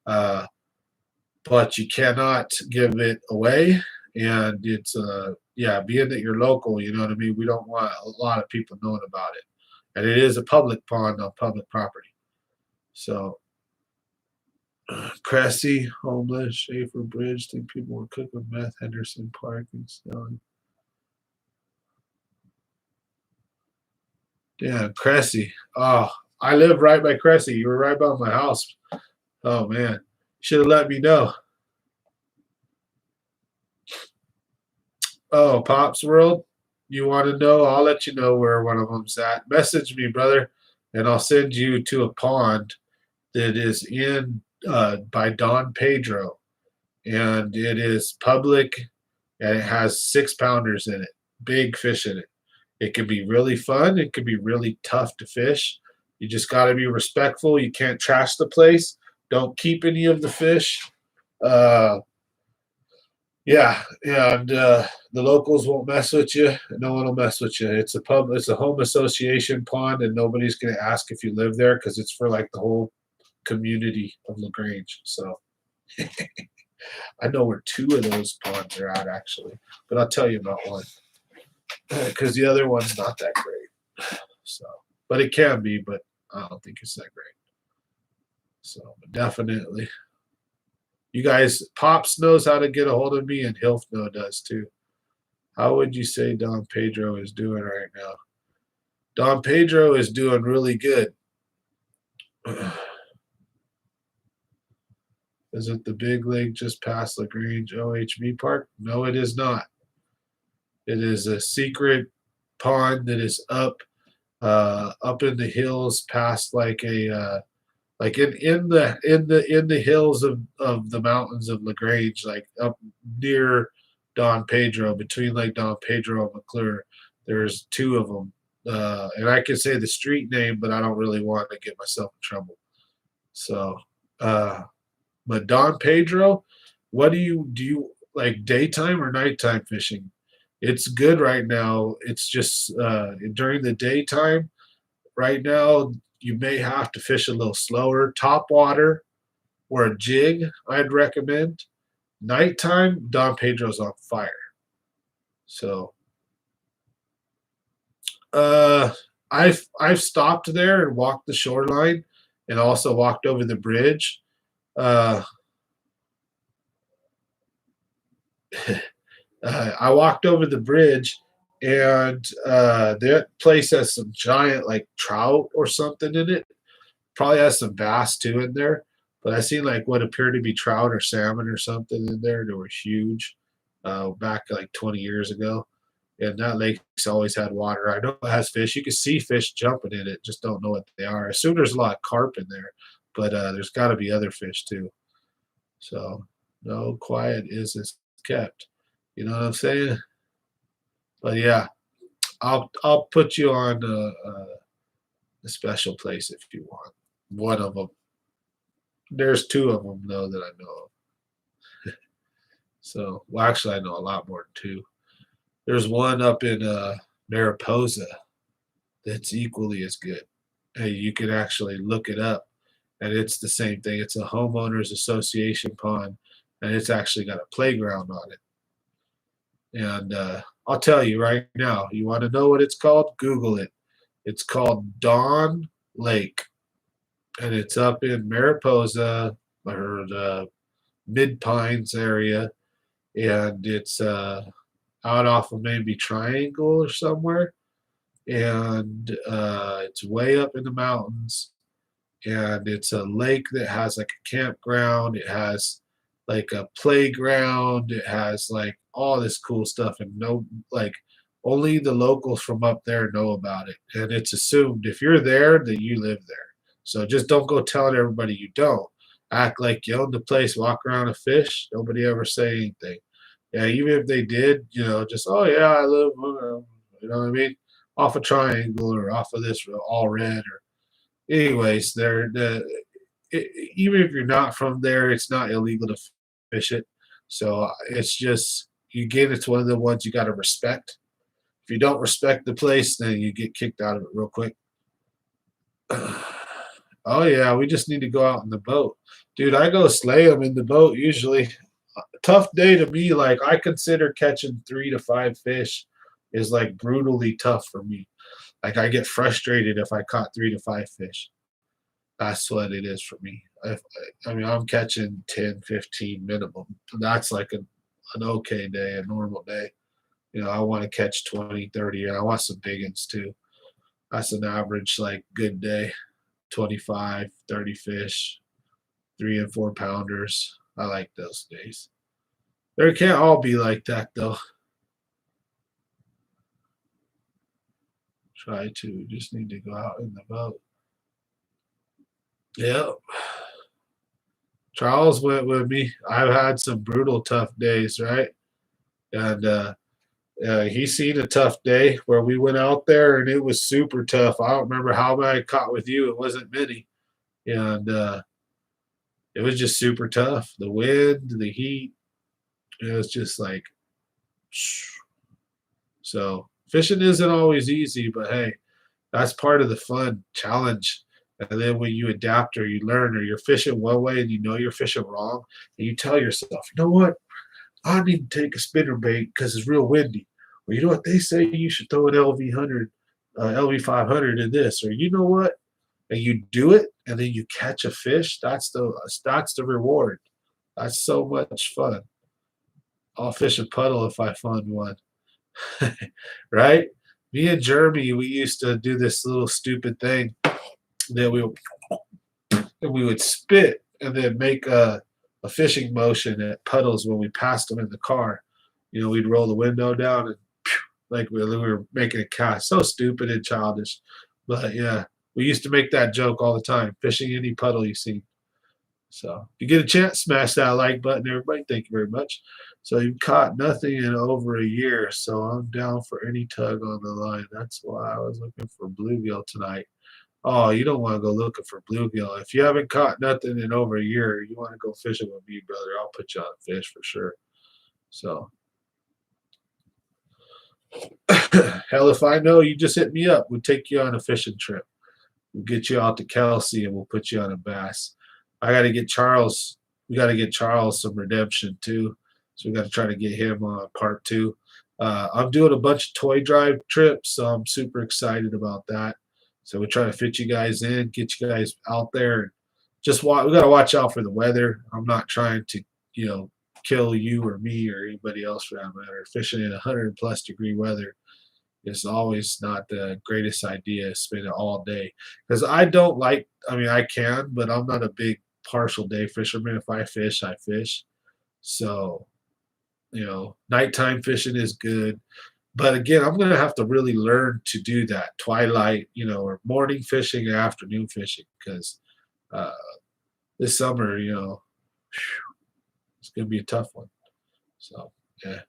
But you cannot give it away. And it's, yeah, being that you're local, you know what I mean? We don't want a lot of people knowing about it. And it is a public pond on public property. So, Cressy, homeless, Schaefer Bridge, think people were cooking meth, Henderson Park, and selling. Yeah, Cressy. Oh, I live right by Cressy. You were right by my house. Oh, man. Should have let me know. Oh, Pops World, you want to know? I'll let you know where one of them's at. Message me, brother, and I'll send you to a pond that is in by Don Pedro, and it is public, and it has 6-pounders in it, big fish in it. It can be really fun. It can be really tough to fish. You just got to be respectful. You can't trash the place. Don't keep any of the fish. Yeah, and the locals won't mess with you. No one will mess with you. It's a home association pond, and nobody's going to ask if you live there because it's for like the whole community of LaGrange. So I know where 2 of those ponds are at actually, but I'll tell you about one because the other one's not that great. So, but it can be, but I don't think it's that great. So, but definitely. You guys, Pops knows how to get a hold of me, and Hilfno does too. How would you say Don Pedro is doing right now? Don Pedro is doing really good. Is it the big lake just past LaGrange OHV Park? No, it is not. It is a secret pond that is up in the hills past like a like in the hills of the mountains of LaGrange, like up near Don Pedro, between like Don Pedro and McClure. There's 2 of them, and I can say the street name, but I don't really want to get myself in trouble. So, but Don Pedro, what do you like, daytime or nighttime fishing? It's good right now. It's just during the daytime. Right now, you may have to fish a little slower. Top water or a jig, I'd recommend. Nighttime, Don Pedro's on fire. So I've stopped there and walked the shoreline and also walked over the bridge. I walked over the bridge, and that place has some giant like trout or something in it. Probably has some bass too in there, but I seen like what appeared to be trout or salmon or something in there. They were huge back like 20 years ago, and that lake's always had water. I know it has fish. You can see fish jumping in it, just don't know what they are. I assume there's a lot of carp in there, but there's got to be other fish too. So no, quiet is kept. You know what I'm saying? But yeah, I'll put you on a special place if you want. One of them. There's 2 of them though that I know of. So, well, actually, I know a lot more than two. There's one up in Mariposa that's equally as good. Hey, you can actually look it up, and it's the same thing. It's a homeowners association pond, and it's actually got a playground on it. And I'll tell you right now, you want to know what it's called? Google it. It's called Dawn Lake, and it's up in Mariposa or the Mid Pines area, and it's out off of maybe Triangle or somewhere, and it's way up in the mountains, and it's a lake that has like a campground. It has like a playground. It has like all this cool stuff, and no, like only the locals from up there know about it. And it's assumed if you're there that you live there. So just don't go telling everybody you don't. Act like you own the place, walk around and fish. Nobody ever say anything. Yeah, even if they did, just oh yeah, I live, you know what I mean, off a triangle or off of this all red or anyways, even if you're not from there, it's not illegal to fish it. So it's just it's one of the ones you got to respect. If you don't respect the place, then you get kicked out of it real quick. Oh yeah, we just need to go out in the boat, dude. I go slay them in the boat usually. Tough day to me. Like I consider catching 3 to 5 fish is like brutally tough for me. Like I get frustrated if I caught 3 to 5 fish. That's what it is for me. I mean, I'm catching 10, 15 minimum. That's like an okay day, a normal day. I want to catch 20, 30, and I want some big ones too. That's an average, like, good day. 25, 30 fish, 3 and 4 pounders. I like those days. They can't all be like that, though. Try to. Just need to go out in the boat. Yeah. Charles went with me. I've had some brutal tough days, right? And he's seen a tough day where we went out there and it was super tough. I don't remember how many I caught with you. It wasn't many. And it was just super tough. The wind, the heat, it was just like, so fishing isn't always easy, but hey, that's part of the fun challenge. And then when you adapt or you learn or you're fishing one way and you know you're fishing wrong, and you tell yourself, you know what? I need to take a spinner bait because it's real windy. Or you know what they say, you should throw an LV100, LV500 in this. Or you know what? And you do it, and then you catch a fish. That's the reward. That's so much fun. I'll fish a puddle if I find one. Right? Me and Jeremy, we used to do this little stupid thing that we would spit and then make a fishing motion at puddles when we passed them in the car. We'd roll the window down and like we were making a cast. So stupid and childish. But yeah, we used to make that joke all the time, fishing any puddle you see. So if you get a chance, smash that like button, everybody. Thank you very much. So you've caught nothing in over a year. So I'm down for any tug on the line. That's why I was looking for bluegill tonight. Oh, you don't want to go looking for bluegill. If you haven't caught nothing in over a year, you want to go fishing with me, brother. I'll put you on a fish for sure. So, hell, if I know, you just hit me up. We'll take you on a fishing trip. We'll get you out to Kelsey and we'll put you on a bass. I got to get Charles. We got to get Charles some redemption too. So we got to try to get him on part two. I'm doing a bunch of toy drive trips, so I'm super excited about that. So we're trying to fit you guys in, get you guys out there. Just we got to watch out for the weather. I'm not trying to, kill you or me or anybody else for that matter. Fishing in 100+ degree weather is always not the greatest idea. Spend it all day because I don't like. I mean, I can, but I'm not a big partial day fisherman. If I fish, I fish. So nighttime fishing is good. But again, I'm going to have to really learn to do that twilight, or morning fishing and afternoon fishing because uh, this summer, it's going to be a tough one. So, yeah,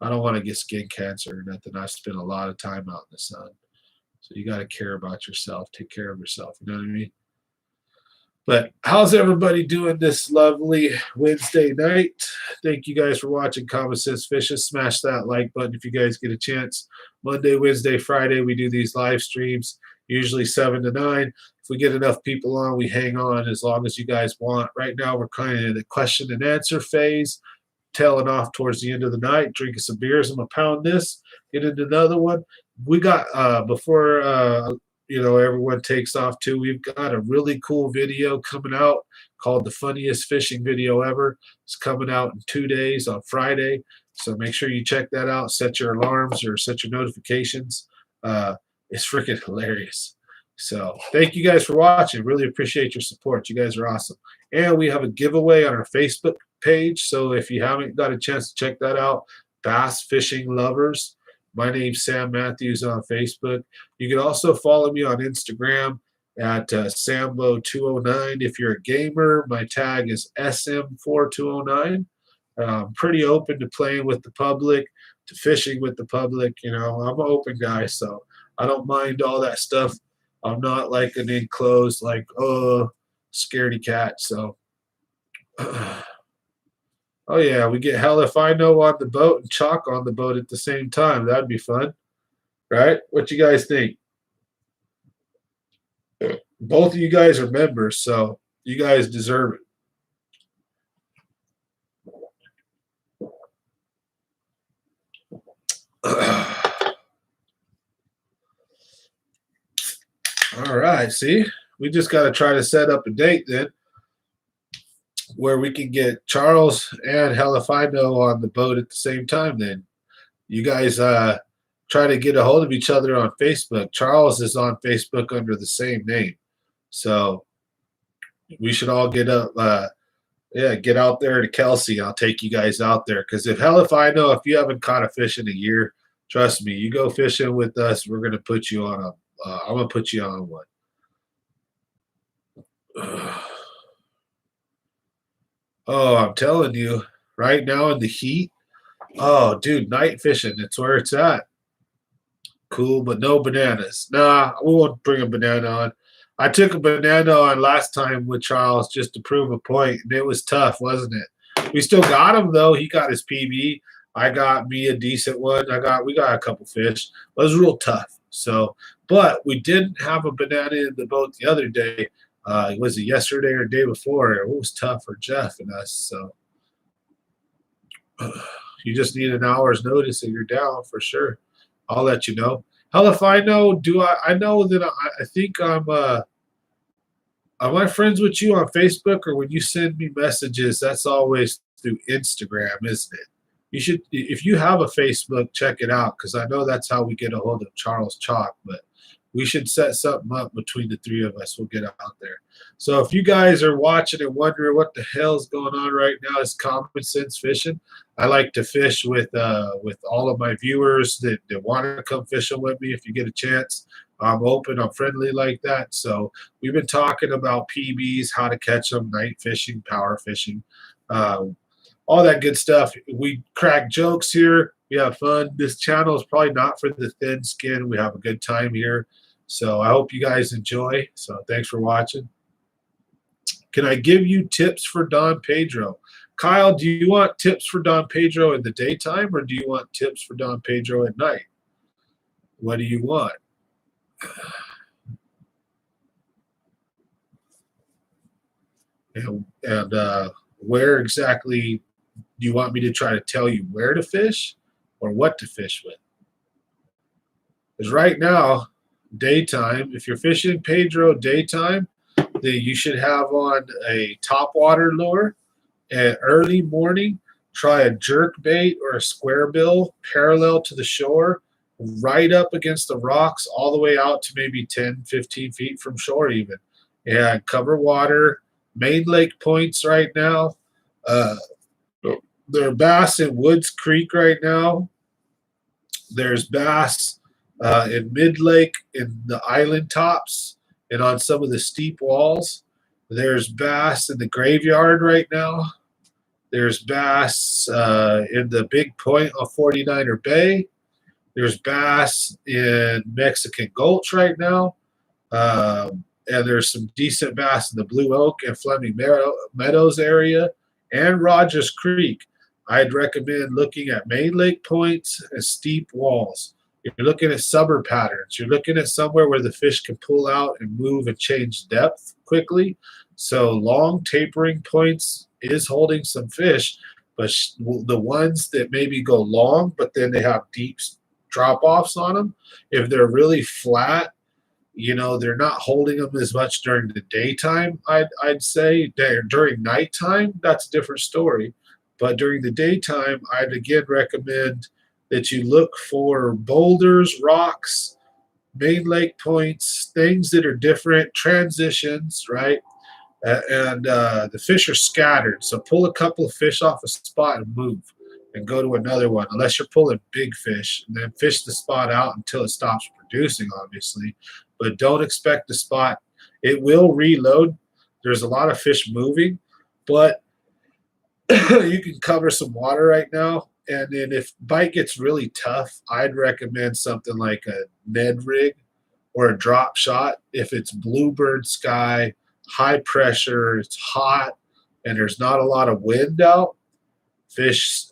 I don't want to get skin cancer or nothing. I spend a lot of time out in the sun. So you got to care about yourself, take care of yourself. You know what I mean? But how's everybody doing this lovely Wednesday night? Thank you guys for watching Common Sense Fishes. Smash that like button if you guys get a chance. Monday, Wednesday, Friday, we do these live streams, usually 7 to 9. If we get enough people on, we hang on as long as you guys want. Right now, we're kind of in the question and answer phase, tailing off towards the end of the night, drinking some beers. I'm going to pound this, get into another one. We got, before everyone takes off too, we've got a really cool video coming out called The Funniest Fishing Video Ever. It's coming out in 2 days on Friday, so make sure you check that out. Set your alarms or set your notifications. It's freaking hilarious. So thank you guys for watching. Really appreciate your support. You guys are awesome. And we have a giveaway on our Facebook page, so if you haven't got a chance to check that out, Bass Fishing Lovers. My name's Sam Matthews on Facebook. You can also follow me on Instagram at Sambo209. If you're a gamer, my tag is SM4209. I'm pretty open to playing with the public, to fishing with the public. I'm an open guy, so I don't mind all that stuff. I'm not like an enclosed, scaredy cat. So, oh yeah, we get Hell If I Know on the boat and Chalk on the boat at the same time. That'd be fun, right? What you guys think? Both of you guys are members, so you guys deserve it. All right, see? We just got to try to set up a date then where we can get Charles and Hell If I Know on the boat at the same time then. You guys try to get a hold of each other on Facebook. Charles is on Facebook under the same name. So we should all get up, get out there to Kelsey. I'll take you guys out there. Because if you haven't caught a fish in a year, trust me, you go fishing with us, we're going to put you on I'm going to put you on one. Oh, I'm telling you, right now in the heat, oh, dude, night fishing, it's where it's at. Cool, but no bananas. Nah, we won't bring a banana on. I took a banana on last time with Charles just to prove a point, and it was tough, wasn't it? We still got him, though. He got his PB. I got me a decent one. We got a couple fish. It was real tough. So, but we didn't have a banana in the boat the other day. Was it yesterday or the day before? It was tough for Jeff and us. So you just need an hour's notice and you're down for sure. I'll let you know. Hell if I know, I know that I think am I friends with you on Facebook, or when you send me messages, that's always through Instagram, isn't it? You should, if you have a Facebook, check it out, because I know that's how we get a hold of Charles Chalk, but we should set something up between the three of us. We'll get out there. So if you guys are watching and wondering what the hell's going on right now, it's Common Sense Fishing. I like to fish with all of my viewers that want to come fishing with me if you get a chance. I'm open, I'm friendly like that. So we've been talking about PBs, how to catch them, night fishing, power fishing, all that good stuff. We crack jokes here. We have fun. This channel is probably not for the thin skin. We have a good time here. So I hope you guys enjoy. So thanks for watching. Can I give you tips for Don Pedro? Kyle, do you want tips for Don Pedro in the daytime, or do you want tips for Don Pedro at night? What do you want? And where exactly do you want me to try to tell you where to fish or what to fish with? Because right now, daytime, if you're fishing Pedro daytime, then you should have on a topwater lure. And early morning, try a jerk bait or a square bill parallel to the shore, right up against the rocks, all the way out to maybe 10, 15 feet from shore even. And cover water. Main lake points right now. There are bass in Woods Creek right now. There's bass in Mid Lake, in the island tops, and on some of the steep walls. There's bass in the graveyard right now. There's bass in the big point of 49er Bay. There's bass in Mexican Gulch right now. and there's some decent bass in the Blue Oak and Fleming Meadows area and Rogers Creek. I'd recommend looking at main lake points and steep walls. You're looking at summer patterns. You're looking at somewhere where the fish can pull out and move and change depth quickly. So long tapering points is holding some fish, but the ones that maybe go long, but then they have deep drop-offs on them, if they're really flat, you know, they're not holding them as much during the daytime. I'd say during nighttime, that's a different story. But during the daytime, I'd again recommend that you look for boulders, rocks, main lake points, things that are different, transitions, right? The fish are scattered. So pull a couple of fish off a spot and move and go to another one, unless you're pulling big fish, and then fish the spot out until it stops producing, obviously. But don't expect the spot. It will reload. There's a lot of fish moving, but you can cover some water right now. And then if bite gets really tough, I'd recommend something like a Ned rig or a drop shot. If it's bluebird sky, high pressure, it's hot, and there's not a lot of wind out, fish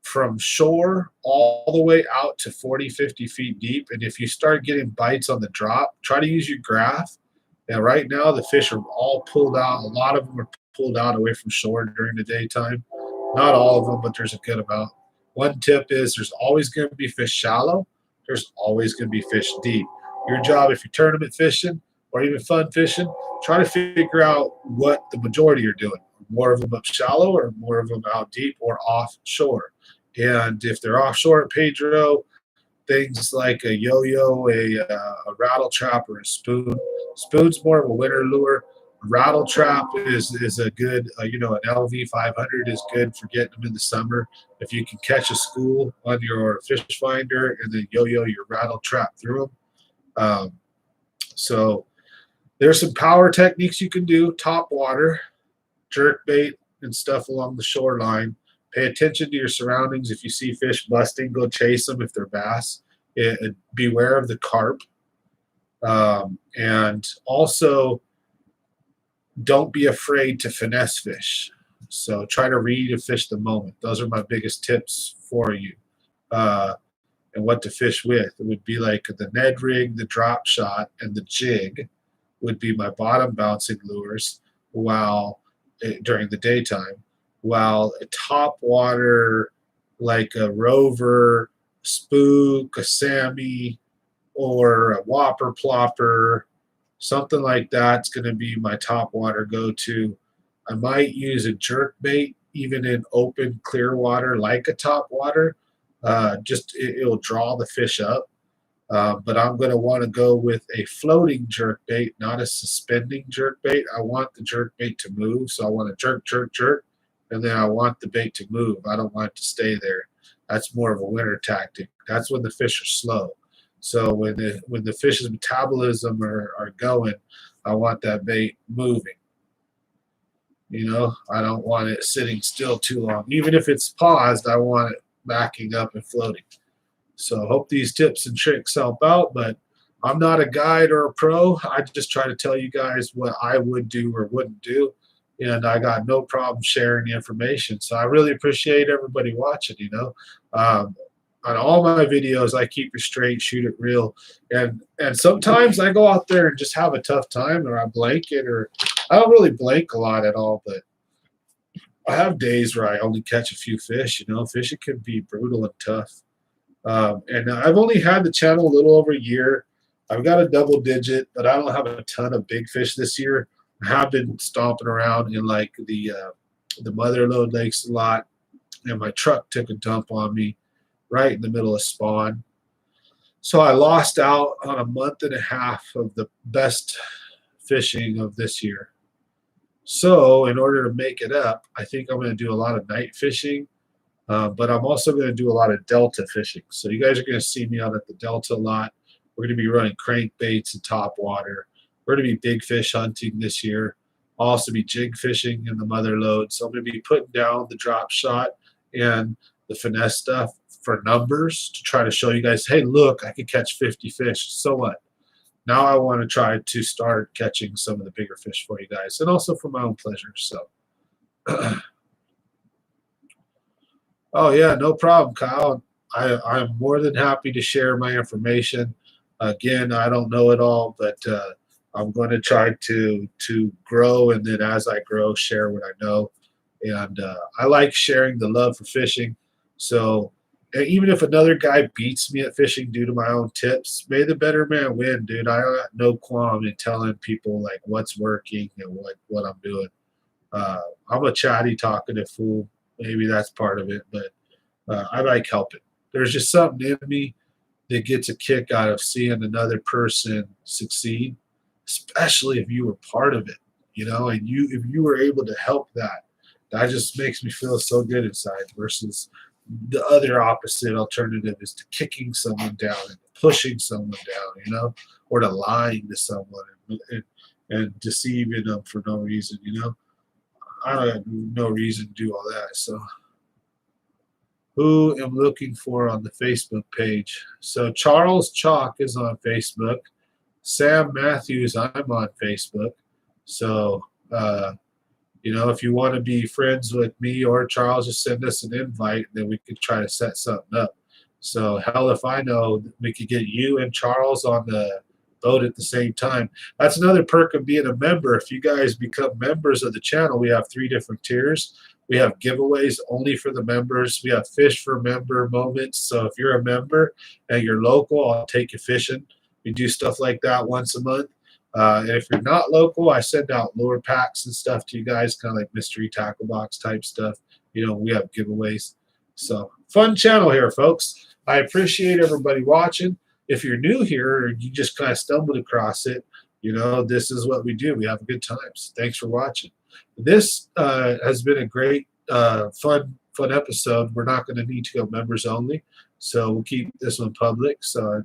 from shore all the way out to 40, 50 feet deep. And if you start getting bites on the drop, try to use your graph. And right now the fish are all pulled out. A lot of them are pulled out away from shore during the daytime. Not all of them, but there's a good amount. One tip is there's always going to be fish shallow. There's always going to be fish deep. Your job, if you're tournament fishing or even fun fishing, try to figure out what the majority are doing. More of them up shallow or more of them out deep or offshore. And if they're offshore at Pedro, things like a yo-yo, a rattle trap, or a spoon. Spoon's more of a winter lure. Rattle trap is a good, an LV 500 is good for getting them in the summer. If you can catch a school on your fish finder and then yo-yo your rattle trap through them. So there's some power techniques you can do. Top water, jerk bait, and stuff along the shoreline. Pay attention to your surroundings. If you see fish busting, go chase them if they're bass. Beware of the carp. And also, don't be afraid to finesse fish. So try to read and fish the moment. Those are my biggest tips for you. And what to fish with. It would be like the Ned rig, the drop shot, and the jig would be my bottom bouncing lures during the daytime. While a top water like a rover, spook, a Sammy, or a whopper plopper, something like that's going to be my top water go-to. I might use a jerk bait even in open clear water like a top water. It'll draw the fish up. But I'm going to want to go with a floating jerk bait, not a suspending jerk bait. I want the jerk bait to move, so I want to jerk, jerk, jerk, and then I want the bait to move. I don't want it to stay there. That's more of a winter tactic. That's when the fish are slow. So when the fish's metabolism are going, I want that bait moving. I don't want it sitting still too long. Even if it's paused, I want it backing up and floating. So I hope these tips and tricks help out, but I'm not a guide or a pro. I just try to tell you guys what I would do or wouldn't do, and I got no problem sharing the information. So I really appreciate everybody watching, on all my videos, I keep it straight, shoot it real, and sometimes I go out there and just have a tough time, or I blank it, or I don't really blank a lot at all, but I have days where I only catch a few fish. Fishing can be brutal and tough. And I've only had the channel a little over a year. I've got a double digit, but I don't have a ton of big fish this year. I have been stomping around in like the mother lode lakes a lot, and my truck took a dump on me right in the middle of spawn. So I lost out on a month and a half of the best fishing of this year. So in order to make it up, I think I'm going to do a lot of night fishing. But I'm also going to do a lot of delta fishing. So you guys are going to see me out at the delta a lot. We're going to be running crankbaits and top water. We're going to be big fish hunting this year. I'll also be jig fishing in the mother lode. So I'm going to be putting down the drop shot and the finesse stuff for numbers to try to show you guys, hey, look, I could catch 50 fish. So what? now I want to try to start catching some of the bigger fish for you guys, and also for my own pleasure. So, oh yeah, no problem, Kyle. I'm more than happy to share my information. Again, I don't know it all, but I'm going to try to grow, and then as I grow, share what I know. And I like sharing the love for fishing. So even if another guy beats me at fishing due to my own tips, may the better man win, dude. I got no qualm in telling people like what's working and what I'm doing. I'm a chatty, talkative fool. Maybe that's part of it, but I like helping. There's just something in me that gets a kick out of seeing another person succeed, especially if you were part of it, and if you were able to help that just makes me feel so good inside versus the other opposite alternative is to kicking someone down and pushing someone down, or to lying to someone and deceiving them for no reason, I don't have no reason to do all that. So who am looking for on the Facebook page? So Charles Chalk is on Facebook. Sam Matthews, I'm on Facebook. So, if you want to be friends with me or Charles, just send us an invite, and then we could try to set something up. So, hell, if I know, we could get you and Charles on the boat at the same time. That's another perk of being a member. If you guys become members of the channel, we have 3 different tiers. We have giveaways only for the members. We have fish for member moments. So if you're a member and you're local, I'll take you fishing. We do stuff like that once a month. And if you're not local, I send out lure packs and stuff to you guys, kind of like mystery tackle box type stuff. We have giveaways. So fun channel here, folks. I appreciate everybody watching. If you're new here or you just kind of stumbled across it, this is what we do. We have good times. Thanks for watching. This has been a great, fun episode. We're not going to need to go members only, so we'll keep this one public. So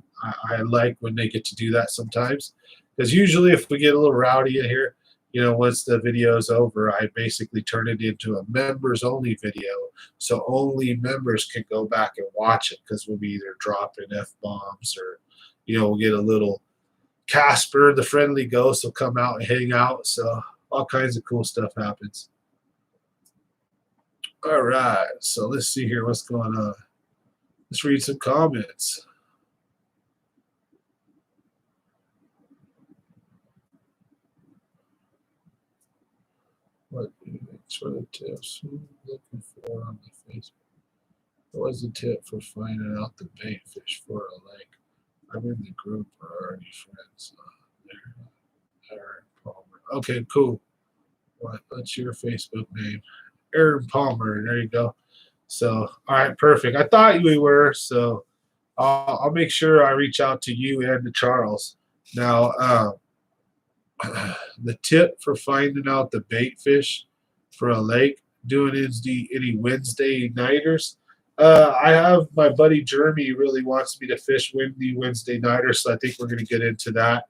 I like when they get to do that sometimes, because usually if we get a little rowdy in here, once the video is over, I basically turn it into a members only video, so only members can go back and watch it, because we'll be either dropping F-bombs or, we'll get a little Casper, the friendly ghost, will come out and hang out. So all kinds of cool stuff happens. All right, so let's see here what's going on. Let's read some comments. What sort of tips are you looking for on the Facebook? What was the tip for finding out the bait fish for a lake? I'm in the group, are already friends. Aaron Palmer. Okay, cool. What's your Facebook name? Aaron Palmer. There you go. So, all right, perfect. I thought we were, so I'll make sure I reach out to you and to Charles. Now, the tip for finding out the bait fish for a lake, doing any Wednesday nighters. I have my buddy Jeremy really wants me to fish windy Wednesday nighters, so I think we're going to get into that.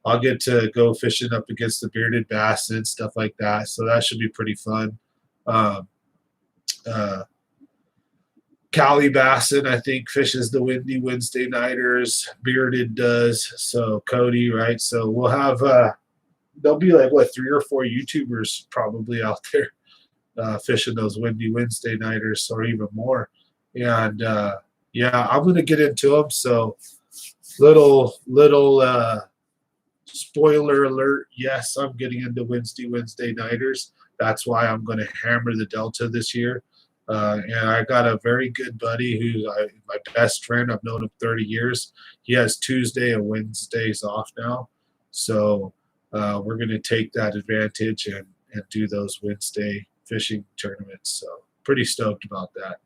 I'll get to go fishing up against the bearded bass and stuff like that, so that should be pretty fun. Callie Basson, I think, fishes the windy Wednesday nighters. Bearded does. So Cody, right? So we'll have there'll be like 3 or 4 YouTubers probably out there fishing those windy Wednesday nighters, or even more. And yeah, I'm gonna get into them. So little spoiler alert. Yes, I'm getting into Wednesday nighters. That's why I'm going to hammer the Delta this year. And I got a very good buddy who's my best friend. I've known him 30 years. He has Tuesday and Wednesdays off now. So we're going to take that advantage and do those Wednesday fishing tournaments. So pretty stoked about that.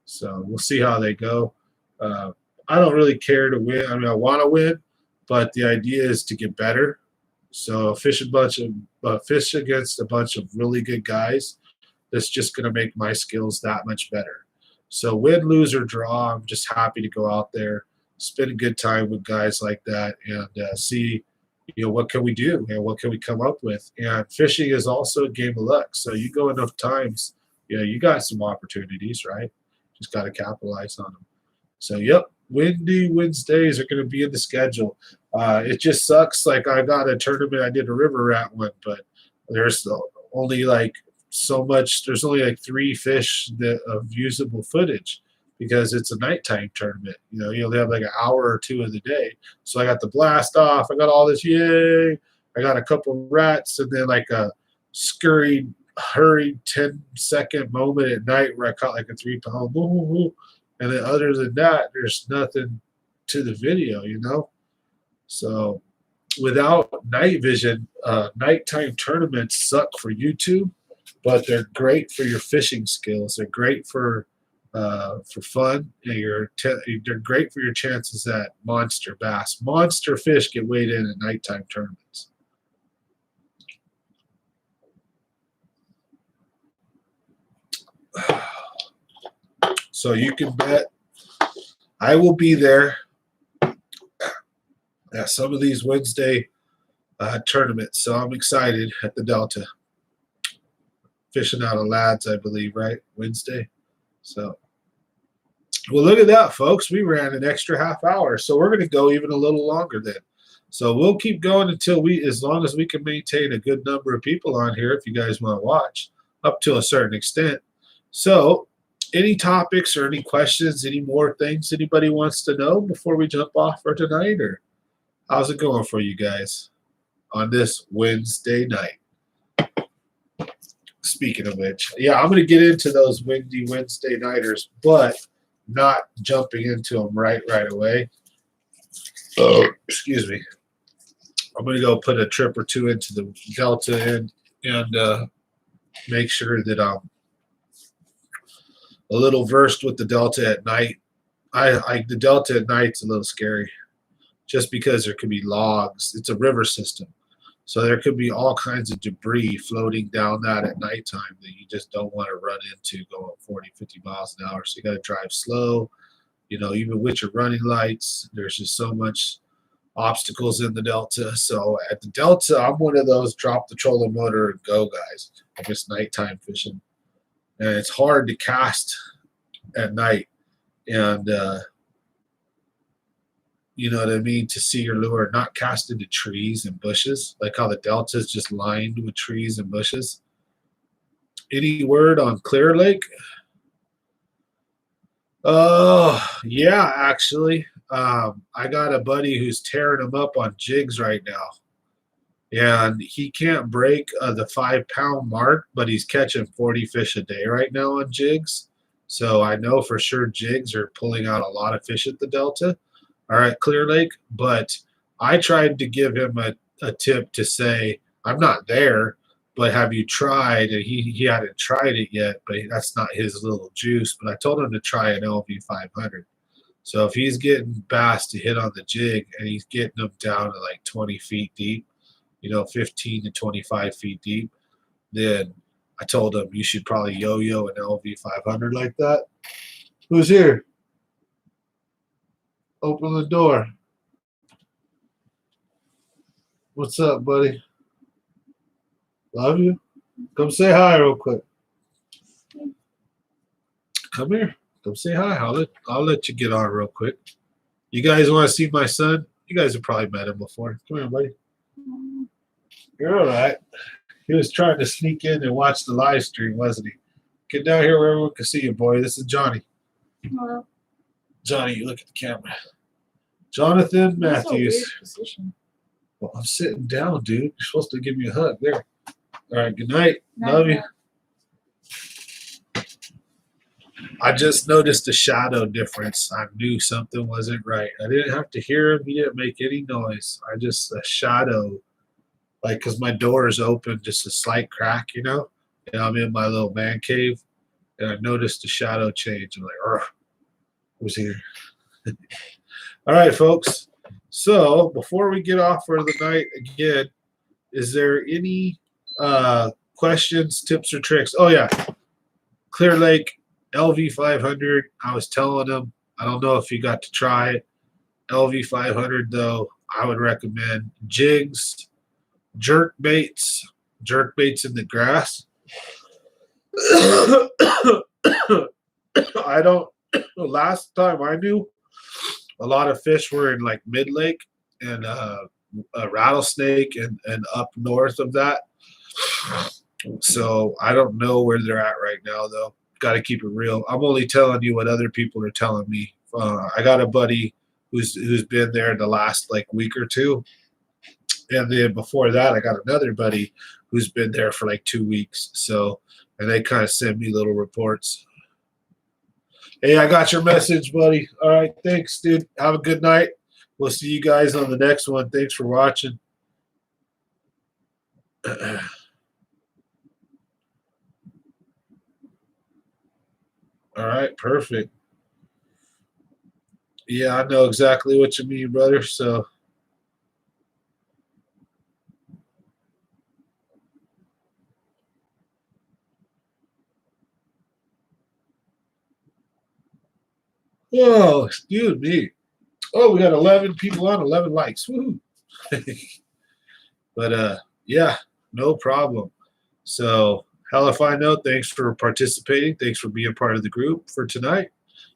So we'll see how they go. I don't really care to win. I mean, I want to win, but the idea is to get better. So fish against a bunch of really good guys. That's just going to make my skills that much better. So win, lose, or draw, I'm just happy to go out there, spend a good time with guys like that, and see, what can we do and what can we come up with. And fishing is also a game of luck. So you go enough times, you got some opportunities, right? Just got to capitalize on them. So, yep, windy Wednesdays are going to be in the schedule. It just sucks. Like I got a tournament, I did a river rat one, but there's only like so much. There's only like 3 fish of usable footage because it's a nighttime tournament. You only have like an hour or 2 of the day. So I got the blast off. I got all this, yay. I got a couple rats and then like a scurried, hurried 10-second moment at night where I caught like a 3-pound. And then other than that, there's nothing to the video, So without night vision, nighttime tournaments suck for YouTube, but they're great for your fishing skills. They're great for fun, and they're great for your chances at monster bass. Monster fish get weighed in at nighttime tournaments. So you can bet I will be there at some of these Wednesday tournaments. So I'm excited at the Delta. Fishing out of lads, I believe, right? Wednesday. So, well, look at that, folks. We ran an extra half hour. So we're going to go even a little longer then. So we'll keep going as long as we can maintain a good number of people on here if you guys want to watch, up to a certain extent. So any topics or any questions, any more things anybody wants to know before we jump off for tonight? Or how's it going for you guys on this Wednesday night? Speaking of which, yeah, I'm going to get into those windy Wednesday nighters, but not jumping into them right away. Oh, excuse me. I'm going to go put a trip or 2 into the Delta and make sure that I'm a little versed with the Delta at night. The Delta at night's a little scary just because there could be logs. It's a river system. So there could be all kinds of debris floating down that at nighttime that you just don't want to run into going 40, 50 miles an hour. So you got to drive slow. Even with your running lights, there's just so much obstacles in the Delta. So at the Delta, I'm one of those drop the trolling motor and go guys. I guess nighttime fishing. And it's hard to cast at night. And you know what I mean, to see your lure not cast into trees and bushes, like how the Delta is just lined with trees and bushes. Any word on Clear Lake? Yeah, actually. I got a buddy who's tearing them up on jigs right now. And he can't break the 5-pound mark, but he's catching 40 fish a day right now on jigs. So I know for sure jigs are pulling out a lot of fish at the Delta. All right, Clear Lake. But I tried to give him a tip to say, I'm not there, but have you tried? And he hadn't tried it yet, but that's not his little juice. But I told him to try an LV 500. So if he's getting bass to hit on the jig and he's getting them down to like 20 feet deep, 15 to 25 feet deep, then I told him you should probably yo-yo an LV 500 like that. Who's here? Open the door. What's up, buddy? Love you. Come say hi real quick. Come here. Come say hi. I'll let you get on real quick. You guys want to see my son? You guys have probably met him before. Come here, buddy. You're all right. He was trying to sneak in and watch the live stream, wasn't he? Get down here where everyone can see you, boy. This is Johnny. Hello. Johnny, you look at the camera. Jonathan That's a weird Matthews. position. Well, I'm sitting down, dude. You're supposed to give me a hug. There. All right, good night. Night, Love you. night. I just noticed a shadow difference. I knew something wasn't right. I didn't have to hear him. He didn't make any noise. A shadow, like, because my door is open, just a slight crack, and I'm in my little man cave, and I noticed a shadow change. I'm like, who's here? All right, folks. So before we get off for the night again, is there any questions, tips, or tricks? Oh, yeah. Clear Lake LV 500. I was telling them, I don't know if you got to try it. LV 500, though, I would recommend jigs, jerk baits in the grass. Last time I knew, A lot of fish were in like mid lake and a rattlesnake and up north of that. So I don't know where they're at right now, though. Got to keep it real. I'm only telling you what other people are telling me. I got a buddy who's been there the last like week or two, and then before that, I got another buddy who's been there for like 2 weeks. So, and they kind of send me little reports. Hey, I got your message, buddy. All right, thanks, dude. Have a good night. We'll see you guys on the next one. Thanks for watching. All right, perfect. Yeah, I know exactly what you mean, brother. So, oh, excuse me. Oh, we got 11 people on, 11 likes. Woo! But yeah, no problem. So, hell if I know. Thanks for participating. Thanks for being part of the group for tonight.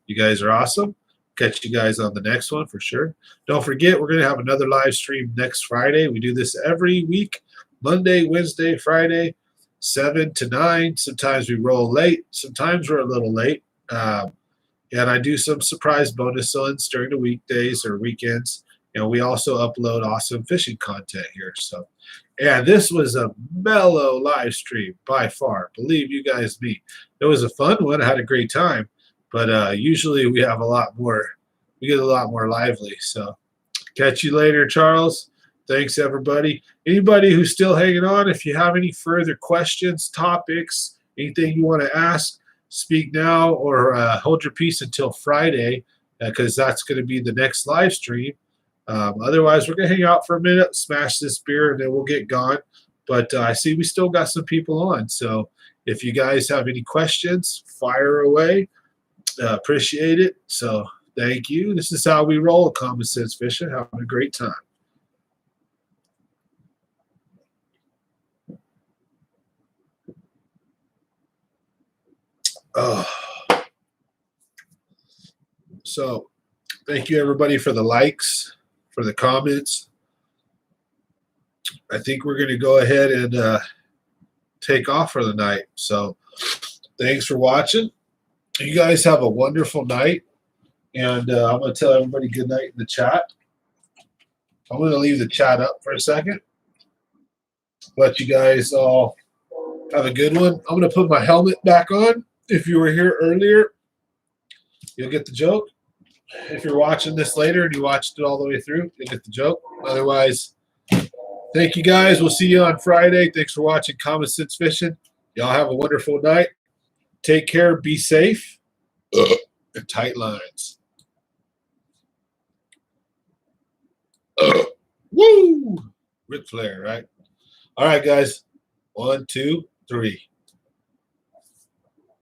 You guys are awesome. Catch you guys on the next one for sure. Don't forget, we're going to have another live stream next Friday. We do this every week, Monday, Wednesday, Friday, 7 to 9. Sometimes we roll late. Sometimes we're a little late. And I do some surprise bonus ones during the weekdays or weekends. We also upload awesome fishing content here. So, and this was a mellow live stream by far. Believe you guys me. It was a fun one. I had a great time. But usually we have a lot more. We get a lot more lively. So, catch you later, Charles. Thanks, everybody. Anybody who's still hanging on, if you have any further questions, topics, anything you want to ask, speak now or hold your peace until Friday because that's going to be the next live stream. Otherwise, we're going to hang out for a minute, smash this beer, and then we'll get gone. But I see we still got some people on. So if you guys have any questions, fire away. Appreciate it. So thank you. This is how we roll at Common Sense Fishing. Having a great time. Oh. So thank you, everybody, for the likes, for the comments. I think we're going to go ahead and take off for the night. So thanks for watching. You guys have a wonderful night. And I'm going to tell everybody good night in the chat. I'm going to leave the chat up for a second. Let you guys all have a good one. I'm going to put my helmet back on. If you were here earlier, you'll get the joke. If you're watching this later and you watched it all the way through, you'll get the joke. Otherwise, thank you guys. We'll see you on Friday. Thanks for watching Common Sense Fishing. Y'all have a wonderful night. Take care. Be safe. And tight lines. Woo! Ric Flair, right? All right, guys. 1, 2, 3.